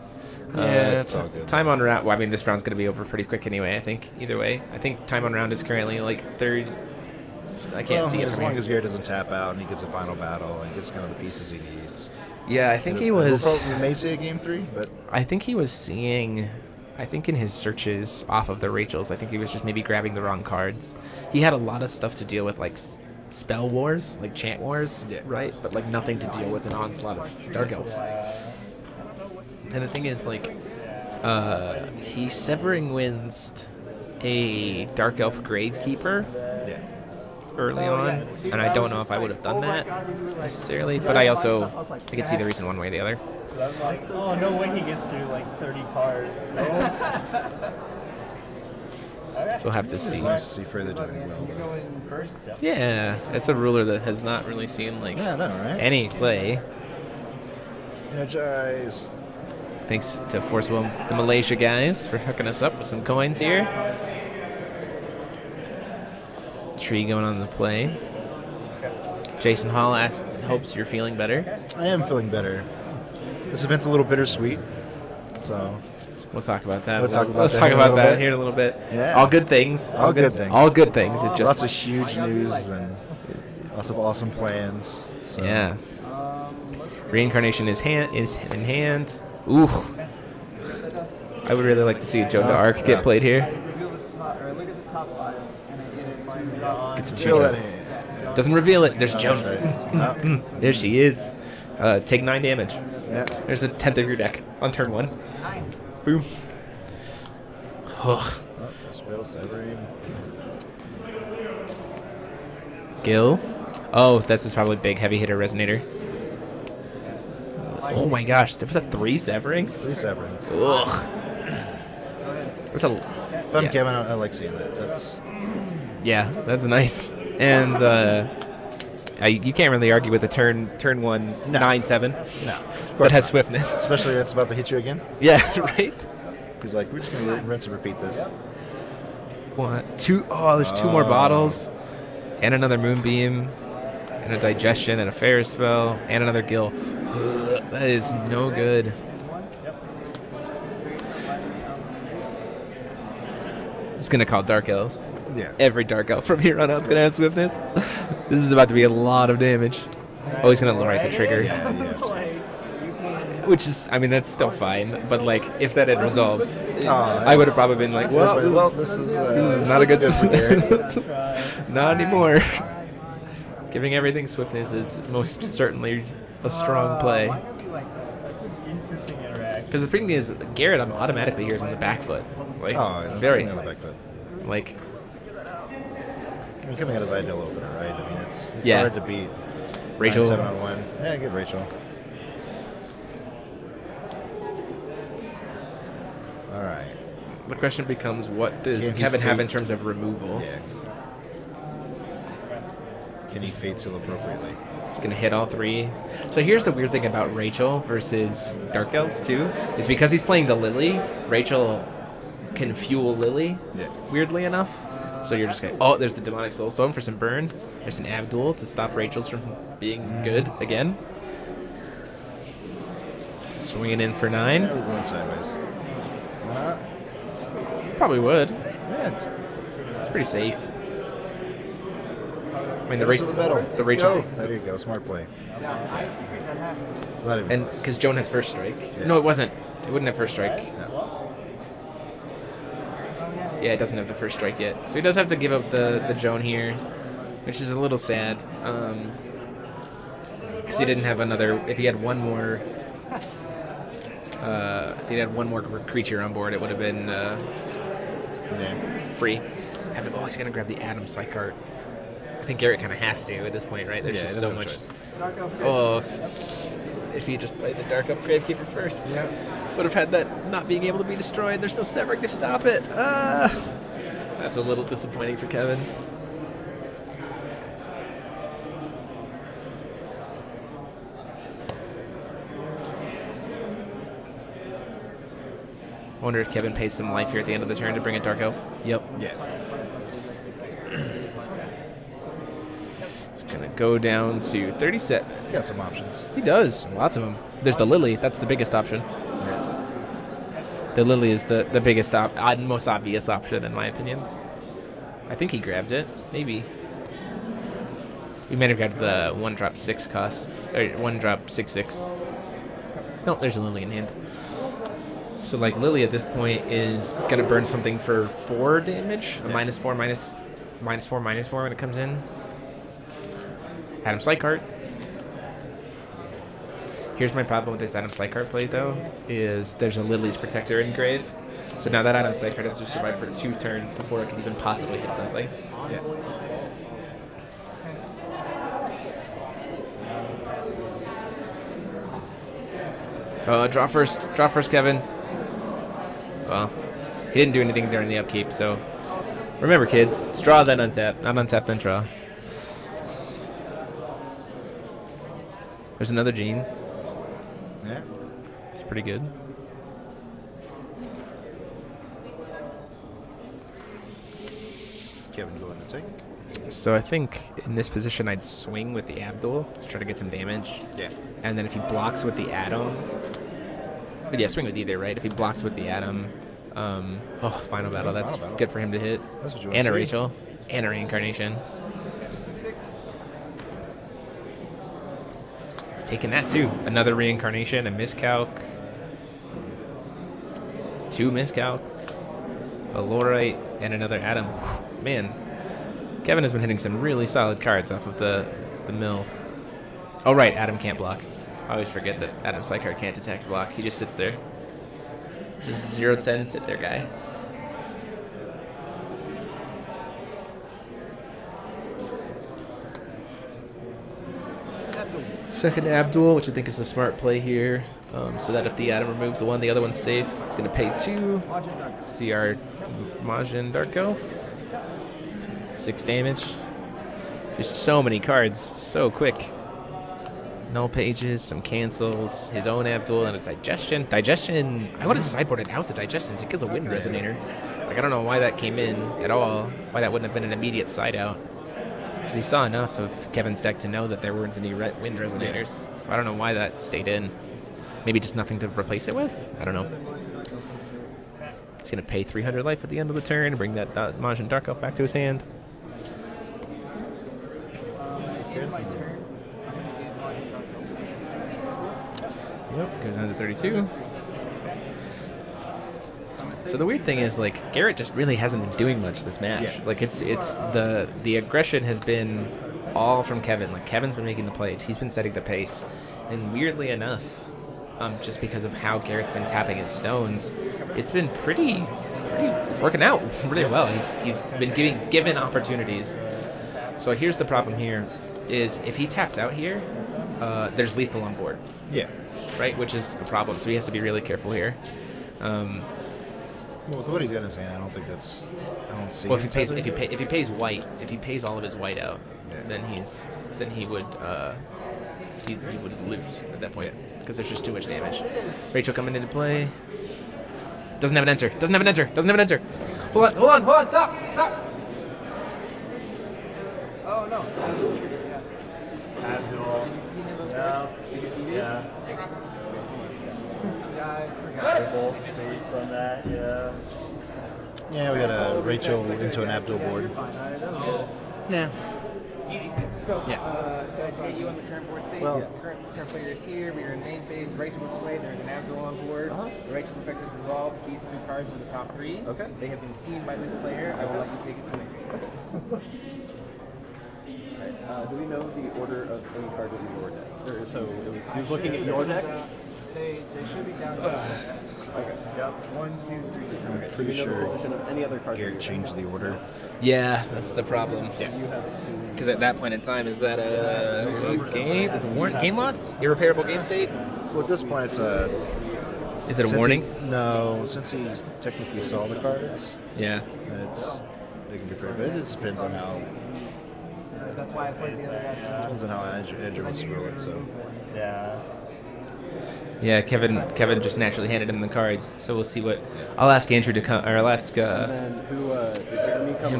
Yeah, it's all good. Time on round. Well, I mean, this round's gonna be over pretty quick anyway. I think either way. I think time on round is currently like 3rd. I can't see it. As long as Garrett doesn't tap out and he gets a final battle and gets kind of the pieces he needs. Yeah, I think he was. We may see a game 3, but I think he was seeing. I think in his searches off of the Rachels, I think he was just maybe grabbing the wrong cards. He had a lot of stuff to deal with, like spell wars, like chant wars, yeah, right? But like nothing to deal with an onslaught of Dark Elves. And the thing is, like, he Severing Winds a Dark Elf Gravekeeper early on, and I don't know if I would have done that necessarily, but I could see the reason one way or the other. Oh, no way he gets through like 30 cards. So we'll have to see. It's nice to see further doing well. Yeah, it's a ruler that has not really seen like any play. Energize. Thanks to Forceful, the Malaysia guys, for hooking us up with some coins here. Tree going on the play. Jason Hall hopes you're feeling better. I am feeling better. This event's a little bittersweet, so we'll talk about that. Let's talk about that here in a little bit. Yeah. All good things. All good things. All good things. It just lots of huge news and lots of awesome plans. So. Yeah. Reincarnation is in hand. Ooh. I would really like to see Joan d'Arc get played here. Gets a 2 Doesn't reveal it. There's Joan. Right. There she is. Take 9 damage. Yeah. There's a 10th of your deck on turn 1. Boom. Gil. Oh, this is probably big heavy hitter resonator. Oh my gosh, was that 3 Severings? 3 Severings. Ugh. That's a. If I'm Kevin, I like seeing that. That's nice. And you can't really argue with the turn 1 9/7. No. But has swiftness. Especially that's about to hit you again. Yeah, right. He's like, we're just gonna rinse and repeat this. 1, 2. Oh, there's 2 more bottles, and another Moonbeam, and a Digestion, and a Ferris Spell, and another Gil. That is no good. It's gonna call Dark Elves. Yeah. Every Dark Elf from here on out is gonna have swiftness. This is about to be a lot of damage. Oh, he's gonna lower the trigger. Yeah. Which is, I mean, that's still fine. But like, if that had resolved, I would have probably been like, well, this is not a good Not anymore. Giving everything swiftness is most certainly a strong play. Because the thing is, Garrett automatically here is on the back foot. Like, very on the back foot. Like, I mean, coming out his ideal opener, right? I mean, it's hard to beat. Rachel. 7-on-1. Yeah, good Rachel. All right. The question becomes, what does Kevin have in terms of removal? Yeah. Can he fate seal appropriately? It's going to hit all 3. So here's the weird thing about Rachel versus Dark Elves, too, is because he's playing the Lily, Rachel can fuel Lily, weirdly enough. So you're just going, oh, there's the Demonic Soulstone for some burn. There's an Abdul to stop Rachel's from being good again. Swinging in for 9. Yeah, we're going sideways. Probably would. Yeah, it's pretty safe. I mean, the Rachel. There you go. Smart play. And because Joan has first strike. Yeah. No, it wasn't. It wouldn't have first strike. No. Yeah, it doesn't have the first strike yet. So he does have to give up the Joan here, which is a little sad. Because he didn't have another. If he had one more. If he had one more creature on board, it would have been free. Oh, he's gonna grab the Adam Sykart. I think Garrett kind of has to at this point, right? There's just so much. Choice. Oh, if he just played the Dark Up Gravekeeper first, would have had that not being able to be destroyed. There's no Severing to stop it. That's a little disappointing for Kevin. Wonder if Kevin pays some life here at the end of the turn to bring a Dark Elf. Yep. Yeah. It's gonna go down to 37. He's got some options. He does. Lots of them. There's the Lily. That's the biggest option. Yeah. The Lily is the biggest, most obvious option, in my opinion. I think he grabbed it. Maybe. He might have grabbed the 1-drop 6 cost. Or 1-drop 6/6. No, there's a Lily in hand. So, like, Lily at this point is going to burn something for 4 damage. Yeah. -4, -4 when it comes in. Adam Sykart. Here's my problem with this Adam Sykart play, though, is there's a Lily's Protector in grave. So now that Adam Sykart has to survive for 2 turns before it can even possibly hit something. Yeah. Draw first, Kevin. Well, he didn't do anything during the upkeep, so remember, kids, it's draw then untap, not untap then draw. There's another Gene. Yeah. It's pretty good. Kevin going to take. So I think in this position I'd swing with the Abdul to try to get some damage. Yeah. And then if he blocks with the Atom, but yeah, swing with either, right? If he blocks with the Atom, Final Battle, that's good for him to hit. That's what you and a Rachel, and a Reincarnation. He's taking that too. Another Reincarnation, a miscalc, 2 miscalcs, a Lorite, and another Atom. Whew, man, Kevin has been hitting some really solid cards off of the mill. Oh right, Adam can't block. I always forget that Adam Sykart can't attack or block. He just sits there. Just 0-10, sit there, guy. Second Abdul, which I think is a smart play here, so that if the Atom removes the one, the other one's safe. It's going to pay 2. CR Majin Darko. 6 damage. There's so many cards, so quick. Null pages, some cancels, his own Abdul, and a Digestion. Digestion, I would have sideboarded out the Digestions. It kills a Wind Resonator. Like, I don't know why that came in at all, why that wouldn't have been an immediate side out. Because he saw enough of Kevin's deck to know that there weren't any Wind Resonators. So I don't know why that stayed in. Maybe just nothing to replace it with? I don't know. He's going to pay 300 life at the end of the turn and bring that Majin Dark Elf back to his hand. Yep, goes down to 32. So the weird thing is, like, Garrett just really hasn't been doing much this match. Yeah. Like, it's the aggression has been all from Kevin. Like, Kevin's been making the plays. He's been setting the pace. And weirdly enough, just because of how Garrett's been tapping his stones, it's been pretty it's working out really well. He's been given opportunities. So here's the problem here, is if he taps out here, there's lethal on board. Yeah. Right, which is the problem. So he has to be really careful here. Well, with what he's gonna say, I don't think that's. I don't see. Well, if he pays white, if he pays all of his white out, then he would lose at that point because there's just too much damage. Rachel coming into play. Doesn't have an enter. Doesn't have an enter. Doesn't have an enter. Hold on. Stop. Oh no. Abdul. Did you see those cards? Did you see these? Yeah. I forgot. They're both based on that, yeah. Yeah, we got a Rachel into an Abdul board. Yeah. So, Yeah. to educate you on the current board state, Well- the current player is here. We are in main phase. Rachel was played. There's an Abdul on board. Rachel's effect is resolved. These 3 cards were the top 3. Okay. They have been seen by this player. I will let you take it from there. Do we know the order of any card in your deck? Or, so it was, he was looking at your deck? They should be down. Okay. Yep. 1, 2, 3. I'm Do pretty you know the sure position of any other cards? Garrett changed the order. Yeah, that's the problem. Yeah. Because at that point in time, is that a game? It's a game loss? Irreparable game state? Well, at this point, it's a. Is it a since warning? No, since he's technically saw the cards, Yeah. then it can be fair. But it just depends on how. That's why I played the other guy. Depends on how Edge wants to roll it. So. Yeah. Yeah, Kevin just naturally handed him the cards, so we'll see what. I'll ask Andrew to come, or I'll ask him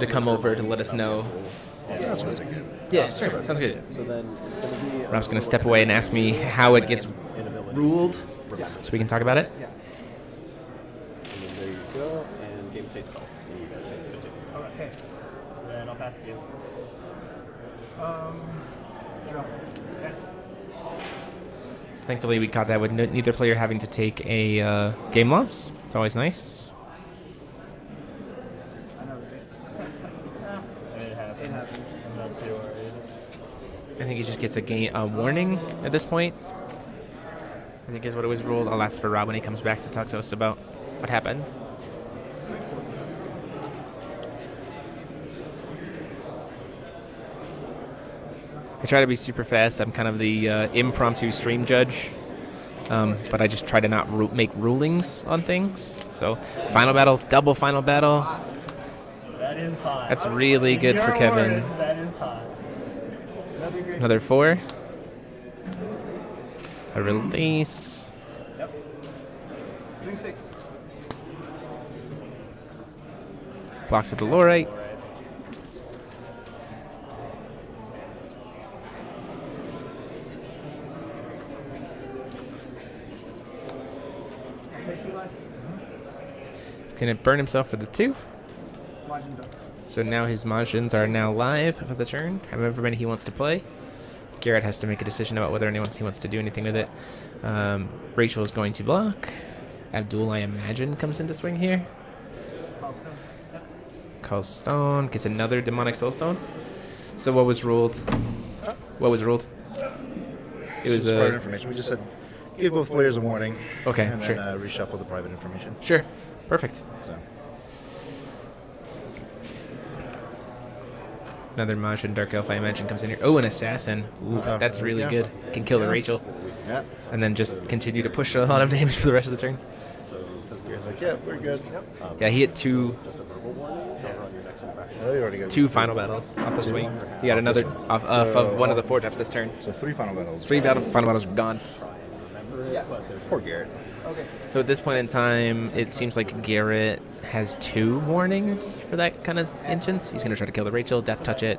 to come over to let us know. Yeah, that's what I get. Yeah, sure, sounds good. So then it's going to be. Rob's gonna step away and ask me how it gets ruled, so we can talk about it. And then there you go, and game state solved. And you guys can continue. Okay. So then I'll pass to you. Draw. Okay. So thankfully, we got that with neither player having to take a game loss. It's always nice. It happens. I'm not too worried. I think he just gets a warning at this point. I think is what it was ruled. I'll ask for Rob when he comes back to talk to us about what happened. I try to be super fast. I'm kind of the impromptu stream judge, but I just try to not make rulings on things. So, final battle, double final battle. That is hot. That's really good for Kevin. That is hot. Another 4. A release. Yep. Swing 6. Blocks with the Lorite. He's gonna burn himself for the 2. So now his Majins are now live for the turn. However many he wants to play. Garrett has to make a decision about whether he wants to do anything with it. Rachel is going to block. Abdul, I imagine, comes into swing here. Calls Stone. Gets another Demonic Soulstone. So what was ruled? What was ruled? It was private information. We just said give both players a warning. Okay, and sure. then reshuffle the private information. Sure. Perfect. So. Another Majin Dark Elf, I imagine, comes in here. Oh, an Assassin. Ooh, that's really yeah. good. Can kill the Rachel. Yeah. And then just continue to push a lot of damage for the rest of the turn. He's like, yeah, we're good. Yeah, he hit 2. Oh, you already got 2 final battles off the swing. He got another off of one of the 4 taps this turn. So 3 final battles. 3 final battles are gone. Poor Garrett. Okay. So at this point in time, it seems like Garrett has 2 warnings for that kind of instance. He's going to try to kill the Rachel, death touch it.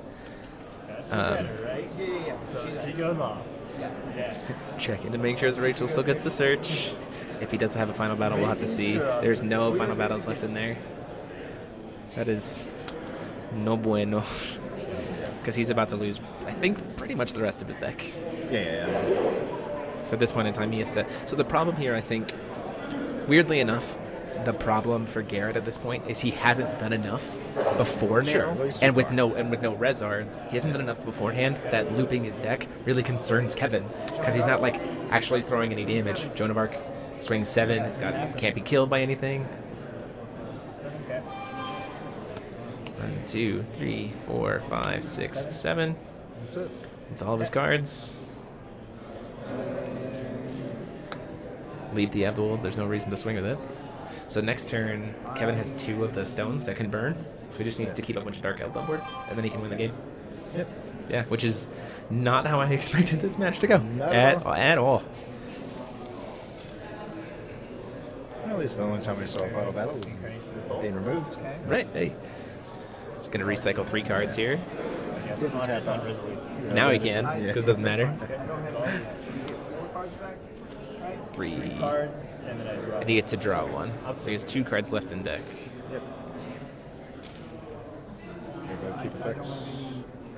Right? So he goes off. Yeah. Checking to make sure the Rachel still gets the search. If he doesn't have a final battle, we'll have to see. There's no final battles left in there. That is no bueno. Because he's about to lose, I think, pretty much the rest of his deck. Yeah. So at this point in time, he has to... So the problem here, I think, weirdly enough, the problem for Garrett at this point is he hasn't done enough before now, Sure, and with no Rezards, he hasn't done enough beforehand that looping his deck really concerns Kevin because he's not like actually throwing any damage. Joan of Arc swings 7, it's got can't be killed by anything. 1, 2, 3, 4, 5, 6, 7. That's it. It's all of his cards. Leave the Abdul. There's no reason to swing with it. So next turn, Kevin has 2 of the stones that can burn. So he just needs to keep a bunch of Dark Elves on board, and then he can win the game. Yep. Yeah, which is not how I expected this match to go. Not at all. Well, at least the only time we saw a final battle was being removed. Right. Hey. Just gonna recycle 3 cards here. Didn't tap on resolution. Now he can, because it doesn't matter. 3. Cards, and then I draw. And he gets to draw 1. So he has 2 cards left in deck. Yep. Here we go, keep effects.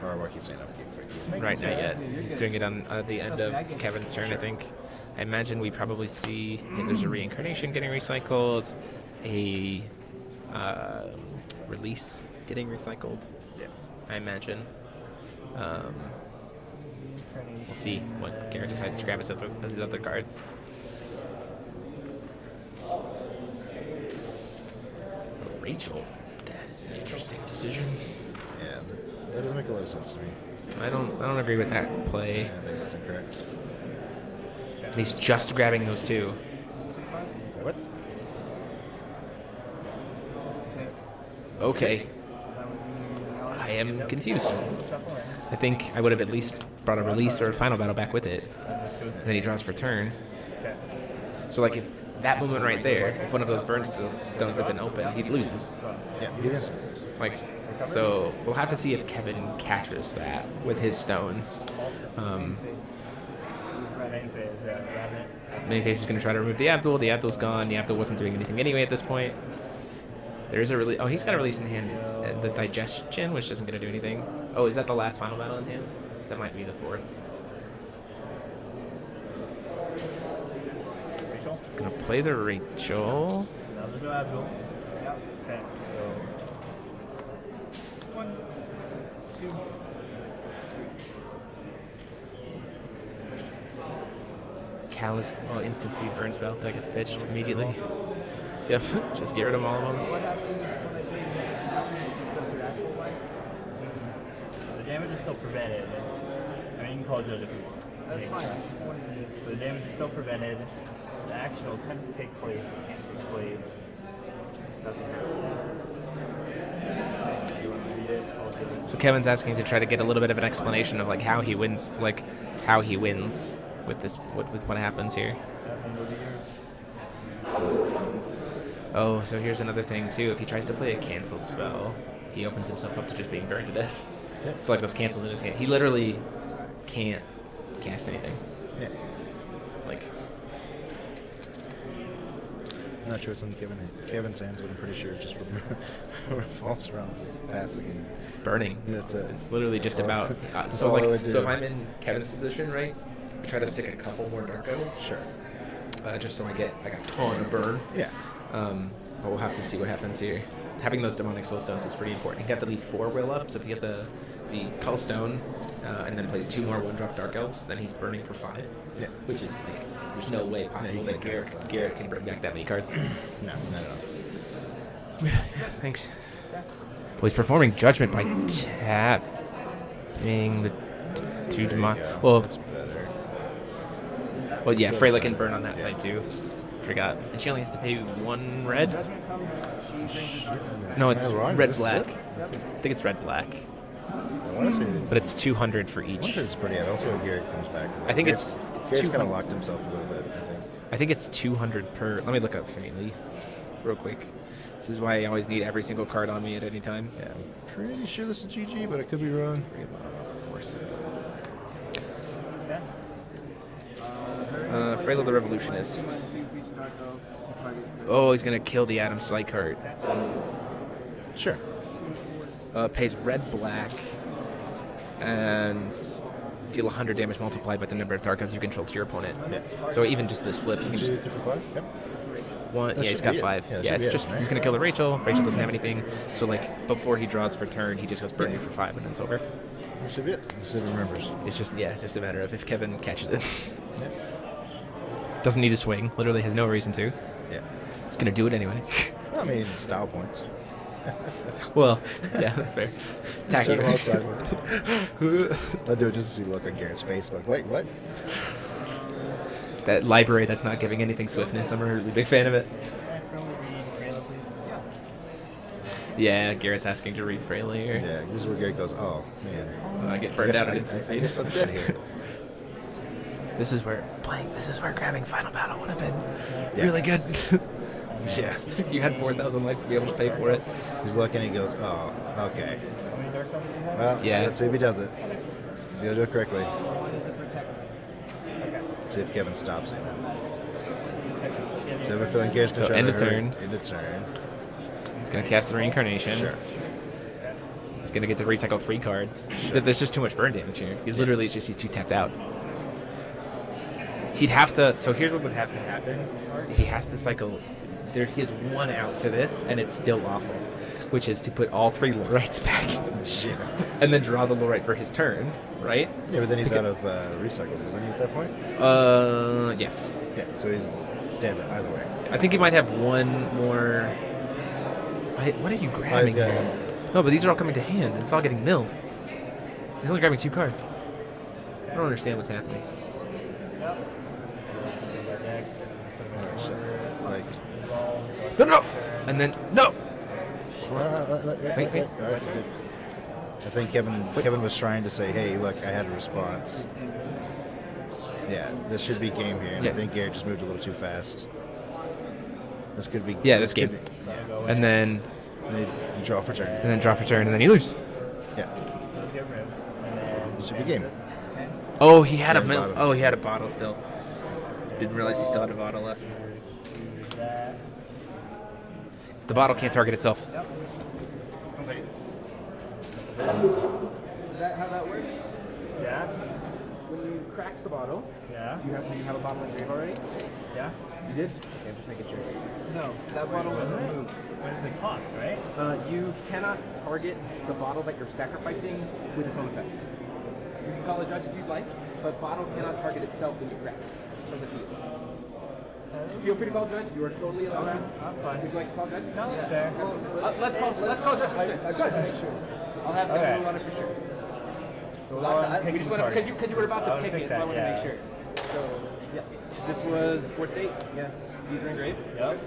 Or I keep saying keep effects. Right, not yet. He's doing it on the end of Kevin's turn, I think. I imagine we probably see there's a reincarnation getting recycled, a release getting recycled. Yeah. I imagine. We'll see what Garrett decides to grab as his other cards. Rachel, that is an interesting decision. Yeah, that doesn't make a lot of sense to me. I don't agree with that play. Yeah, I think that's incorrect. And he's just grabbing those 2. What? Okay. I am confused. I think I would have at least brought a release or a final battle back with it. And then he draws for turn. So, like, if that moment right there, if one of those burn stones has been open, he loses. Yeah, he is. Like, so we'll have to see if Kevin catches that with his stones. Mainface is going to try to remove the Abdul. The Abdul's gone. The Abdul wasn't doing anything anyway at this point. There is a release. Oh, he's got a release in hand. The Digestion, which isn't going to do anything. Oh, is that the last final battle in hand? That might be the 4th. Gonna play the Rachel. There's no Abdul. Okay, so 1, 2, 3. Callous, instant speed burn spell that gets pitched immediately. Yep, just get rid of all of them. What happens when I play just goes through actual life? The damage is still prevented. I mean, you can call Judge if you want. That's fine. But the damage is still prevented. The action will attempt to take place. It can't take place. So Kevin's asking to try to get a little bit of an explanation of like how he wins, with this, with what happens here. Oh, so here's another thing too. If he tries to play a cancel spell, he opens himself up to just being burned to death. Yep. So like those cancels in his hand, he literally can't cast anything. Yeah. Like. I'm not sure what's on Kevin's hands, but I'm pretty sure it's just false rounds, passing, and burning. That's it. It's literally just about. So if I'm in Kevin's position, right, I try to stick a couple more Darkos. Sure. Just so I get like a ton of burn. Yeah. But we'll have to see what happens here. Having those demonic soul stones is pretty important. He'd have to leave 4 will up, so if he calls stone and then plays 2 more 1-drop Dark Elves, then he's burning for 5. Yeah. Which is like, there's no way possible that Garrett can bring back that many cards. No, not at all. Thanks. Well, he's performing Judgment by tapping the 2 demonic. Well, that's better. Well, yeah, Freyla can burn on that side too. Forgot. And she only has to pay 1 red? No, it's red-black. I think it's red-black. But it's 200 for each. It's pretty. I don't see how Garrett comes back. I think it's Garrett's kind of locked himself a little bit, I think it's 200 per. Let me look up Freyla real quick. This is why I always need every single card on me at any time. Yeah, I'm pretty sure this is GG, but I could be wrong. Force. Freyla the Revolutionist. Oh, he's gonna kill the Adam Sykehart. Sure. Pays red-black and deal 100 damage multiplied by the number of Darkos you control to your opponent. Yeah. So even just this flip, you can just. Yep. Yeah, he's got 5. Yeah, it's just he's gonna kill the Rachel. Rachel doesn't have anything, so like before he draws for turn, he just goes burn you for 5 and it's over. That should be it. This remembers. It's just it's a matter of if Kevin catches it. Yeah. Doesn't need to swing. Literally has no reason to. Yeah. He's gonna do it anyway. I mean, style points. Well, yeah, that's fair. Tacky. I'll do it just to see the look on Garrett's face. Like, wait, what? That library that's not giving anything swiftness. I'm a really big fan of it. Yeah, Garrett's asking to read Freyla here. Yeah, this is where Garrett goes, oh, man. I get burned out at instant speed. I guess I'm dead here. This is where grabbing Final Battle would have been really good. Yeah. You had 4,000 life to be able to pay for it. He's looking, he goes, oh, okay. Well, let's see if he does it. He's going to do it correctly. See if Kevin stops him. is. So I have a feeling Garrett's So end of turn. End of turn. He's going to cast the Reincarnation. Sure. He's going to get to recycle 3 cards. Sure. There's just too much burn damage here. He's literally he's too tapped out. He'd have to. So here's what would have to happen: is he has to cycle. He has 1 out to this, and it's still awful, which is to put all 3 Lorites back, and then draw the Lorite for his turn, right? Yeah, but then he's out of recycles, isn't he, at that point? Yes. Yeah, so he's dead either way. I think he might have 1 more. What are you grabbing? No, but these are all coming to hand, and it's all getting milled. He's only grabbing 2 cards. I don't understand what's happening. Like, no! And then, no! Wait. I think Kevin was trying to say, hey, look, I had a response. Yeah, this should be game here. And I think Garrett just moved a little too fast. This could be... Yeah, this game. And then... you draw for turn. And then draw for turn, and then you lose. Yeah. This should be game. Oh, he had he had a bottle still. Didn't realize he still had a bottle left. The bottle can't target itself. Yep. 1 second. Is that how that works? Yeah. When you cracked the bottle, yeah. Do you have a bottle in grave already? Yeah. You did? Okay, I'm just making sure. No, that bottle was removed. What does it cost, right? You cannot target the bottle that you're sacrificing with its own effect. You can call a judge if you'd like, but bottle cannot target itself when you crack it from the field. Feel free to call judge. You are totally allowed. Okay, that's fine. Would you like to call judge? No, that's fair. Let's call judge for sure. I just want to make sure. I'll have him rule on it for sure. Because you were about to pick it, so I want to make sure. So, yeah. This was 4 state. Yes. These are engraved. Yep.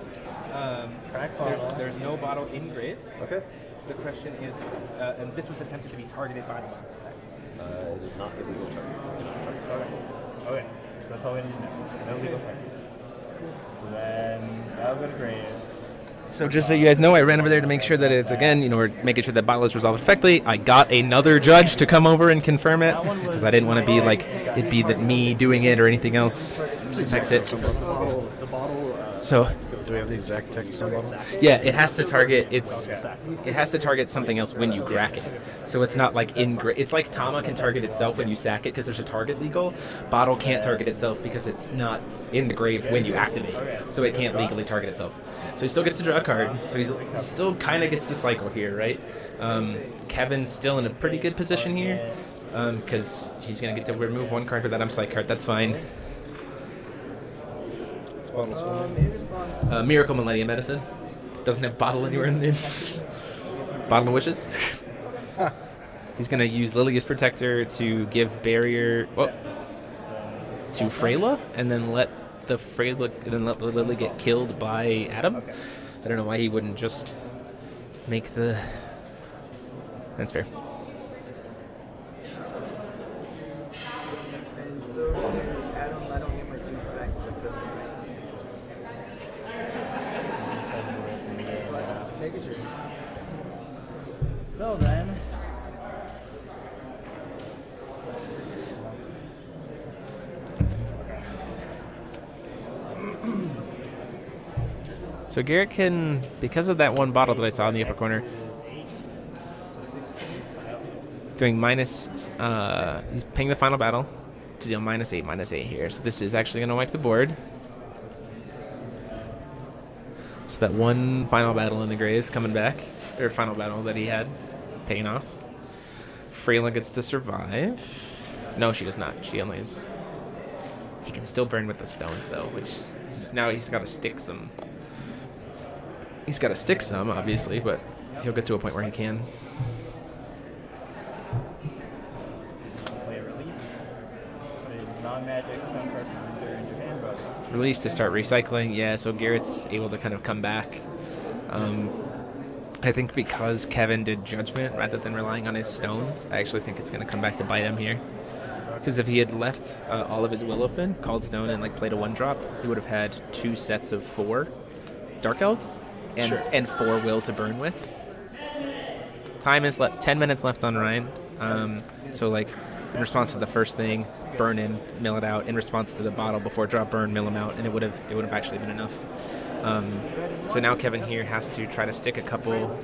Crack bottle. There's no bottle engraved. Okay. The question is, and this was attempted to be targeted by the bottle. It is not illegal target. Okay. That's all we need to know. No legal target. So then that'll go to grave. So just so you guys know, I ran over there to make sure that it's, again, we're making sure that bottle is resolved effectively. I got another judge to come over and confirm it, because I didn't want to be like, it'd be that me doing it or anything else affects it. So, do we have the exact text on the bottle? yeah, it has to target it has to target something else when you crack it. So it's not like it's like Tama can target itself when you sack it because there's a target legal. Bottle can't target itself because it's not in the grave when you activate. So it can't legally target itself. So he still gets to draw a card. So he still kind of gets the cycle here, right? Kevin's still in a pretty good position here because he's going to get to remove 1 card with that Psych card. That's fine. Miracle Millennium Medicine. Doesn't have bottle anywhere in the name. Bottle of Wishes. He's going to use Lilia's Protector to give barrier to Freyla, and then let the let Lily get killed by Adam. I don't know why he wouldn't just make the... That's fair. And so, Adam, I don't get my dudes back. Making sure. So then... So Garrett can, because of that 1 bottle that I saw in the upper corner, he's doing he's paying the final battle to deal -8 here. So this is actually going to wipe the board. So that 1 final battle in the grave coming back, or final battle that he had, paying off. Freyla gets to survive. No, she does not. She only is... He can still burn with the stones, though, which now he's got to stick some... He's got to stick some, obviously, but he'll get to a point where he can. Play a release. A non-magic stone card from in your hand, but... Release to start recycling, yeah, so Garrett's able to kind of come back. I think because Kevin did Judgment rather than relying on his stones, I actually think it's going to come back to bite him here. Because if he had left all of his will open, called stone, and played a 1-drop, he would have had 2 sets of 4 Dark Elves. And 4 will to burn with. Time is 10 minutes left on Ryan. So in response to the first thing, burn in, mill it out in response to the bottle before draw, burn, mill them out, and it would have actually been enough. So now Kevin here has to try to stick a couple.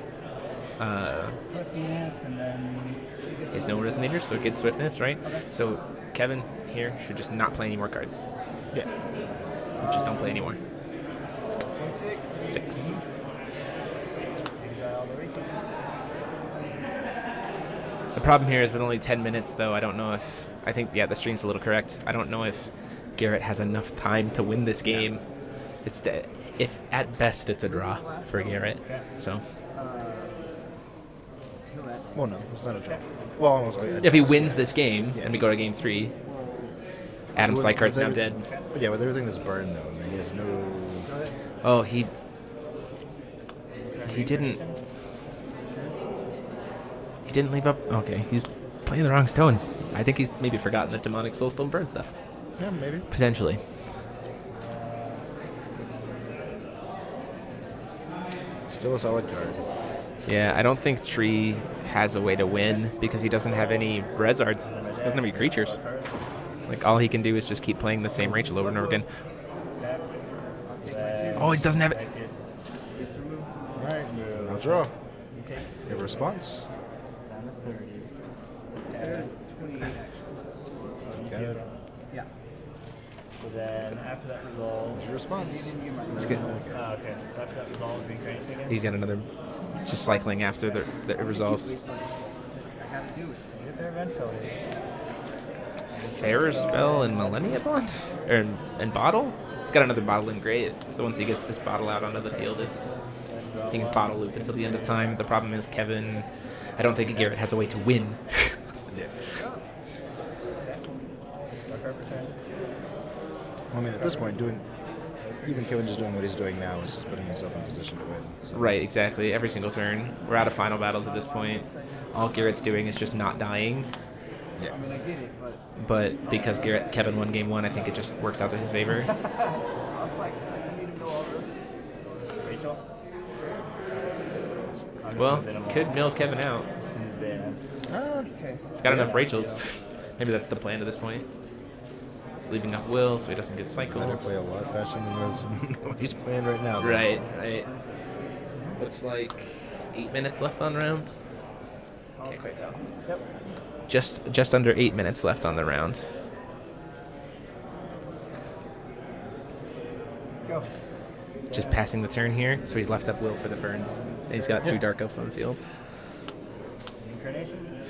It's no resonator, so it gets swiftness, right? So Kevin here should just not play any more cards. Yeah. Just don't play anymore. 6. The problem here is with only 10 minutes, though, I don't know if... I think, yeah, the stream's a little correct. I don't know if Garrett has enough time to win this game. It's if at best it's a draw for Garrett. So... Well, no, it's not a draw. Well, almost. If he wins this game, and we go to game 3, Adam's slide card's now dead. But yeah, with everything that's burned, though, and he has no... Oh, he didn't leave up... Okay, he's playing the wrong stones. I think he's maybe forgotten that Demonic Soulstone burn stuff. Yeah, maybe. Potentially. Still a solid card. Yeah, I don't think Tree has a way to win because he doesn't have any Rezards. He doesn't have any creatures. Like, all he can do is just keep playing the same Rachel over and over again. Oh, he doesn't have it. Alright, now draw. Your response. Got it. Yeah. So then after that resolve, your response. He's good. Okay. After that resolve, reincarnation again. He's got another. It's just cycling after the resolves. Get there eventually. Fair Spell and Millennia Bond? And Bottle? He's got another Bottle in Grave. So once he gets this Bottle out onto the field, he can Bottle Loop until the end of time. The problem is Kevin... I don't think Garrett has a way to win. Yeah. Well, I mean, at this point, even Kevin just doing what he's doing now is just putting himself in position to win. So. Right, exactly. Every single turn. We're out of final battles at this point. All Garrett's doing is just not dying. Yeah. But because Kevin won game 1, I think it just works out to his favor. I was like, I need to know all this. Rachel? Well, could mill Kevin out. He's got enough Rachels. Maybe that's the plan at this point. He's leaving up Will so he doesn't get cycled. Better play a lot faster than what he's playing right now. Though. Right. Looks like 8 minutes left on round. Can't quite tell. Yep. Just under 8 minutes left on the round. Go. Just passing the turn here, so he's left up Will for the burns. And he's got 2 Dark Elves on the field. Incarnation?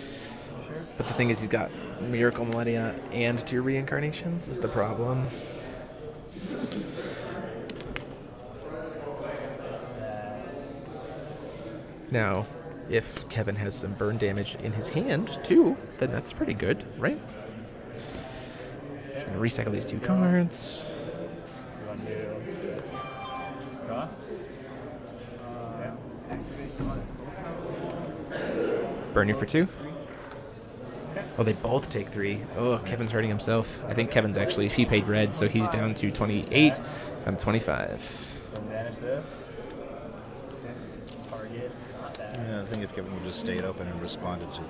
Sure. But the thing is, he's got Miracle Millennia and 2 reincarnations is the problem. Now, if Kevin has some burn damage in his hand, too, then that's pretty good, right? He's going to recycle these 2 cards. You want to do draw? Burn you for 2. Oh, they both take 3. Oh, Kevin's hurting himself. I think Kevin's actually, he paid red, so he's down to 28. I'm 25. Vanish this. Target. Not bad. Yeah, I think if Kevin would just stayed open and responded to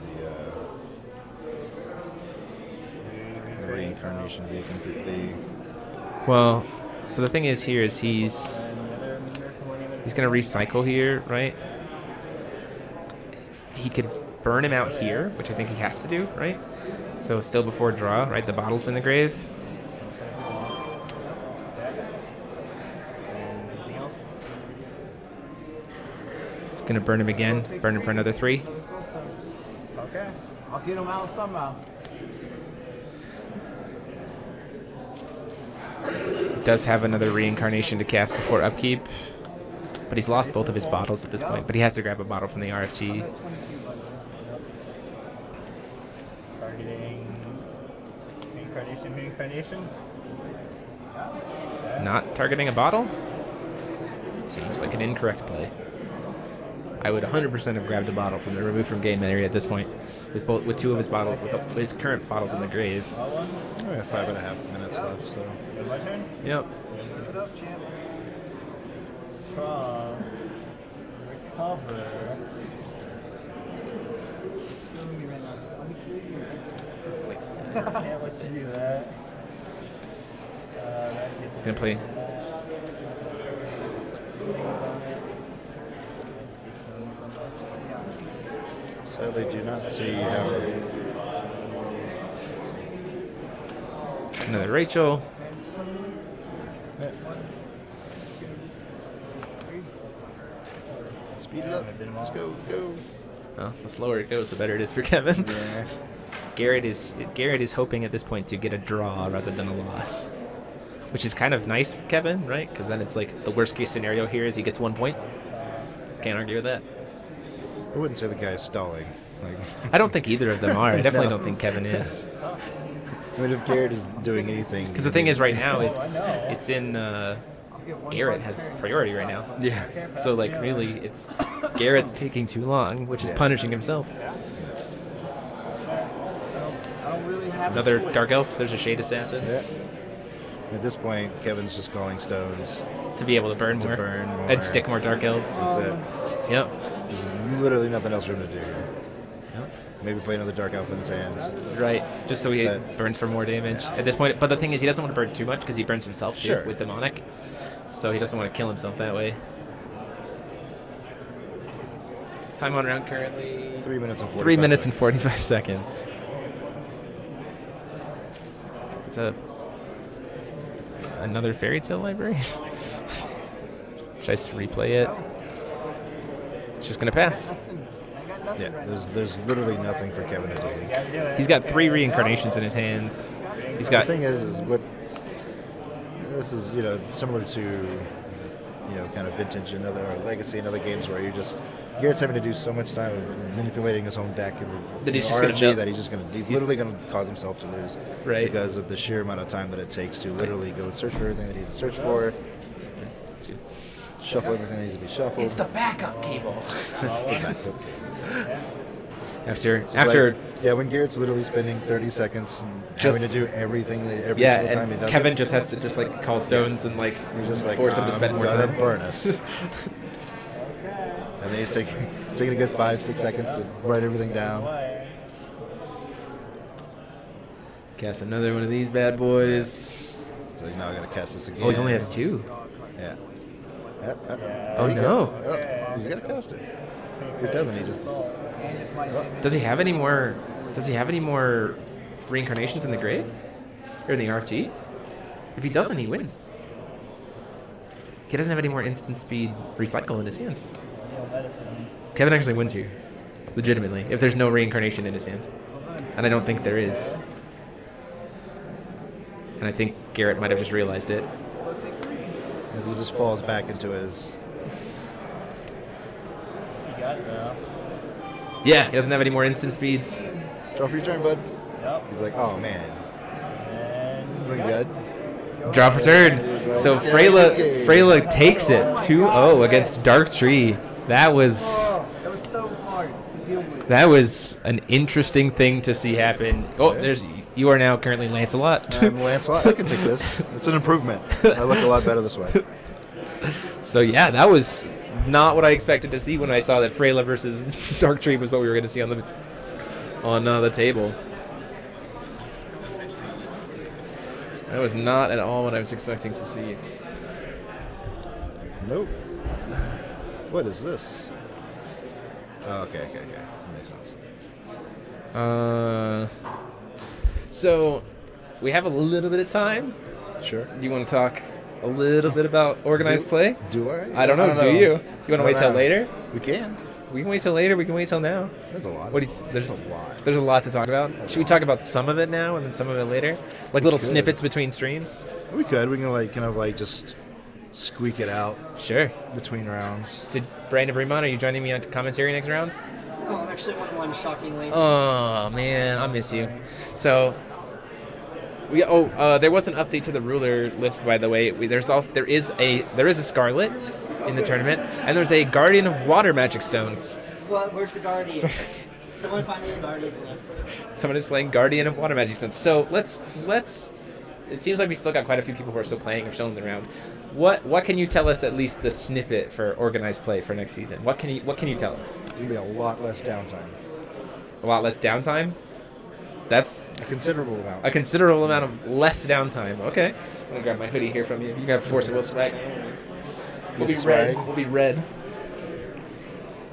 the reincarnation, be completely... Well, so the thing is here is he's going to recycle here, right? He could burn him out here, which I think he has to do, right? So still before draw, right? The bottle's in the grave. He's going to burn him again. Burn him for another 3. Okay. I'll get him out somehow. He does have another reincarnation to cast before upkeep. But he's lost both of his bottles at this point. But he has to grab a bottle from the RFG. Targeting reincarnation. Not targeting a bottle? Seems like an incorrect play. I would 100% have grabbed a bottle from the remove from game area at this point. With 2 of his bottles, with his current bottles in the grave. We have 5.5 minutes left, so... My turn? Yep. Keep it up, champ. Recover. Can't let you do that. He's gonna play. Sadly, do not see Howell. Another Rachel. Yeah. Speed it up. Let's go. Let's go. Well, the slower it goes, the better it is for Kevin. Yeah. Garrett is hoping at this point to get a draw rather than a loss, which is kind of nice for Kevin, right? Because then it's like the worst case scenario here is he gets 1 point. Can't argue with that. I wouldn't say the guy is stalling. Like, I don't think either of them are. I definitely No. don't think Kevin is. I mean, if Garrett is doing anything, Because the thing is, right now it's in Garrett has priority right now. Yeah. So like really, it's Garrett's taking too long, which is punishing himself. Another Dark Elf. There's a Shade Assassin. Yeah. At this point, Kevin's just calling stones To be able to burn more. And stick more Dark Elves. That's it. Yep. There's literally nothing else for him to do. Yep. Maybe play another Dark Elf in his hands. Right. Just so he burns for more damage at this point. But the thing is, he doesn't want to burn too much because he burns himself too with Demonic. So he doesn't want to kill himself that way. Time on round currently 3 minutes and 45 3 minutes and 45 seconds. Is that another Fairy Tale library? Should I just replay it? It's just gonna pass. Yeah, there's literally nothing for Kevin to do. He's got 3 reincarnations in his hands. He's got. The thing is what this is, similar to, kind of vintage and other or legacy and other games where Garrett's having to do so much time of manipulating his own deck and that he's just RNG gonna that he's literally going to cause himself to lose, right? Because of the sheer amount of time that it takes to literally go search for everything that he needs to search for, shuffle everything that needs to be shuffled. It's the backup cable. It's the backup cable. After when Garrett's literally spending 30 seconds and just having to do everything every single time he does Kevin it. just has to just call stones and he's just force him to spend more time. Burn us. And then he's taking a good 5-6 seconds to write everything down. Cast another one of these bad boys. He's like, now I gotta cast this again. Oh, he only has 2. Yeah. Oh no. He's gotta cast it. If he doesn't, he just. Does he have any more? Does he have any more reincarnations in the grave or in the RT? If he doesn't, he wins. He doesn't have any more instant speed recycle in his hand. Kevin actually wins here, legitimately. If there's no reincarnation in his hand, and I don't think there is, and I think Garrett might have just realized it. As he just falls back into his. Yeah, he doesn't have any more instant speeds. Draw for your turn, bud. He's like, oh man, this isn't good. Draw for turn. So Freyla takes it 2-0 against Dark Tree. That was so hard to deal with. That was an interesting thing to see happen. Oh, you are now currently Lancelot. I'm Lancelot. I can take this. It's an improvement. I look a lot better this way. So yeah, that was not what I expected to see when I saw that Freyla versus Dark Tree was what we were going to see on the table. That was not at all what I was expecting to see. Nope. What is this? Oh, okay. That makes sense. So we have a little bit of time. Sure. Do you want to talk a little bit about organized play? Do I? I don't know. Do you? You want to wait till later? We can. We can wait till later. We can wait till now. There's a lot. There's a lot. There's a lot to talk about. Should we talk about some of it now and then some of it later? Like little snippets between streams? We could. We can just squeak it out. Sure. Between rounds. Did Brandan Bremont, are you joining me on commentary next round? Oh, I'm actually one shockingly. Oh man, I miss you. So there was an update to the ruler list, by the way. There is a Scarlet in the tournament, and there's a Guardian of Water Magic Stones. What? Where's the Guardian? Someone find me a Guardian list. Someone is playing Guardian of Water Magic Stones. So let's. It seems like we still got quite a few people who are still playing or showing the round. What can you tell us, at least the snippet for organized play for next season? What can you tell us? It's gonna be a lot less downtime. A lot less downtime. That's a considerable amount. A considerable amount of less downtime. Okay. I'm gonna grab my hoodie here from you. You got Force of Will swag. We'll be red. We'll be red.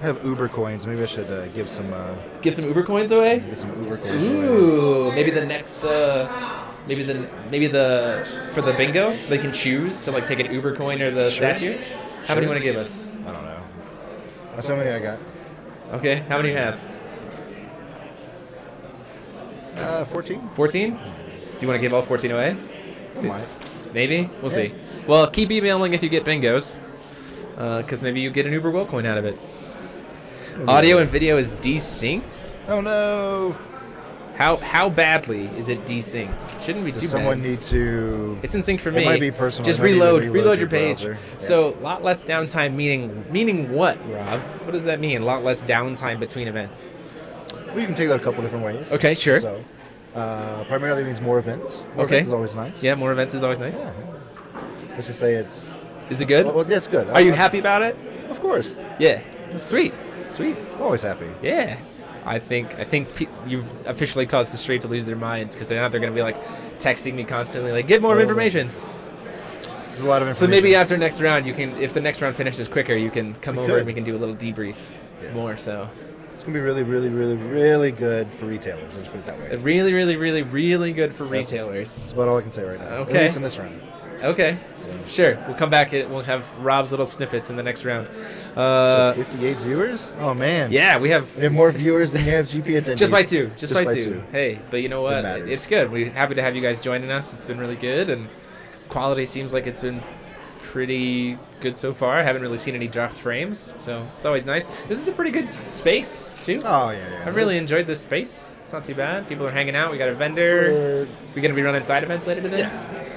I have Uber coins. Maybe I should give some. Give some Uber coins away. Give some Uber coins Ooh, maybe the next. Maybe the for the bingo they can choose to like take an Uber coin or the statue. How many you want to give us? I don't know. That's how many I got. Okay. How many you have? 14. 14? Do you want to give all 14 away? I might. Maybe? We'll see. Well, keep emailing if you get bingos, because maybe you get an Uber Will coin out of it. Audio and video is desynced? Oh no! How badly is it desynced? Shouldn't be too bad. Someone need to... It's in sync for me. It might be personal. Just reload your page. Browser. So, a lot less downtime meaning what, Rob? What does that mean? A lot less downtime between events? Well, you can take that a couple different ways. Okay, sure. So, primarily means more events. More events is always nice. Yeah, more events is always nice. Yeah. Let's just say it's... Is it good? Well, yeah, it's good. Are you happy about it? Of course. Yeah. Sweet. Sweet. Always happy. Yeah. I think you've officially caused the street to lose their minds because now they're going to be like texting me constantly like, get more information. There's a lot of information. So maybe after next round, you can, if the next round finishes quicker, you can come over and we can do a little debrief more. So it's going to be really, really, really, really good for retailers. Let's put it that way. Really, really, really, really good for retailers. That's about all I can say right now. Okay. At least in this round. Okay. So. Sure. We'll come back. We'll have Rob's little snippets in the next round. So 58 viewers? Oh, man. Yeah, we have more viewers than you have GP attendees. Just by two. Just by two. Hey, but you know what? It's good. We're happy to have you guys joining us. It's been really good, and quality seems like it's been pretty good so far. I haven't really seen any dropped frames, so it's always nice. This is a pretty good space, too. Oh, yeah. I've really enjoyed this space. It's not too bad. People are hanging out. We got a vendor. We're going to be running side events later today? Yeah.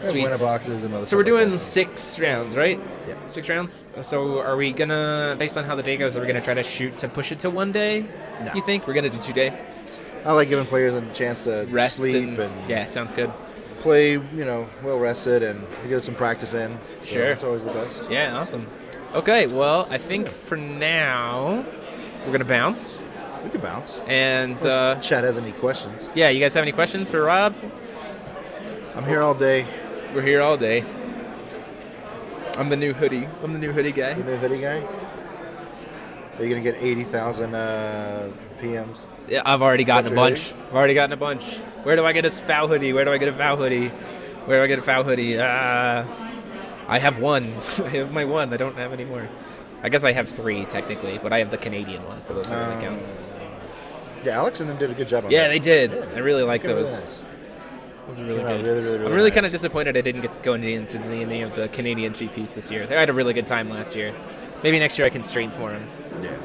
Sweet. Winner boxes and other So we're doing like 6 rounds, right? Yeah. 6 rounds. So are we gonna, based on how the day goes, are we gonna try to shoot to push it to 1 day? No. You think we're gonna do 2 day? I like giving players a chance to rest sleep and yeah, sounds good. Play, well rested and get some practice in. So Sure. It's always the best. Yeah, awesome. Okay, well, I think for now we're gonna bounce. We can bounce. And chat has any questions? Yeah, you guys have any questions for Rob? I'm here all day. We're here all day. I'm the new hoodie. I'm the new hoodie guy. The new hoodie guy? Are you going to get 80,000 PMs? Yeah, I've already gotten a bunch. Where do I get a foul hoodie? Where do I get a foul hoodie? Where do I get a foul hoodie? I have one. I have my one. I don't have any more. I guess I have 3 technically, but I have the Canadian one, so those don't really count. Yeah, Alex and them did a good job on that. Yeah, they did. Yeah, I really like those. Really nice. Those are really good. Really I'm really nice. kind of disappointed I didn't get to go into any of the Canadian GPs this year. I had a really good time last year. Maybe next year I can stream for them. Yeah.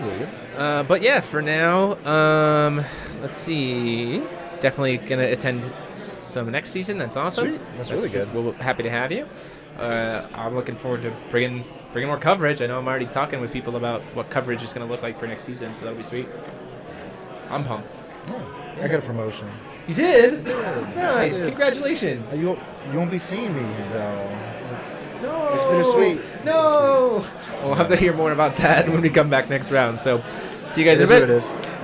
Really good. But yeah, for now, let's see. Definitely gonna attend some next season. That's awesome. Sweet. That's really good. We're happy to have you. I'm looking forward to bringing more coverage. I know I'm already talking with people about what coverage is going to look like for next season, so that'll be sweet. I'm pumped. Oh, I got a promotion. You did? Yeah. Nice. Congratulations. You won't be seeing me though. No. It's bittersweet. No. We'll have to hear more about that when we come back next round. So, see you guys in a bit. It is what it is.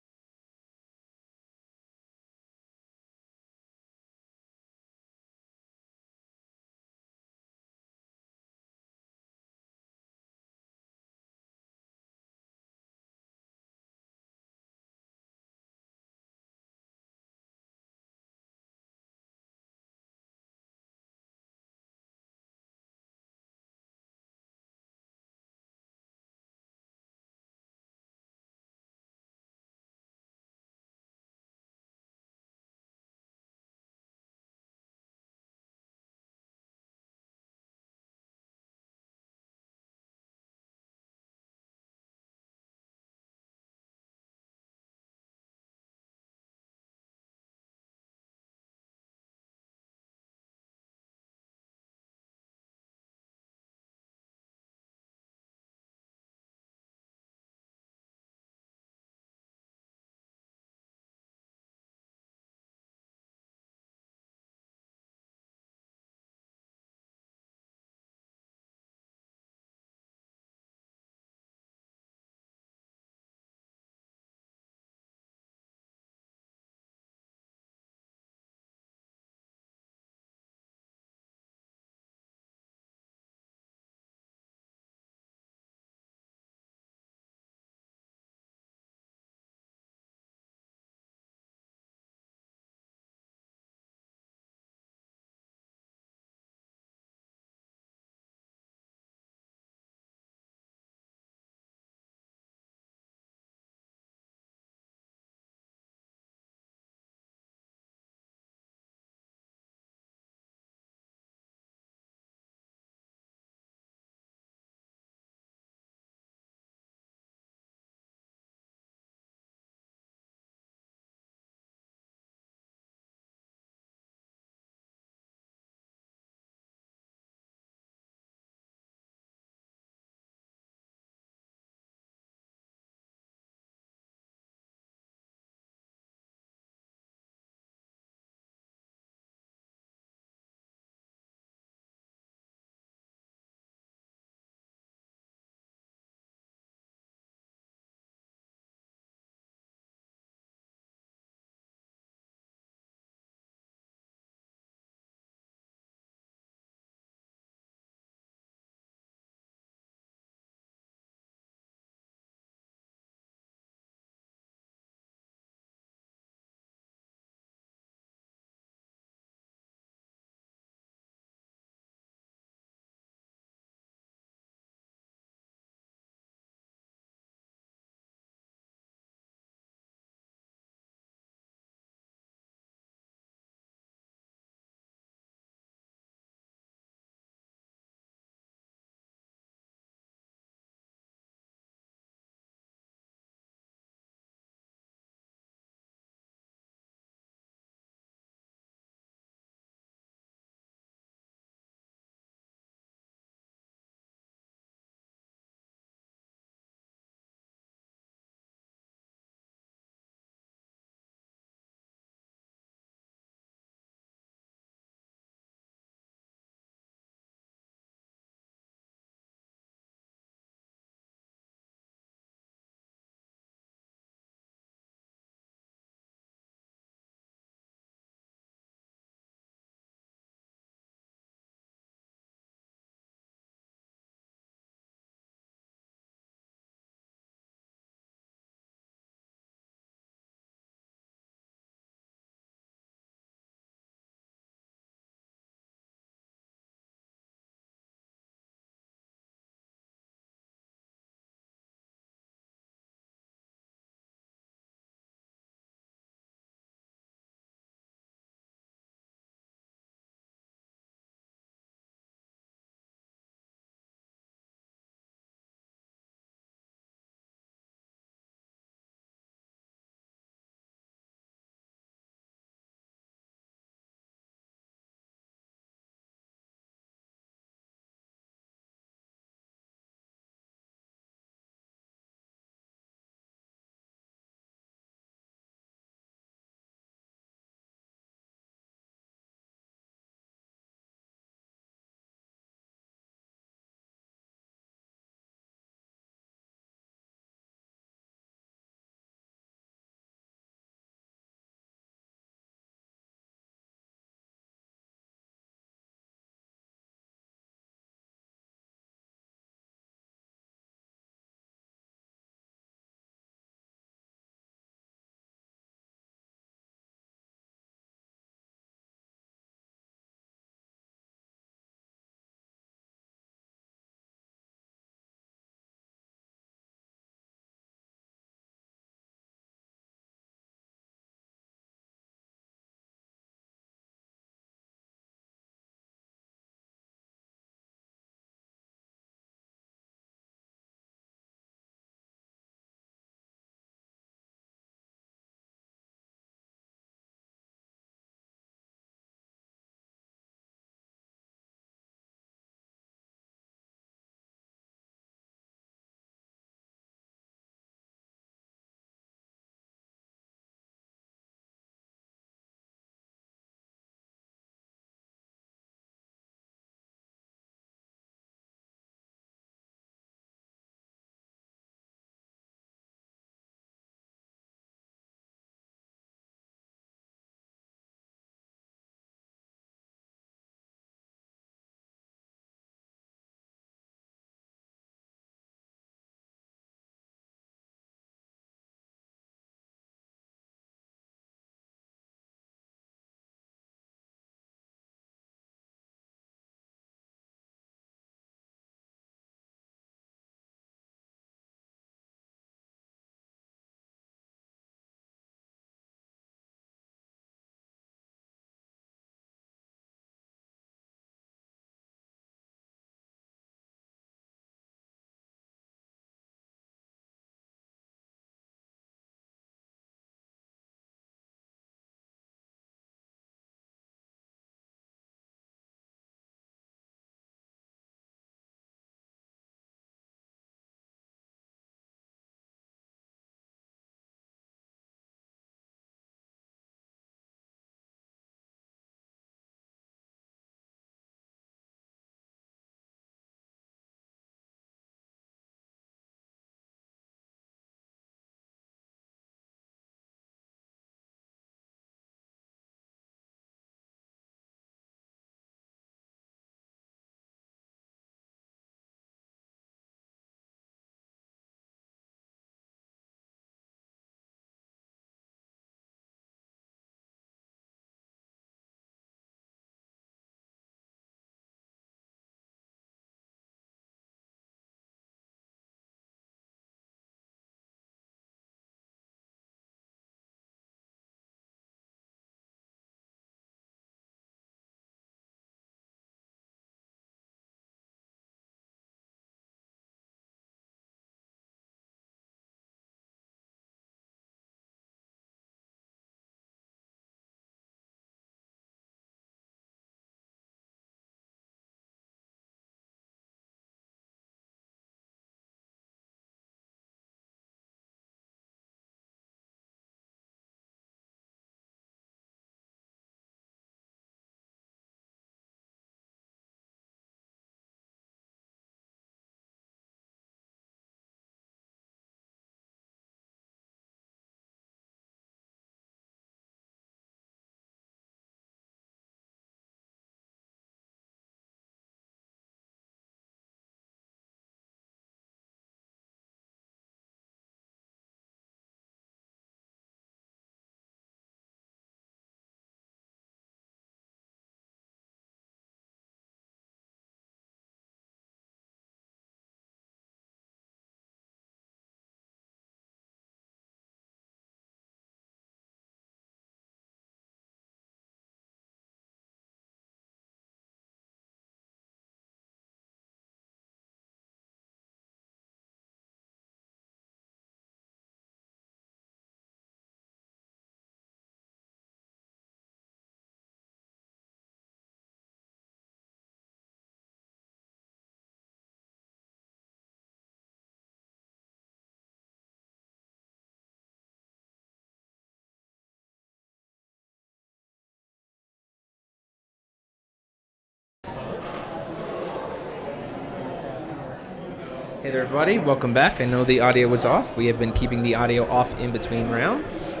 Hey there, everybody. Welcome back. I know the audio was off. We have been keeping the audio off in between rounds.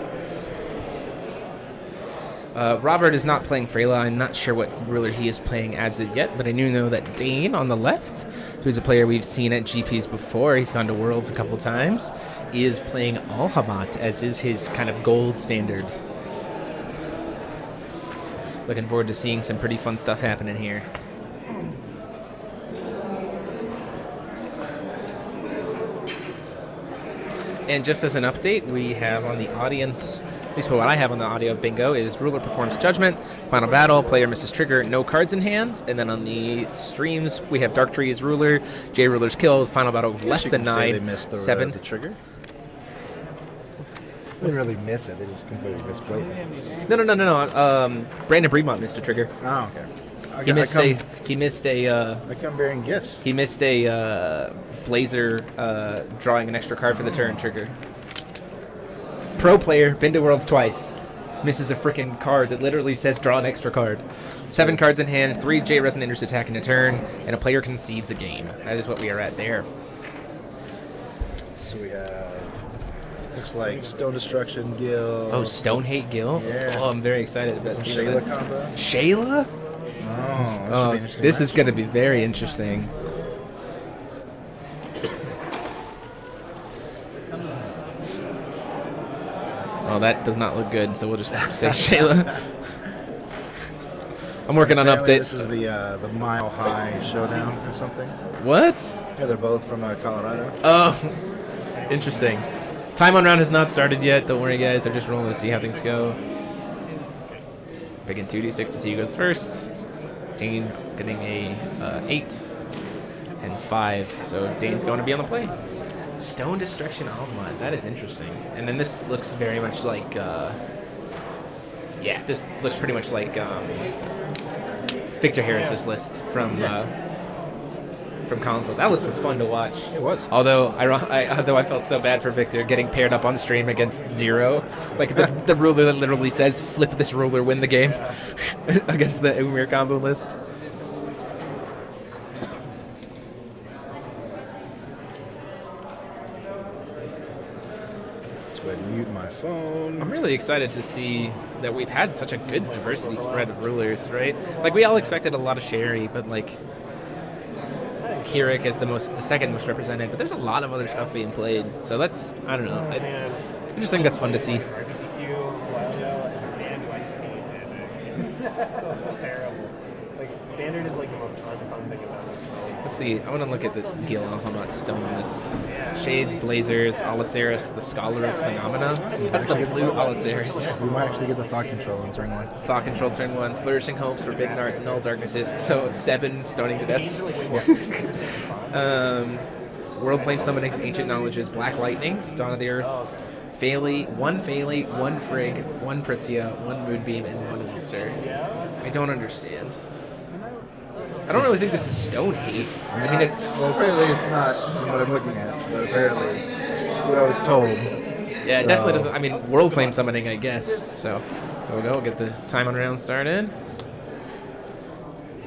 Robert is not playing Freyla. I'm not sure what ruler he is playing as of yet, but I do know that Dane on the left, who's a player we've seen at GPs before, he's gone to Worlds a couple times, is playing Alhamat, as is his kind of gold standard. Looking forward to seeing some pretty fun stuff happening here. And just as an update, we have on the audience, at least what I have on the audio bingo, is Ruler performs Judgment, Final Battle, Player misses Trigger, no cards in hand. And then on the streams, we have Dark Tree as Ruler, J Ruler's killed, Final Battle less than 9, they missed the, 7. The trigger? They didn't really miss it, they just completely misplayed it. No. Brandan Bremont missed a trigger. Oh, okay. He missed a. I come bearing gifts. He missed a Blazer drawing an extra card for the turn trigger. Pro player, been to Worlds twice, misses a freaking card that literally says draw an extra card. 7 cards in hand, 3 J Resonators attacking a turn, and a player concedes a game. That is what we are at there. So we have, looks like Stone Destruction Gil. Oh, Stone Hate Gil? Yeah. Oh, I'm very excited about Some seeing Shayla that. combo. Shayla? Oh, this is going to be very interesting. Oh, that does not look good, so we'll just say Shayla. I'm working on updates. This is the Mile High Showdown or something. What? Yeah, they're both from Colorado. Oh, interesting. Time on round has not started yet. Don't worry, guys. They're just rolling to see how things go. Begin 2d6 to see who goes first. Dane getting a 8 and 5, so Dane's going to be on the play. Stone Destruction Almond, that is interesting. And then this looks very much like, yeah, this looks pretty much like Victor Harris's list from Collinsville. That list was fun to watch. It was. Although I felt so bad for Victor getting paired up on stream against Zero. Like the ruler that literally says, flip this ruler, win the game, against the Umir combo list. Let's go ahead and mute my phone. I'm really excited to see that we've had such a good diversity spread of rulers, right? Like, we all expected a lot of Sherry, but like Kirik is the second most represented, but there's a lot of other stuff being played. So that's, I don't know. I just think that's fun to see. It's so terrible. Like, standard is like the most fun thing about this. Let's see. I want to look at this Gil Alhamat Stone. This Shades, Blazers, Alaceris, the Scholar of Phenomena. That's the blue Alaceris. We might actually get the Thought Control on turn 1. Thought Control turn 1. Flourishing Hopes for Big Narts, Null Darknesses. So 7 Stoning to Deaths. World Flame Summonings, Ancient Knowledges, Black Lightnings, Dawn of the Earth. one Phaley, 1 Frigg, 1 Pritzia, 1 Moonbeam, and 1 Ulcer. I don't understand. I don't really think this is Stone Hate. I mean, it's... Well, apparently it's not from what I'm looking at, but apparently it's what I was told. Yeah, it definitely doesn't... I mean, World Flame Summoning, I guess. So, there we go. We'll get the time on round started.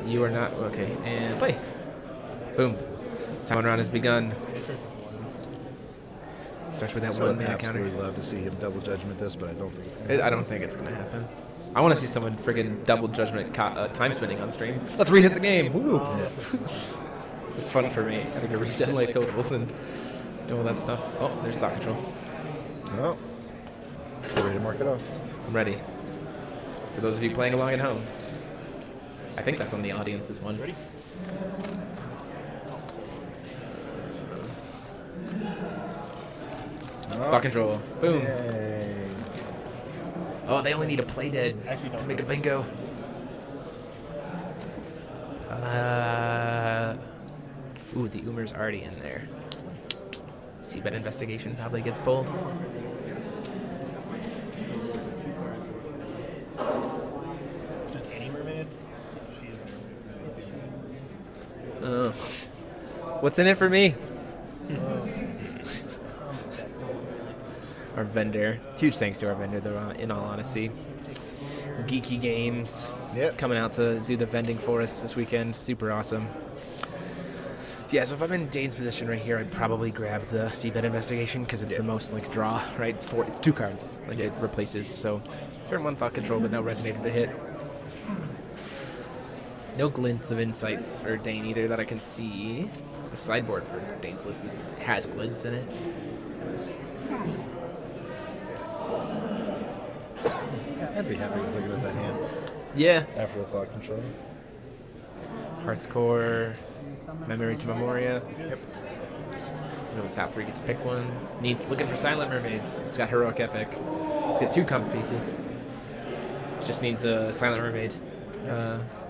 You are not... Okay, and play. Boom. Time on round has begun. Starts with that So 1 I'd mana counter. absolutely love to see him double judgment this, but I don't think it's going to I don't think it's going to happen. I want to see someone friggin' double judgment time spinning on stream. Let's reset the game. Woo! Yeah. It's fun for me. I think to reset life totals and do all that stuff. Oh, there's Thought Control. Oh. Get ready to mark it off. I'm ready. For those of you playing along at home. I think that's on the audience's one. Ready? Thought Control. Boom. Yay. Oh, they only need a play dead to make a bingo. Ooh, the Umer's already in there. Seabed Investigation probably gets pulled. Just any mermaid? What's in it for me? Our vendor. Huge thanks to our vendor, though, in all honesty. Geeky Games. Yep. Coming out to do the vending for us this weekend. Super awesome. Yeah, so if I'm in Dane's position right here, I'd probably grab the Seabed Investigation because it's the most like draw, right? It's 2 cards, like it replaces. So turn 1 Thought Control, but no Resonator to hit. No glints of insights for Dane either that I can see. The sideboard for Dane's list has glints in it. I'd be happy with looking at that hand. Yeah. After the Thought Control. Hearthcore, Memory to Memoria. Yep. No, top 3 gets to pick one. Needs looking for Silent Mermaids. He's got Heroic Epic. He's got 2 comp pieces. Just needs a Silent Mermaid.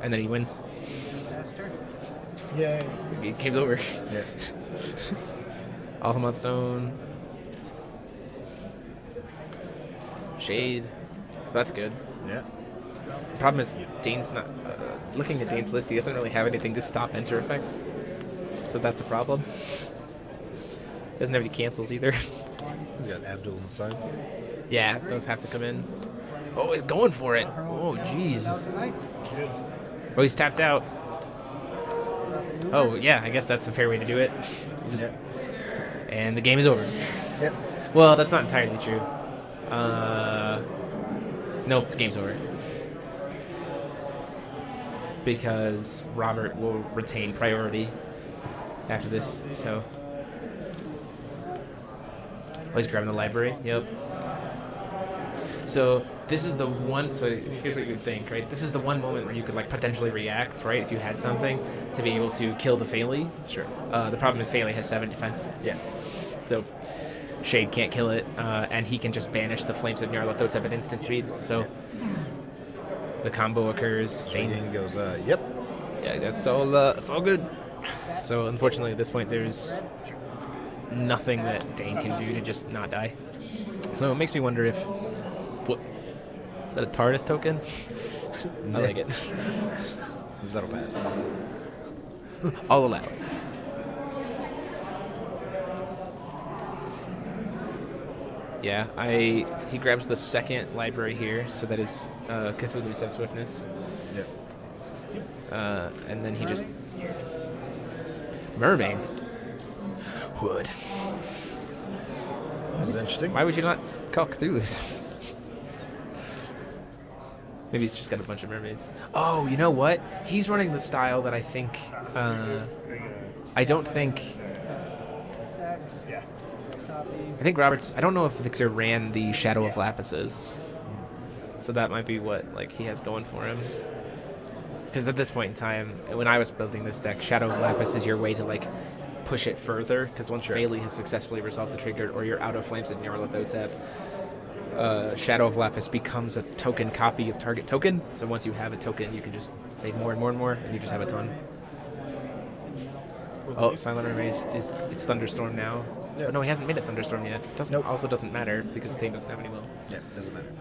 And then he wins. Yay. It came over. Yeah. Altamont Stone. Shade. So that's good. Yeah. The problem is Dane's not... looking at Dane's list, he doesn't really have anything to stop enter effects. So that's a problem. He doesn't have any cancels either. He's got Abdul on the side. Yeah, those have to come in. Oh, he's going for it. Oh, jeez. Oh, he's tapped out. Oh, yeah, I guess that's a fair way to do it. And the game is over. Yep. Well, that's not entirely true. Nope, the game's over. Because Robert will retain priority after this, so... Oh, he's grabbing the library, yep. So, this is the one... So, here's what you would think, right? This is the one moment where you could, like, potentially react, right? If you had something to be able to kill the Phaley. Sure. The problem is Phaley has 7 defense. Yeah. So, Shade can't kill it, and he can just banish the Flames of Nyarlathotep at instant speed, so... The combo occurs. Dane goes, yep. Yeah, that's all good. So unfortunately, at this point, there's nothing that Dane can do to just not die. So it makes me wonder if what is that a TARDIS token? I like it. That'll pass. I'll allow it. Yeah, he grabs the second library here, so that is Cthulhu's have swiftness. Yep. And then he just mermaids. Wood. This is interesting. Why would you not call Cthulhu's? Maybe he's just got a bunch of mermaids. Oh, you know what? He's running the style that I think. I don't think. I think Roberts. I don't know if Vixer ran the Shadow of Lapises, so that might be what he has going for him. Because at this point in time, when I was building this deck, Shadow of Lapis is your way to push it further. Because once Phaley has successfully resolved the trigger, or you're out of Flames and Nyarlathotep, Shadow of Lapis becomes a token copy of target token. So once you have a token, you can just make more and more and more, and you just have a ton. Oh, Silent Mermaid it's Thunderstorm now. Yep. But no, he hasn't made it Thunderstorm yet. Also doesn't matter because the team doesn't have any will. Yeah, doesn't matter.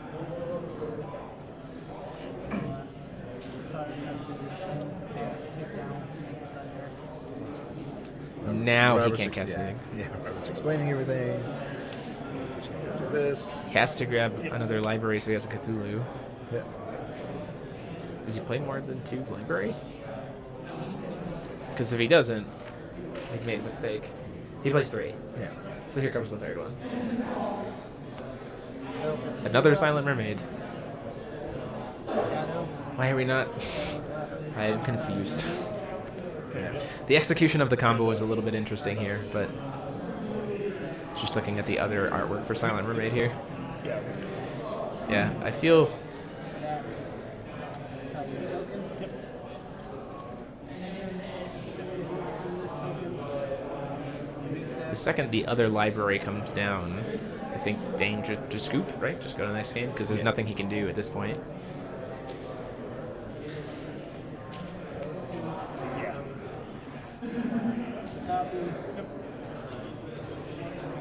Now he can't cast anything. Yeah, Robert's explaining everything. Just gonna go do this. He has to grab another library, so he has a Cthulhu. Yeah. Does he play more than 2 libraries? Because if he doesn't, he made a mistake. He plays 3. Yeah. So here comes the third one. Another Silent Mermaid. Why are we not? I am confused. Yeah. The execution of the combo is a little bit interesting here, but just looking at the other artwork for Silent Mermaid here. Yeah, I feel. The second the other library comes down, I think Dane just scoop, right? Just go to the next game, because there's nothing he can do at this point.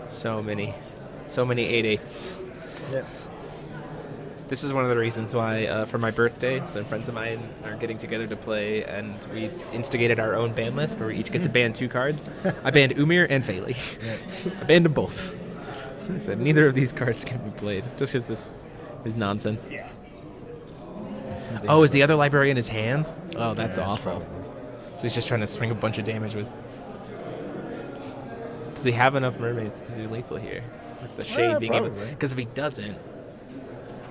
So many 8/8s. Yep. This is one of the reasons why, for my birthday, some friends of mine are getting together to play, and we instigated our own ban list where we each get to ban 2 cards. I banned Umir and Phaley. I banned them both. I said neither of these cards can be played, just because this is nonsense. Yeah. Oh, is the other library in his hand? Oh, that's Yeah, awful. probably. So he's just trying to swing a bunch of damage with Does he have enough mermaids to do lethal here? With the shade being able. Because if he doesn't,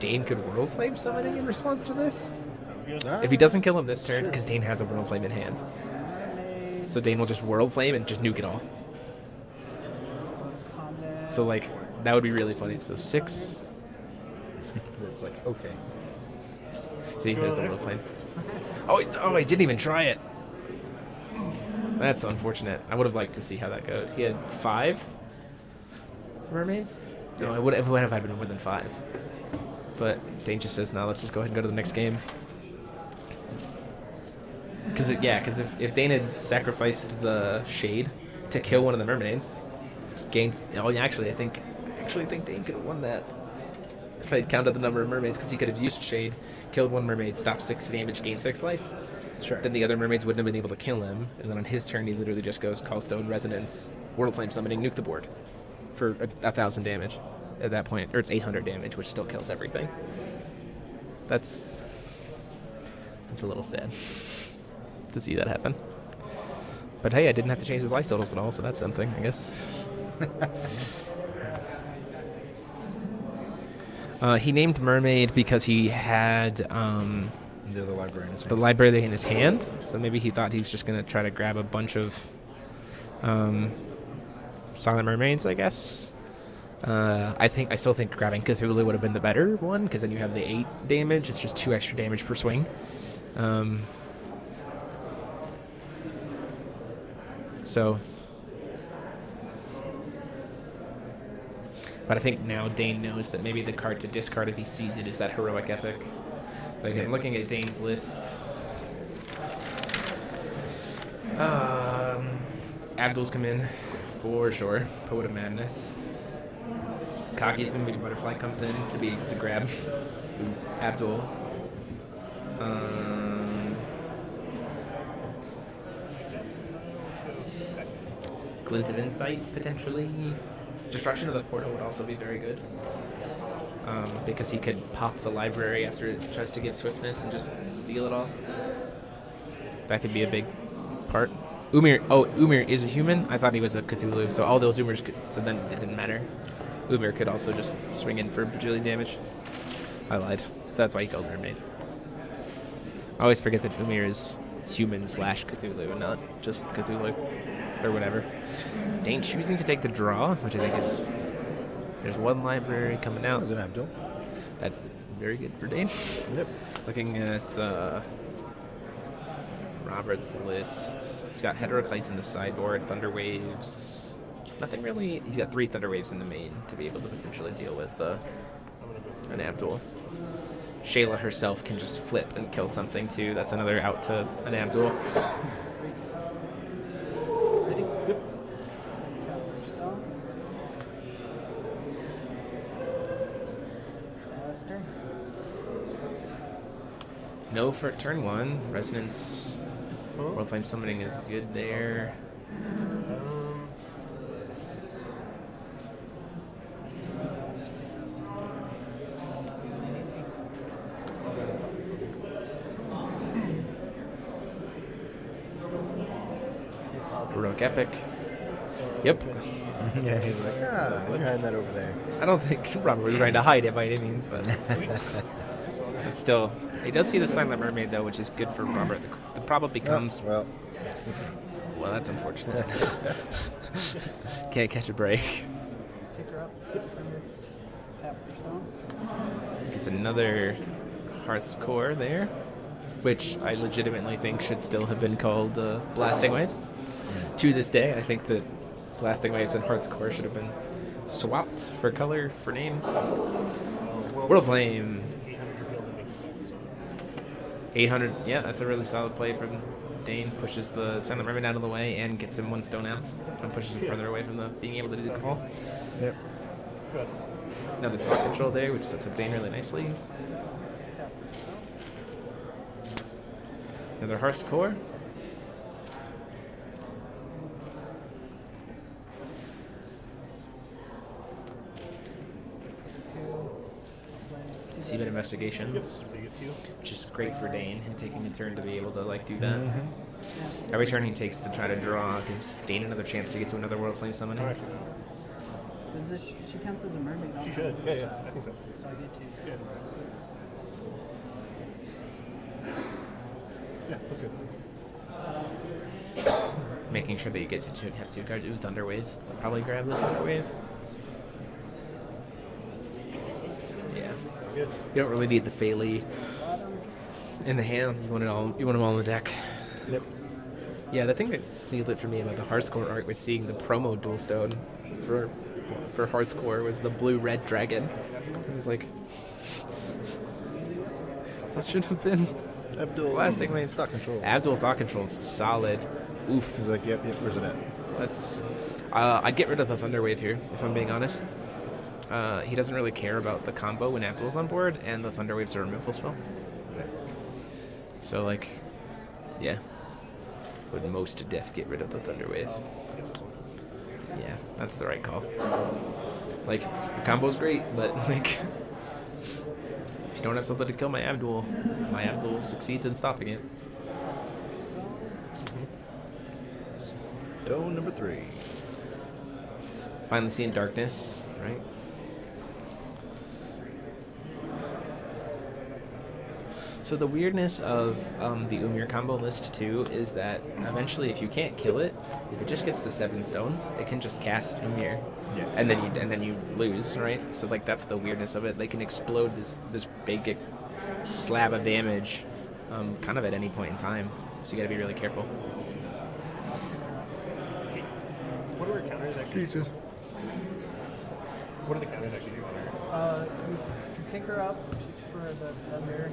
Dane could World Flame summoning in response to this. If he doesn't kill him this turn, because Dane has a World Flame in hand. So Dane will just World Flame and just nuke it all. So, like, that would be really funny. So 6. It's like, okay. See, there's the World Flame. Oh, I didn't even try it. That's unfortunate. I would have liked to see how that goes. He had 5 mermaids? No, it would have had been more than 5. But Dane just says, no, let's just go ahead and go to the next game. Because if Dane had sacrificed the shade to kill one of the mermaids, gains. Oh, yeah, actually, I think Dane could have won that. If I had counted the number of mermaids, because he could have used shade, killed one mermaid, stopped 6 damage, gained 6 life. Sure. Then the other mermaids wouldn't have been able to kill him, and then on his turn, he literally just goes Callstone, Resonance, World Flame Summoning, nuke the board for 1,000 damage at that point, or it's 800 damage, which still kills everything. That's a little sad to see that happen. But hey, I didn't have to change the life totals at all, so that's something, I guess. He named Mermaid because he had the library in his hand. So maybe he thought he was just going to try to grab a bunch of Silent Mermaids, I guess. I still think grabbing Cthulhu would have been the better one, because then you have the 8 damage. It's just 2 extra damage per swing. But I think now Dane knows that maybe the card to discard if he sees it is that Heroic Epic. Like, I'm looking at Dane's list. Abdul's come in, for sure. Poet of Madness. Kagi, maybe Butterfly comes in to grab Abdul. Glint of Insight, potentially. Destruction of the Portal would also be very good. Because he could pop the library after it tries to give swiftness and just steal it all. That could be a big part. Umir is a human? I thought he was a Cthulhu, so all those Umirs so then it didn't matter. Umir could also just swing in for a bajillion damage. I lied. So that's why he killed Mermaid. I always forget that Umir is human/Cthulhu and not just Cthulhu. Or whatever. Dane choosing to take the draw, which I think is... There's one library coming out. Is it Abdul? That's very good for Dane. Yep. Looking at Robert's list. He's got Heterokites in the sideboard, Thunder Waves. Nothing really... He's got 3 Thunder Waves in the main to be able to potentially deal with an Abdul. Shayla herself can just flip and kill something too. That's another out to an Abdul. No for turn 1. Resonance. World Flame Summoning is good there. Heroic Epic. Yep. Yeah, he's like, you're hiding that over there. I don't think Robert was trying to hide it by any means, but it's still... He does see the Silent Mermaid, though, which is good for Robert. The problem becomes... Well, that's unfortunate. Can't catch a break. Take her up. Tap her stone. Gets another Hearth's Core there, which I legitimately think should still have been called Blasting Waves. To this day, I think that Blasting Waves and Hearth's Core should have been swapped for color, for name. World Flame. 800, yeah, that's a really solid play from Dane. Pushes the Silent Mermaid out of the way and gets him 1 stone out. And pushes him further away from being able to do the call. Yep. Good. Another thought control there, which sets up Dane really nicely. Another Hearth's Core. Seabed Investigations, So you get 2. which is great for Dane and taking a turn to be able to like do that. Mm-hmm. Every turn he takes to try to draw gives Dane another chance to get to another World Flame summoning. Alright. Does this, she counts as a mermaid? She should. Yeah, I think so. So I get 2. Yeah. Yeah, that's good. Making sure that you get to have 2 cards. Ooh, Thunderwave. I'll probably grab the Thunderwave. Yeah. Good. You don't really need the Phaley in the hand. You want it all. You want them all in the deck. Yep. Yeah, the thing that sealed it for me about the Hearthscore art was seeing the promo Dual Stone for Hearthscore was the blue-red dragon. It was like, this should have been Abdul Blasting Waves. Thought Control. Abdul Thought Control's solid. Oof. He's like, yep, where's it at? That's. I'd get rid of the Thunderwave here, if I'm being honest. He doesn't really care about the combo when Abdul's on board, and the Thunderwave's a removal spell. So, like, yeah. Would most to death get rid of the Thunderwave. Yeah, that's the right call. Like, your combo's great, but, like, if you don't have something to kill my Abdul succeeds in stopping it. Stone number 3. Finally seeing darkness, right? So the weirdness of the Umir combo list too is that eventually, if you can't kill it, if it just gets to 7 stones, it can just cast Umir, and then you lose, right? So like that's the weirdness of it. They can explode this big slab of damage, kind of at any point in time. So you got to be really careful. What are our counters actually? Jesus. What are the counters actually do on her? You take her up for the thunder,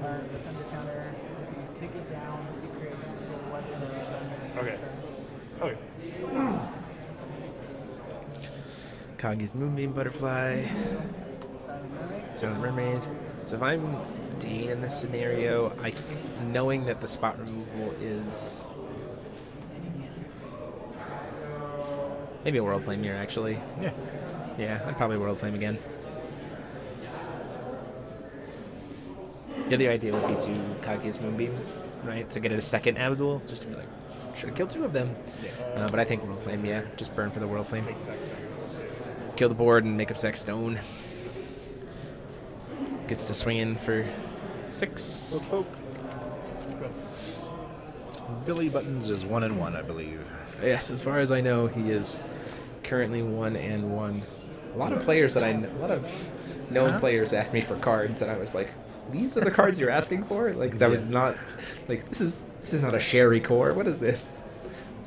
the thunder counter. If you take it down, it creates a weapon. Okay. Okay. Kagi's Moonbeam Butterfly. Silent Mermaid. So if I'm Dane in this scenario, knowing that the spot removal is maybe a World Flame here, actually. Yeah. Yeah, I'd probably World Flame again. The other idea would be to Kagi's Moonbeam, right? To get a second Abdul, just to be like, should have killed 2 of them. But I think World Flame, yeah. Just burn for the World Flame. Just kill the board and make up Sack Stone. Gets to swing in for 6. Poke. Billy Buttons is 1-1, I believe. Yes, as far as I know, he is currently 1-1. A lot of players that a lot of known players asked me for cards, and I was like, "These are the cards you're asking for?" Like that was not, like this is not a Sherry core. What is this?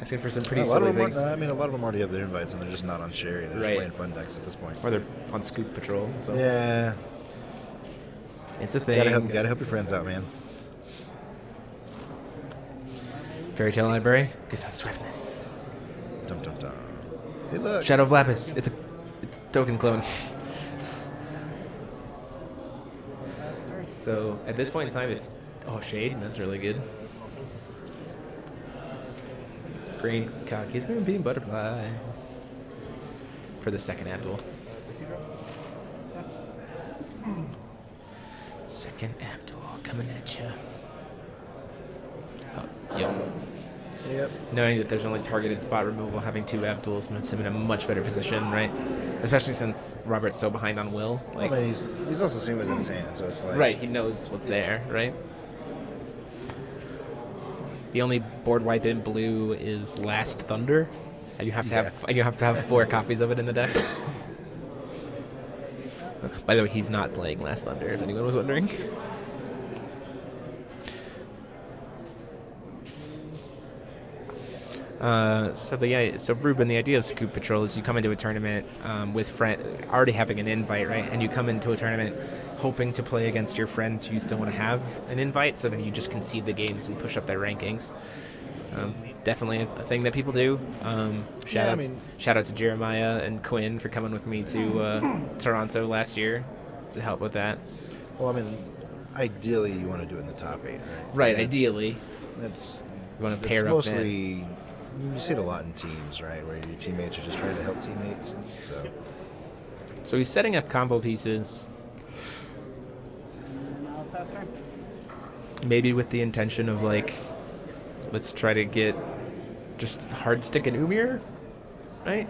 Asking for some pretty silly things. I mean, a lot of them already have their invites, and they're just not on Sherry. They're just playing fun decks at this point. Or they're on Scoop Patrol. So. Yeah. It's a thing. Gotta help your friends out, man. Fairy Tale Library. Get some swiftness. Dum dum dum. Hey, look. Shadow of Lapis. It's a token clone. So at this point in time, Shade, that's really good. Green Kagi's Moonbeam Butterfly for the second Abdul. Second Abdul coming at you. Yep. Knowing that there's only targeted spot removal, having 2 Abduls puts him in a much better position, right? Especially since Robert's so behind on Will. Like, well, he's also seeing what's in his hand, so it's like... Right, he knows what's there, right? The only board wipe in blue is Last Thunder. And you have to have 4 copies of it in the deck. By the way, he's not playing Last Thunder, if anyone was wondering. So Ruben, the idea of Scoop Patrol is you come into a tournament with already having an invite, right? And you come into a tournament hoping to play against your friends who still want to have an invite, so then you just concede the games and push up their rankings. Definitely a thing that people do. Shout out to Jeremiah and Quinn for coming with me to Toronto last year to help with that. Well, I mean, ideally you want to do it in the top 8, right? Right, ideally. That's you want to pair mostly, up. You see it a lot in teams, right, where your teammates are just trying to help teammates. So he's setting up combo pieces. Pass turn. Maybe with the intention of like, let's try to get just hard stick and Umir, right?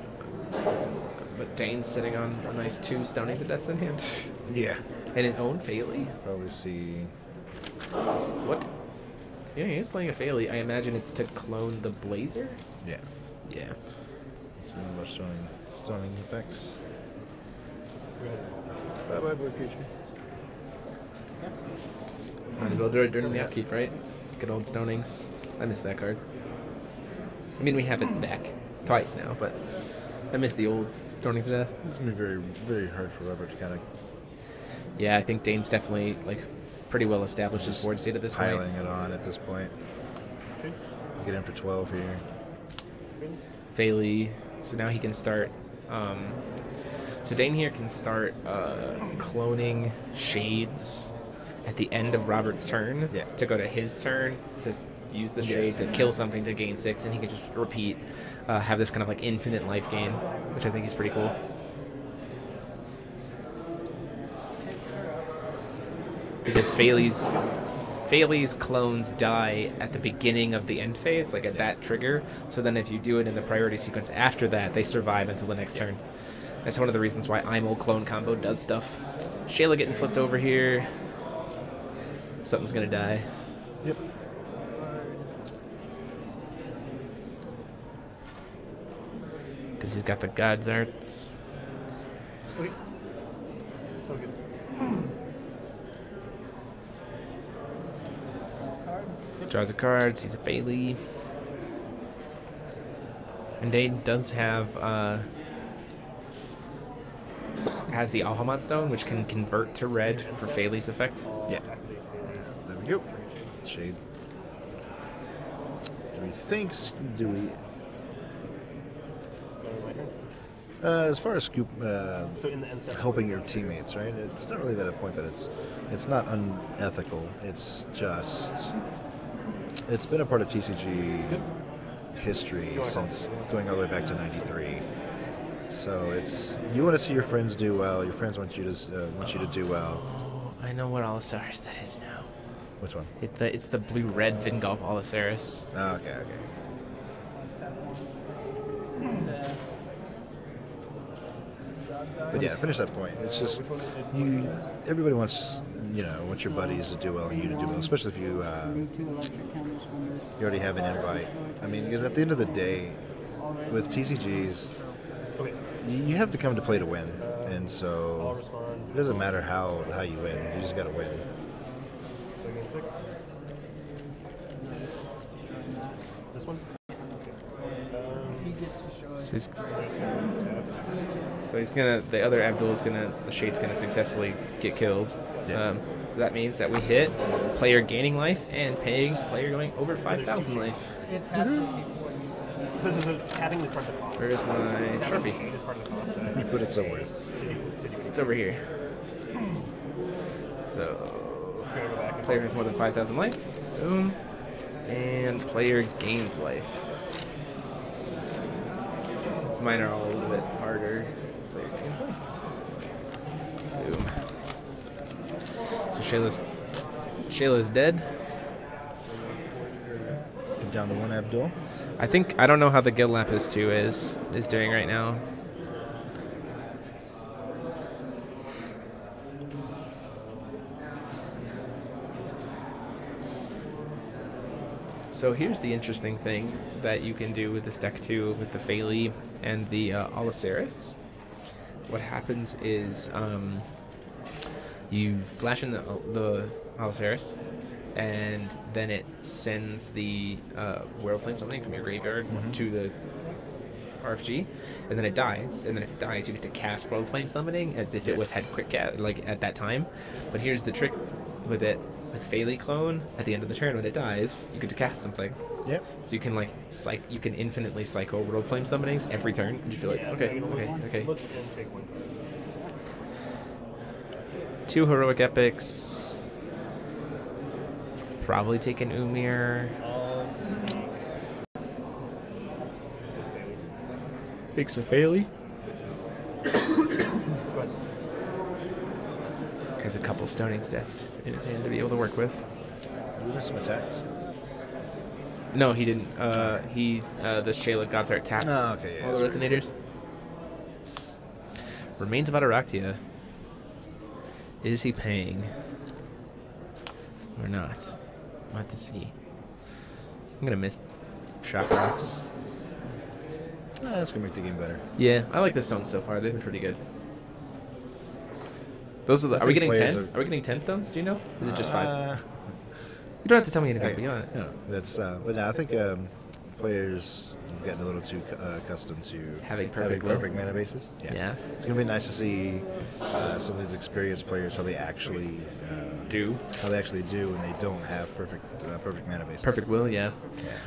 But Dane's sitting on a nice 2 Stoning to Death in hand. Yeah. And his own Phaley. Probably see. What? Yeah, he is playing a Phaley. I imagine it's to clone the Blazer? Yeah. Yeah. Some more stoning effects. Bye bye, blue creature. Might as well do it during the upkeep, right? Good old Stonings. I missed that card. I mean, we have it back twice now, but I missed the old Stoning to Death. It's going to be very, very hard for Robert to kind of... Yeah, I think Dane's definitely, like, pretty well established his board state at this point. Piling it on at this point. Get in for 12 here. Phaley. So now he can start... so Dane here can start cloning Shades at the end of Robert's turn to go to his turn to use the Shade to kill something to gain 6, and he can just repeat, have this kind of like infinite life gain, which I think is pretty cool. Because Phaley's clones die at the beginning of the end phase, like at that trigger, so then if you do it in the priority sequence after that, they survive until the next turn. That's one of the reasons why IMO clone combo does stuff. Shayla getting flipped over here. Something's gonna die. Yep. Because he's got the God's Arts. Okay. Sounds good. Draws a card, sees a Phaley. And Dane does have, has the Alhamad Stone, which can convert to red for Phaley's effect. Yeah. There we go. Shade. Do we think... Do we... as far as scoop, helping your teammates, right? It's not really that a point that it's not unethical. It's just... It's been a part of TCG history since going all the way back to '93. So it's, you want to see your friends do well. Your friends want you to do well. Oh, I know what Allosaurus that is now. Which one? It's the blue-red Vingolf Allosaurus. Oh, okay, okay. But yeah, finish that point. It's just everybody wants wants your buddies to do well and you to do well, especially if you already have an invite. I mean, because at the end of the day, with TCGs, you have to come to play to win, and so it doesn't matter how you win. You just got to win. This one. So he's gonna. The other Abdul's gonna. The Shade's gonna successfully get killed. Yeah. So that means that we hit player gaining life and paying player going over 5,000 life. So tapping is part of the cost. Where's my Sharpie? Is part of the cost. You put it somewhere. It's over here. So player has more than 5,000 life. Boom. And player gains life. So mine are all a little bit harder. Player gains life. Boom. So Shayla's dead. Down to one Abdul. I don't know how the Guild Lapis 2 is doing right now. So here's the interesting thing that you can do with this deck too, with the Phaley and the Allosaurus. What happens is you flash in the Allosaurus, and then it sends the World Flame something from your graveyard to the RFG, and then it dies. And then if it dies, you get to cast World Flame Summoning as if it was had quick cast like at that time. But here's the trick with it. With Phaley Clone, at the end of the turn when it dies, you get to cast something. Yep. So you can you can infinitely cycle World Flame Summonings every turn. And you feel like, okay. Look and take one. 2 Heroic Epics. Probably take an Umir. Take some Phaley. Has a couple stoning stats in his hand to be able to work with. What are some attacks? No, he didn't. The Shayla Godsart taps Oh, okay, yeah, all the that's right. resonators. Remains of Ataraktia. Is he paying or not? We'll have to see. I'm gonna miss Shock Rocks. That's gonna make the game better. Yeah, I like the stones so far. They've been pretty good. Those are the. I Are we think getting players 10? Are we getting 10 stones? Do you know? Is it just 5? You don't have to tell me anything. Hey, Beyond it. no, that's. But no, I think players have gotten a little too accustomed to having perfect mana bases. Yeah. It's gonna be nice to see some of these experienced players how they actually do when they don't have perfect mana bases. Perfect will, yeah.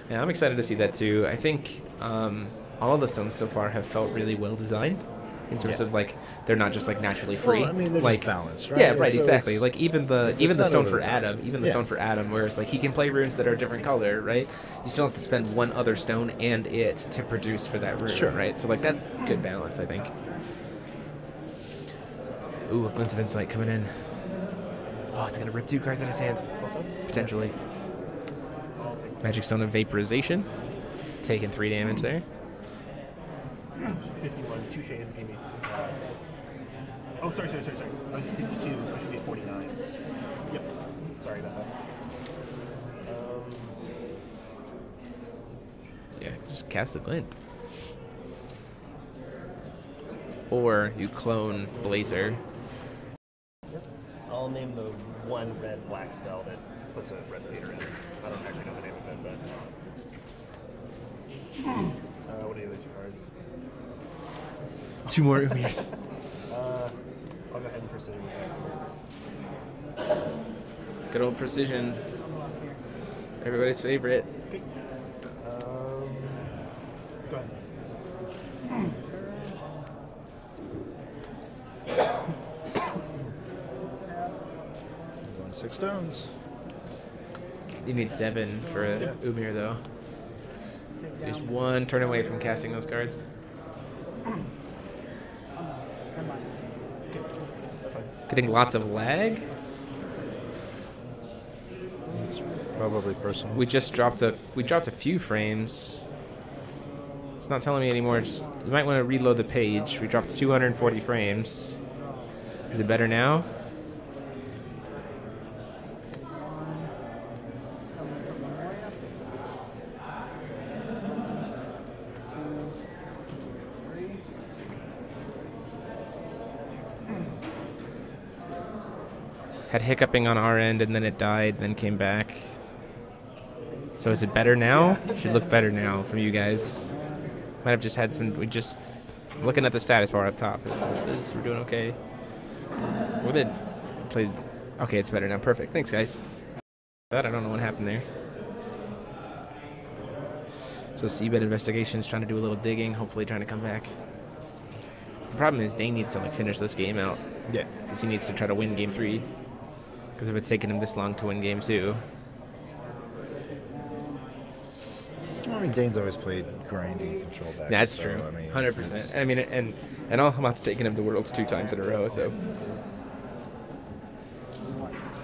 Yeah, I'm excited to see that too. I think all of the stones so far have felt really well designed in terms of like they're not just like naturally free. Well, I mean, they're like just balanced, right? Yeah, right, So exactly. Like even the stone for Adam, Adam, where it's like he can play runes that are a different color, right? You still have to spend one other stone and it to produce for that rune, right? So like that's good balance, I think. Ooh, a Glint of Insight coming in. Oh, it's gonna rip 2 cards out of his hand. Potentially. Magic Stone of Vaporization. Taking 3 damage there. 51, 2 shades gave me. Oh, sorry. I was at 52, so I should be at 49. Yep. Sorry about that. Yeah, just cast the Glint. Or you clone Blazer. I'll name the 1 red-black spell that puts a resonator in. I don't actually know the name of it, but. What are the other 2 cards? 2 more Umirs. I'll go ahead and precision attack. Good old precision. Everybody's favorite. Go ahead. Going 6 stones. You need 7 for a Umir though. So he's 1 turn away from casting those cards. Getting lots of lag. It's probably personal. We dropped a few frames. It's not telling me anymore. Just, you might want to reload the page. We dropped 240 frames. Is it better now? Had hiccuping on our end and then it died, then came back. So is it better now? Should look better now from you guys. Might have just had some. Looking at the status bar up top. It says we're doing okay. What did play? Okay, it's better now. Perfect. Thanks, guys. But I don't know what happened there. So Seabed Investigation's trying to do a little digging, hopefully trying to come back. The problem is Dane needs to like finish this game out. Yeah. Because he needs to try to win game 3. Because if it's taken him this long to win game 2. I mean, Dane's always played grindy control decks. That's so, true. I mean, 100%. I mean, and Alhamat's taken him to Worlds 2 times in a row, so.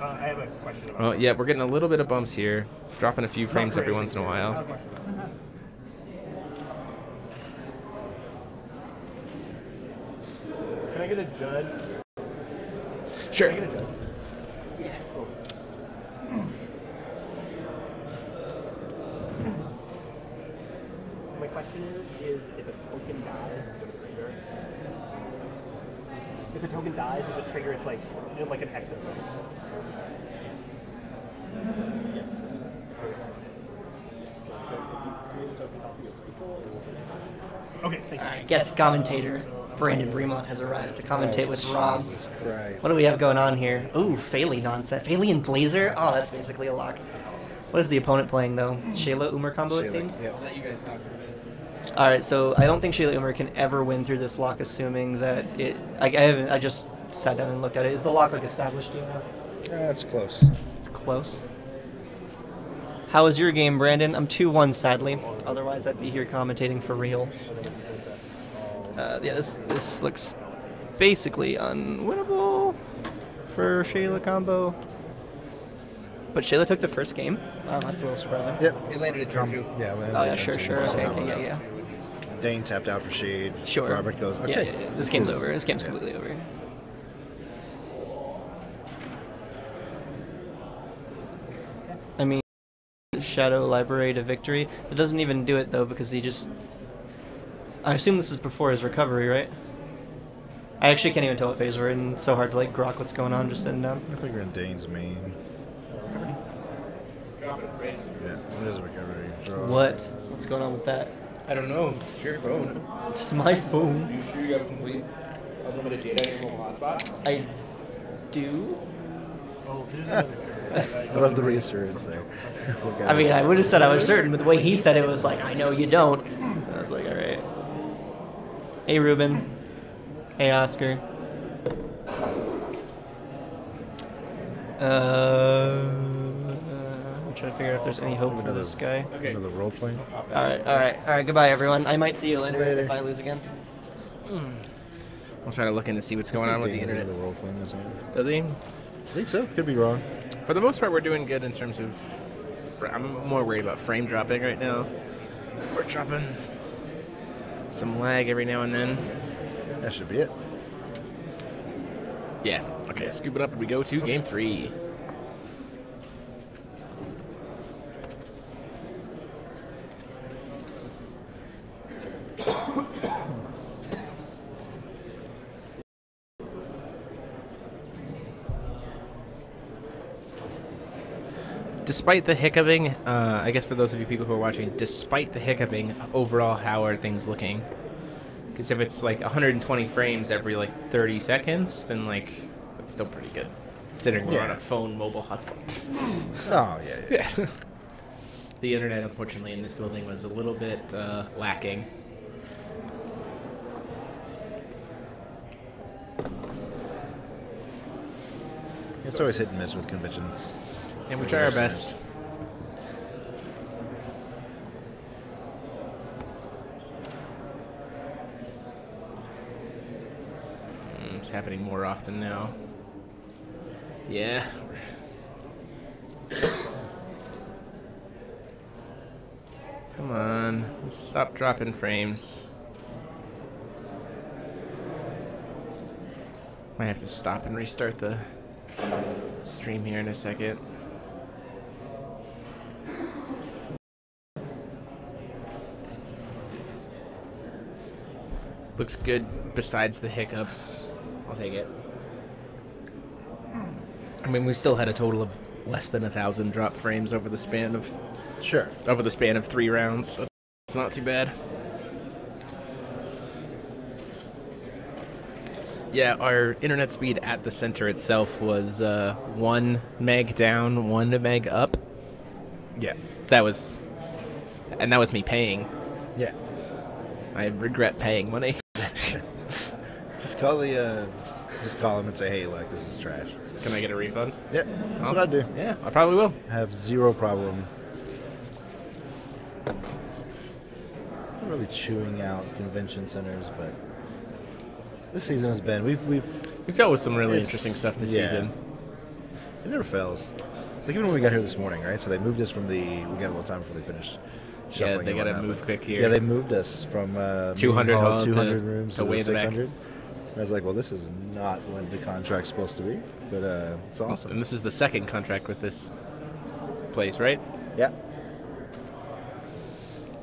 I have a question about Well, yeah, we're getting a little bit of bumps here. Dropping a few frames every once in a while. Can I get a judge? Sure. Can I get a judge? Yeah. Cool. My question is if a token dies, is it going to trigger? If a token dies, is it trigger? It's like an exit. Okay, thank you. Alright, guest commentator Brandan Bremont has arrived to commentate with Rob. Jesus Christ. What do we have going on here? Ooh, Faley nonsense. Faley and Blazer? Oh, that's basically a lock. What is the opponent playing, though? Shayla Umar combo, it seems? Yep. Let you guys talk for a bit. Alright, so I don't think Shayla Umar can ever win through this lock, assuming that it... I just sat down and looked at it. Is the lock, like, established, do you know? It's close. It's close. How was your game, Brandon? I'm 2-1, sadly. Otherwise, I'd be here commentating for real. Yeah, this looks basically unwinnable for Shayla combo. But Shayla took the first game. Wow, that's a little surprising. Yep. It landed a turn two. Yeah, landed Oh, yeah, a turn sure. two. Okay, yeah. Dane tapped out for Shade. Sure. Robert goes, okay. Yeah. This game's over. This game's completely over. I mean, Shadow Library to victory. That doesn't even do it, though, because he just... I assume this is before his recovery, right? I actually can't even tell what phase we're in. It's so hard to, like, grok what's going on just sitting down. I think we're in Dane's main. Drop it, Fred. Yeah, what is recovery? Draw. What? What's going on with that? I don't know. It's your phone. It's my phone. Are you sure you have a complete unlimited data in your mobile hotspot? I do? Oh, there's another I love the reassurance there. I mean, I would have said I was certain, but the way he said it was like, I know you don't. I was like, alright. Hey, Ruben. Hey, Oscar. I'm trying to figure out if there's any hope for this guy. Okay. Another role playing. Alright. Goodbye, everyone. I might see you later if I lose again. I'll try to look in to see what's going on with the internet. Role playing this game. Does he? I think so. Could be wrong. For the most part, we're doing good in terms of... I'm more worried about frame dropping right now. We're dropping some lag every now and then. That should be it. Yeah. Okay, scoop it up and we go to game 3. Despite the hiccuping, I guess for those of you people who are watching, despite the hiccuping, overall, how are things looking? Because if it's like 120 frames every like 30 seconds, then like that's still pretty good, considering we're on a phone mobile hotspot. Oh yeah. The internet, unfortunately, in this building was a little bit lacking. It's always hit and miss with conventions. And we try our best. It's happening more often now. Yeah. Come on. Let's stop dropping frames. Might have to stop and restart the stream here in a second. Looks good besides the hiccups. I'll take it. I mean, we still had a total of less than 1,000 drop frames over the span of... Sure. Over the span of 3 rounds, so it's not too bad. Yeah, our internet speed at the center itself was 1 meg down, 1 meg up. Yeah. That was me paying. Yeah. I regret paying money. Just call the, just call them and say, hey, look, this is trash. Can I get a refund? Yeah, that's what I'd do. Yeah, I probably will. I have zero problem. Not really chewing out convention centers, but this season has been we've dealt with some really interesting stuff this season. It never fails. It's like even when we got here this morning, right? So they moved us from the. We got a little time before they finished. Yeah, they got to move quick here. Yeah, they moved us from 200 hall 200 rooms to way 600. I was like, well, this is not what the contract's supposed to be, but it's awesome. And this was the second contract with this place, right? Yeah.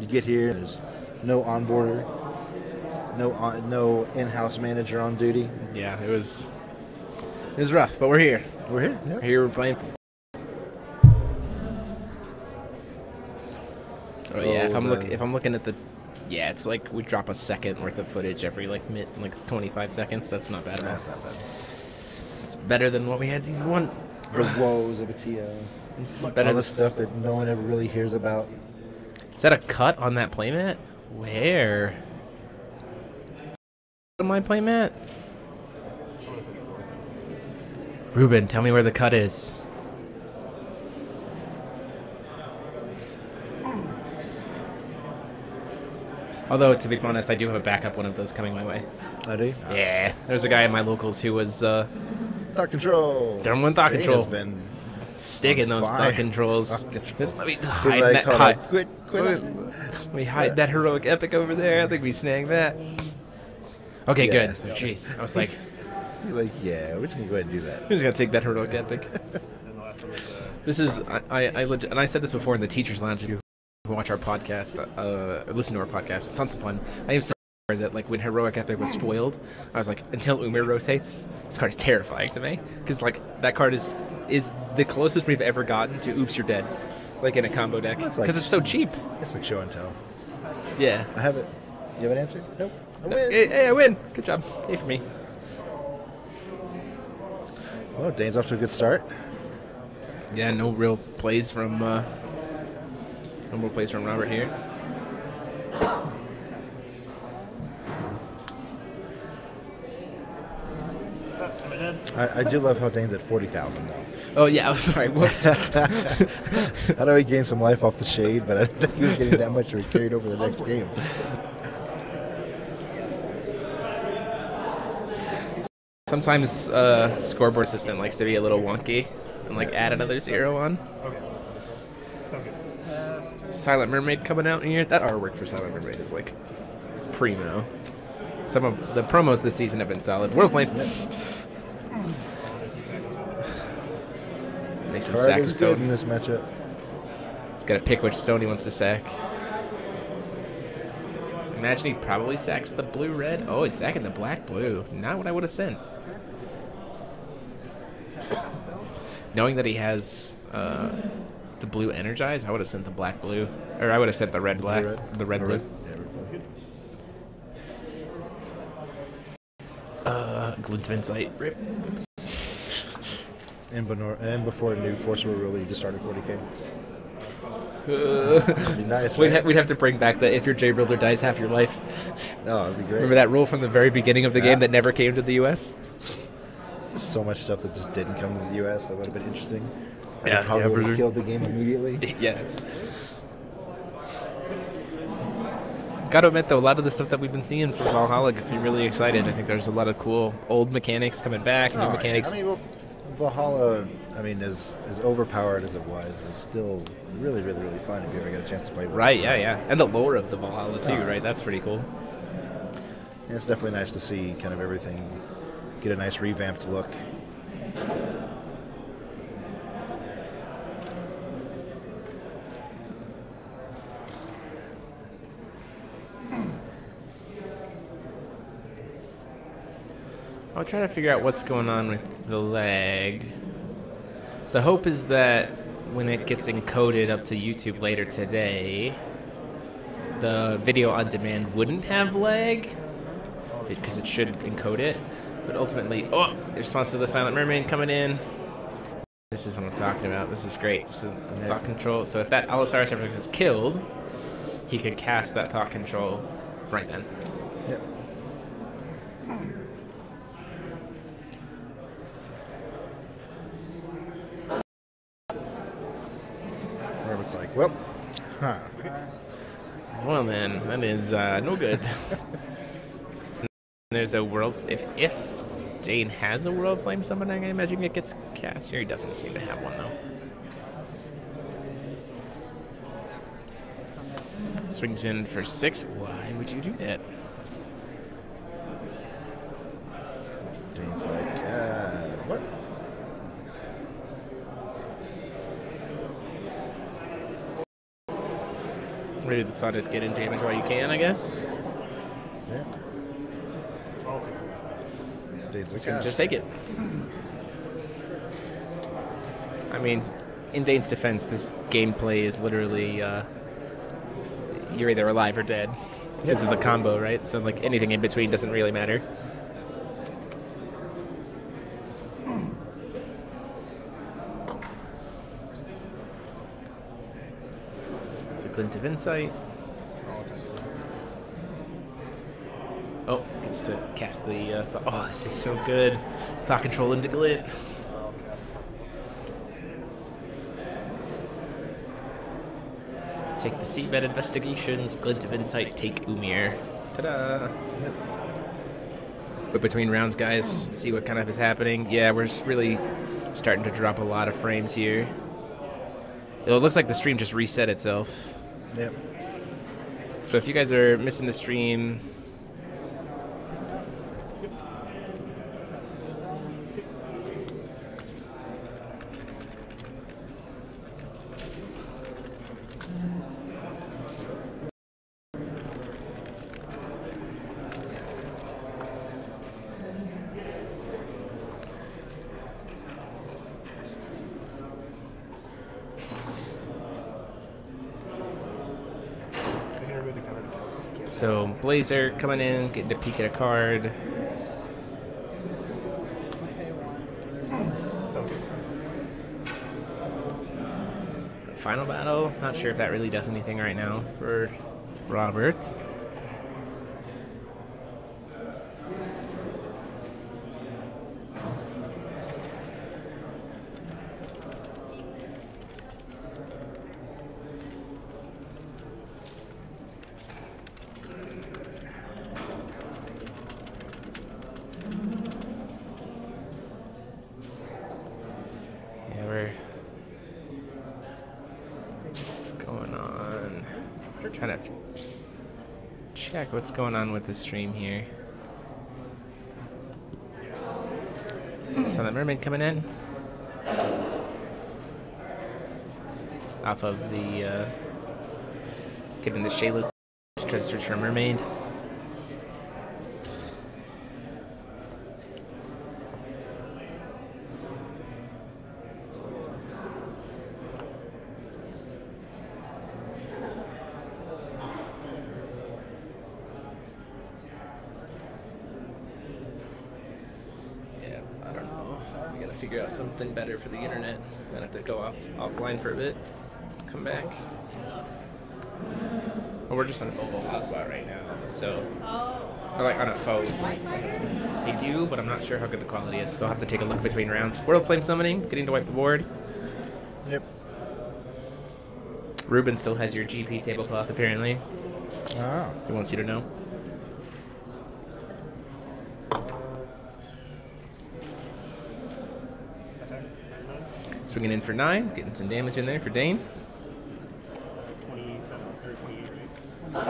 You get here, there's no onboarder, no in-house manager on duty. Yeah, it was rough, but we're here. We're here. Yeah. We're here. We're playing. Oh yeah, if I'm looking at the, yeah, it's like we drop a second worth of footage every like 25 seconds. That's not bad at all. That's not bad. It's better than what we had season 1. The woes of a TO. All the stuff that no one ever really hears about. Is that a cut on that playmat? Where? On my playmat? Ruben, tell me where the cut is. Although, to be honest, I do have a backup one of those coming my way. I do? Yeah. There's a guy in my locals who was Thought control. Turn 1 thought Dane control. has been sticking those thought controls. Let me hide that. Quit. Let me hide that heroic epic over there. I think we snag that. Okay, good. Jeez, I was like, we're just gonna go ahead and do that. We're just gonna take that heroic epic. This is I legit, and I said this before in the teachers' lounge. If you watch our podcast, listen to our podcast, it's tons of fun. I am sorry that like when heroic epic was spoiled, I was like, until Umir rotates, this card is terrifying to me because like that card is the closest we've ever gotten to oops you're dead, like in a combo deck because it's so cheap. It's like show and tell. Yeah. I have it. You have an answer? Nope. I win. Hey, I win. Good job. Yay for me. Well, Dane's off to a good start. Yeah, no real plays from Robert here. I do love how Dane's at 40,000 though. Oh yeah, I'm sorry. Whoops. I know he gained some life off the shade, but I didn't think he was getting that much to be carried over the next game. Sometimes scoreboard system likes to be a little wonky and like add another 0 on. Okay. Sounds good. Silent Mermaid coming out here. That artwork for Silent Mermaid is like primo. Some of the promos this season have been solid. World Flame. Make some Card is good Saxstone in this matchup. He's got to pick which stone he wants to sack. Imagine he probably sacks the blue-red. Oh, he's sacking the black-blue. Not what I would have sent. Knowing that he has the blue energize, I would have sent the black-blue. Or I would have sent the red-black. The red-blue. Glint of Insight. Rip. And before a new Force Will Rule, you just started 40k. That'd be nice. We'd have to bring back the if your J Builder dies half your life. Oh, that'd be great. Remember that rule from the very beginning of the game that never came to the U.S.? So much stuff that just didn't come to the U.S. That would have been interesting. Yeah, probably for would have sure. killed the game immediately. Yeah. Gotta admit, though, a lot of the stuff that we've been seeing for Valhalla gets me really excited. I think there's a lot of cool old mechanics coming back, new mechanics. Yeah. I mean, well, Valhalla, I mean, as overpowered as it was still really, really, really fun if you ever get a chance to play with it. Right, yeah. And the lore of the Valhalla, too, right? That's pretty cool. Yeah, it's definitely nice to see kind of everything get a nice revamped look. I'll try to figure out what's going on with the lag. The hope is that when it gets encoded up to YouTube later today, the video on demand wouldn't have lag because it should encode it. But ultimately, response to the Silent Mermaid coming in. This is what I'm talking about. This is great. So the thought control. So if that Allosaurus ever gets killed, he could cast that thought control right then. Yep. Robert's like, well, huh. Well then, that is no good. There's a world. If Dane has a world flame summoning, I imagine it gets cast here. He doesn't seem to have one though. Swings in for 6. Why would you do that? Dane's like, what? Maybe the thought is get in damage while you can, I guess. Yeah. Dane's like, Just take it. I mean, in Dane's defense, this gameplay is literally you're either alive or dead because of the combo, right? So like anything in between doesn't really matter. It's a Glint of Insight. Oh, gets to cast the... oh, this is so good. Thought control into Glint. Take the Seabed Investigations, Glint of Insight, take Umir. Ta-da! But between rounds, guys, see what kind of is happening. Yeah, we're really starting to drop a lot of frames here. It looks like the stream just reset itself. Yep. So if you guys are missing the stream, so Blazer coming in, getting to peek at a card. Final battle, not sure if that really does anything right now for Robert. What's going on with the stream here? So the mermaid coming in off of the getting the Shayla to try to search for a mermaid. Something better for the internet. Then have to go offline for a bit. Come back. Well, we're just on a mobile hotspot right now, so or like on a phone. They do, but I'm not sure how good the quality is, so I'll have to take a look between rounds. World Flame Summoning, getting to wipe the board. Yep. Ruben still has your GP tablecloth apparently. Oh. He wants you to know. Swinging in for 9, getting some damage in there for Dane. 27 or 28, right?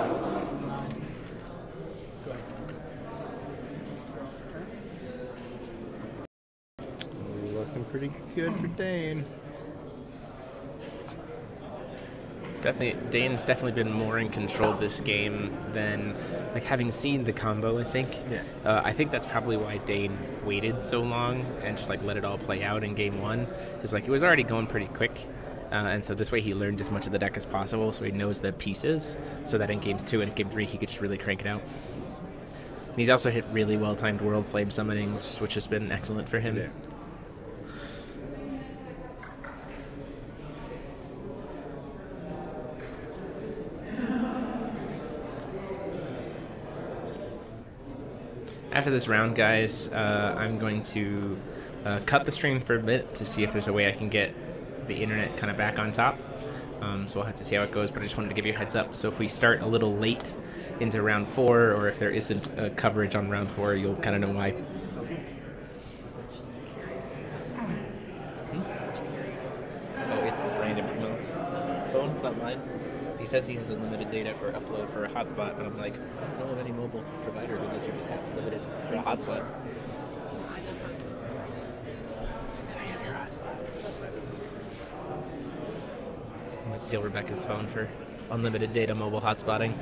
Looking pretty good for Dane. Dane's definitely been more in control this game than, like, having seen the combo, I think. Yeah. I think that's probably why Dane waited so long and just, like, let it all play out in game 1. Is like, it was already going pretty quick. And so this way he learned as much of the deck as possible so he knows the pieces so that in games 2 and game 3 he could just really crank it out. And he's also hit really well-timed World Flame Summoning, which has been excellent for him. Yeah. After this round, guys, I'm going to cut the stream for a bit to see if there's a way I can get the internet kind of back on top. So we'll have to see how it goes, but I just wanted to give you a heads up. So if we start a little late into round 4, or if there isn't coverage on round 4, you'll kind of know why. Oh, it's Brandan Bremont's phone, it's not mine. He says he has unlimited data for upload for a hotspot, but I'm like, I don't know of any mobile provider unless you just have limited for a hotspot. Can I have your hotspot? I'm going to steal Rebecca's phone for unlimited data mobile hotspotting.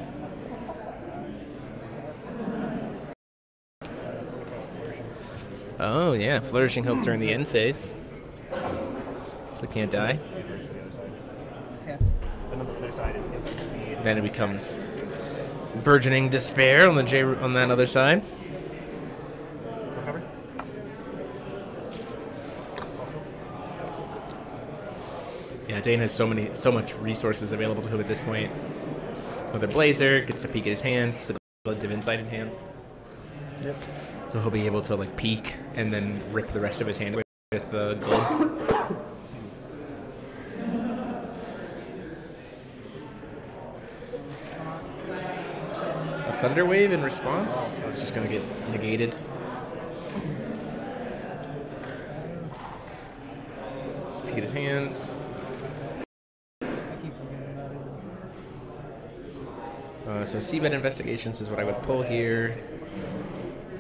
Oh yeah, Flourishing Hope during the end phase. So can't die. Then it becomes Burgeoning Despair on the on that other side. Yeah, Dane has so much resources available to him at this point. Another Blazer gets to peek at his hand. He's still got Blades of Insight in hand. Yep. So he'll be able to like peek and then rip the rest of his hand with the glint. Thunder Wave in response. It's just going to get negated. at his hands. So Seabed Investigations is what I would pull here.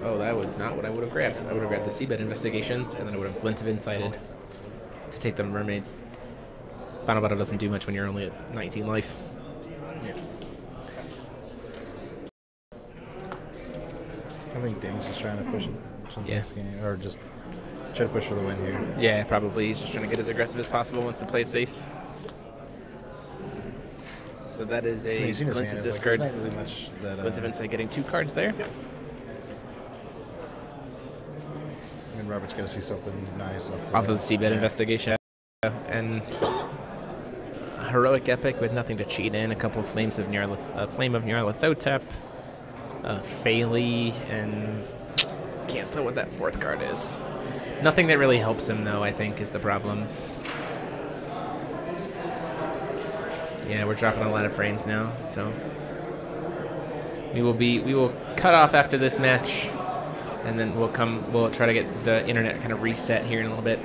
Oh, that was not what I would have grabbed. I would have grabbed the Seabed Investigations, and then I would have Glint of Insighted to take the Mermaids. Final Battle doesn't do much when you're only at 19 life. Yeah. I think Dane's just trying to push it. Yeah. Game, or just try to push for the win here. Yeah, probably. He's just trying to get as aggressive as possible, wants to play it safe. So that is a Glint of Discard. Like, really much that, Glint of Insight getting 2 cards there. Yep. And Robert's got to see something nice off of the Seabed Investigation. And a Heroic Epic with nothing to cheat in. A couple of Flame of Nyarlathotep. Phaley, and can't tell what that 4th card is. Nothing that really helps him, though, I think, is the problem. Yeah, we're dropping a lot of frames now, so we will cut off after this match, and then we'll try to get the internet kind of reset here in a little bit.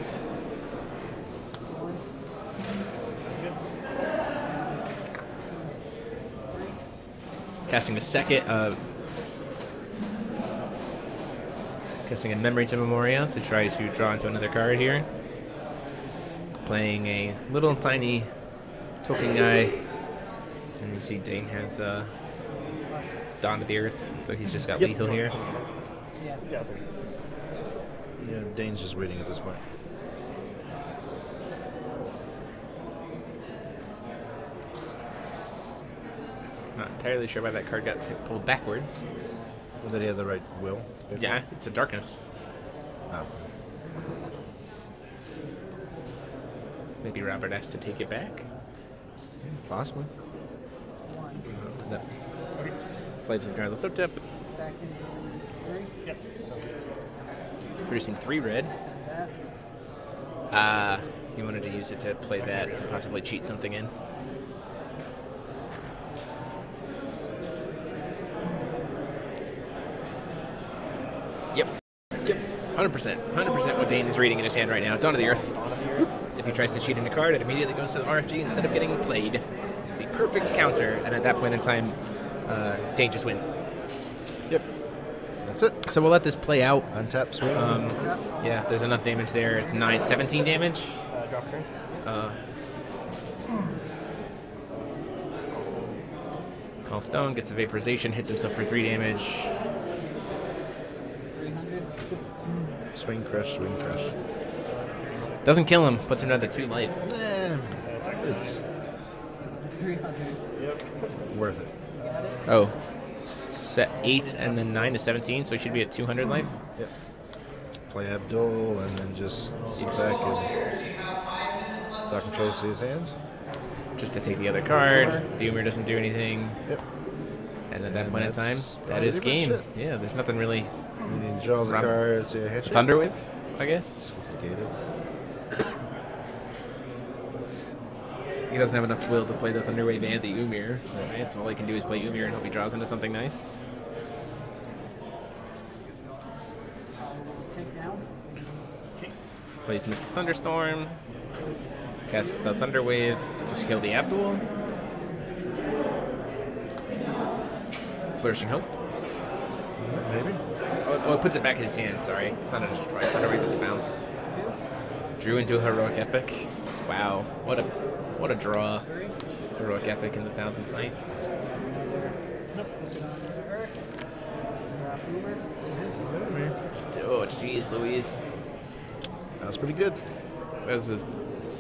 Casting a second, casting a Memory to Memoria to try to draw into another card here. Playing a little tiny token guy, and you see Dane has Dawn to the Earth, so he's just got lethal here. Yeah, Dane's just waiting at this point. Not entirely sure why that card got pulled backwards. Well, did he have the right will? Yeah, it's a darkness. Oh. Maybe Robert has to take it back. Possibly. Flames of Nyarlathotep. Yep. Producing 3 red. He wanted to use it to play that to possibly cheat something in. Yep. 100% what Dane is reading in his hand right now. Dawn of the Earth. If he tries to cheat in a card, it immediately goes to the RFG instead of getting played. It's the perfect counter, and at that point in time, Dane just wins. Yep. That's it. So we'll let this play out. Untap, swing. Yeah, there's enough damage there. It's 17 damage. Drop turn. Call Stone, gets a Vaporization, hits himself for 3 damage. Swing crush, swing crush. Doesn't kill him, puts him down to 2 life. It's worth it. Oh, set 8 and then 9 to 17, so he should be at 200 life. Yep. Play Abdul and then just sit back and thought control to his hands. Just to take the other card. The Umir doesn't do anything. Yep. And at that point in time, that is game. Yeah, there's nothing really. He draws the cards. Yeah, Thunderwave, I guess. Sophisticated. He doesn't have enough will to play the Thunderwave and the Umir. Right? So all he can do is play Umir and hope he draws into something nice. Plays Mixed Thunderstorm. Casts the Thunderwave to kill the Abdul. Flourishing Hope. Maybe. Oh, it puts it back in his hand. Sorry. It's not a destroy. Thunderwave is a bounce. Drew into a Heroic Epic. Wow. What a draw. Heroic Epic in the 1000th night. Oh, jeez, Louise. That was pretty good. That was just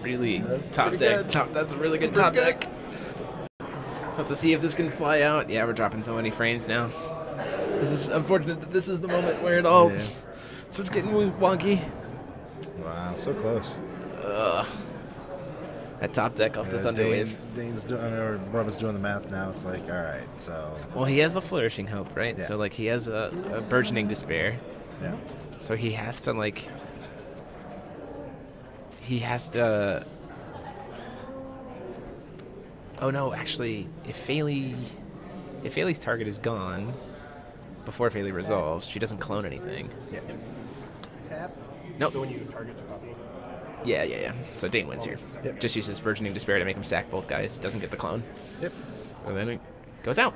really top deck. That's a really good top deck. Have to see if this can fly out. Yeah, we're dropping so many frames now. This is unfortunate that this is the moment where it all starts getting wonky. Wow, so close. That top deck off the Thunderwave. Dane's doing, or Robert's doing the math now. It's like, all right, so. Well, he has the Flourishing Hope, right? Yeah. So like he has a burgeoning despair. Yeah. So he has to like. He has to. Oh no! Actually, if Phaley's target is gone before Phaley resolves, she doesn't clone anything. Yeah. Tap. Nope. So when you target the copy. Yeah. So Dane wins here. Yep. Just uses Burgeoning Despair to make him sack both guys. Doesn't get the clone. Yep. And then it goes out.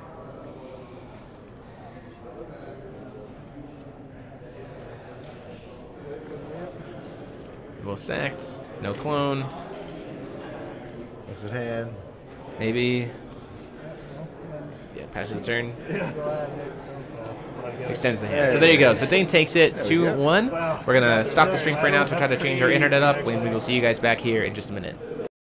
Well sacked. No clone. Looks at hand. Maybe. Yeah, passes the turn. Extends the hand. So there you go. So Dane takes it 2-1. We're going to stop the stream for now to try to change our internet up. We will see you guys back here in just a minute.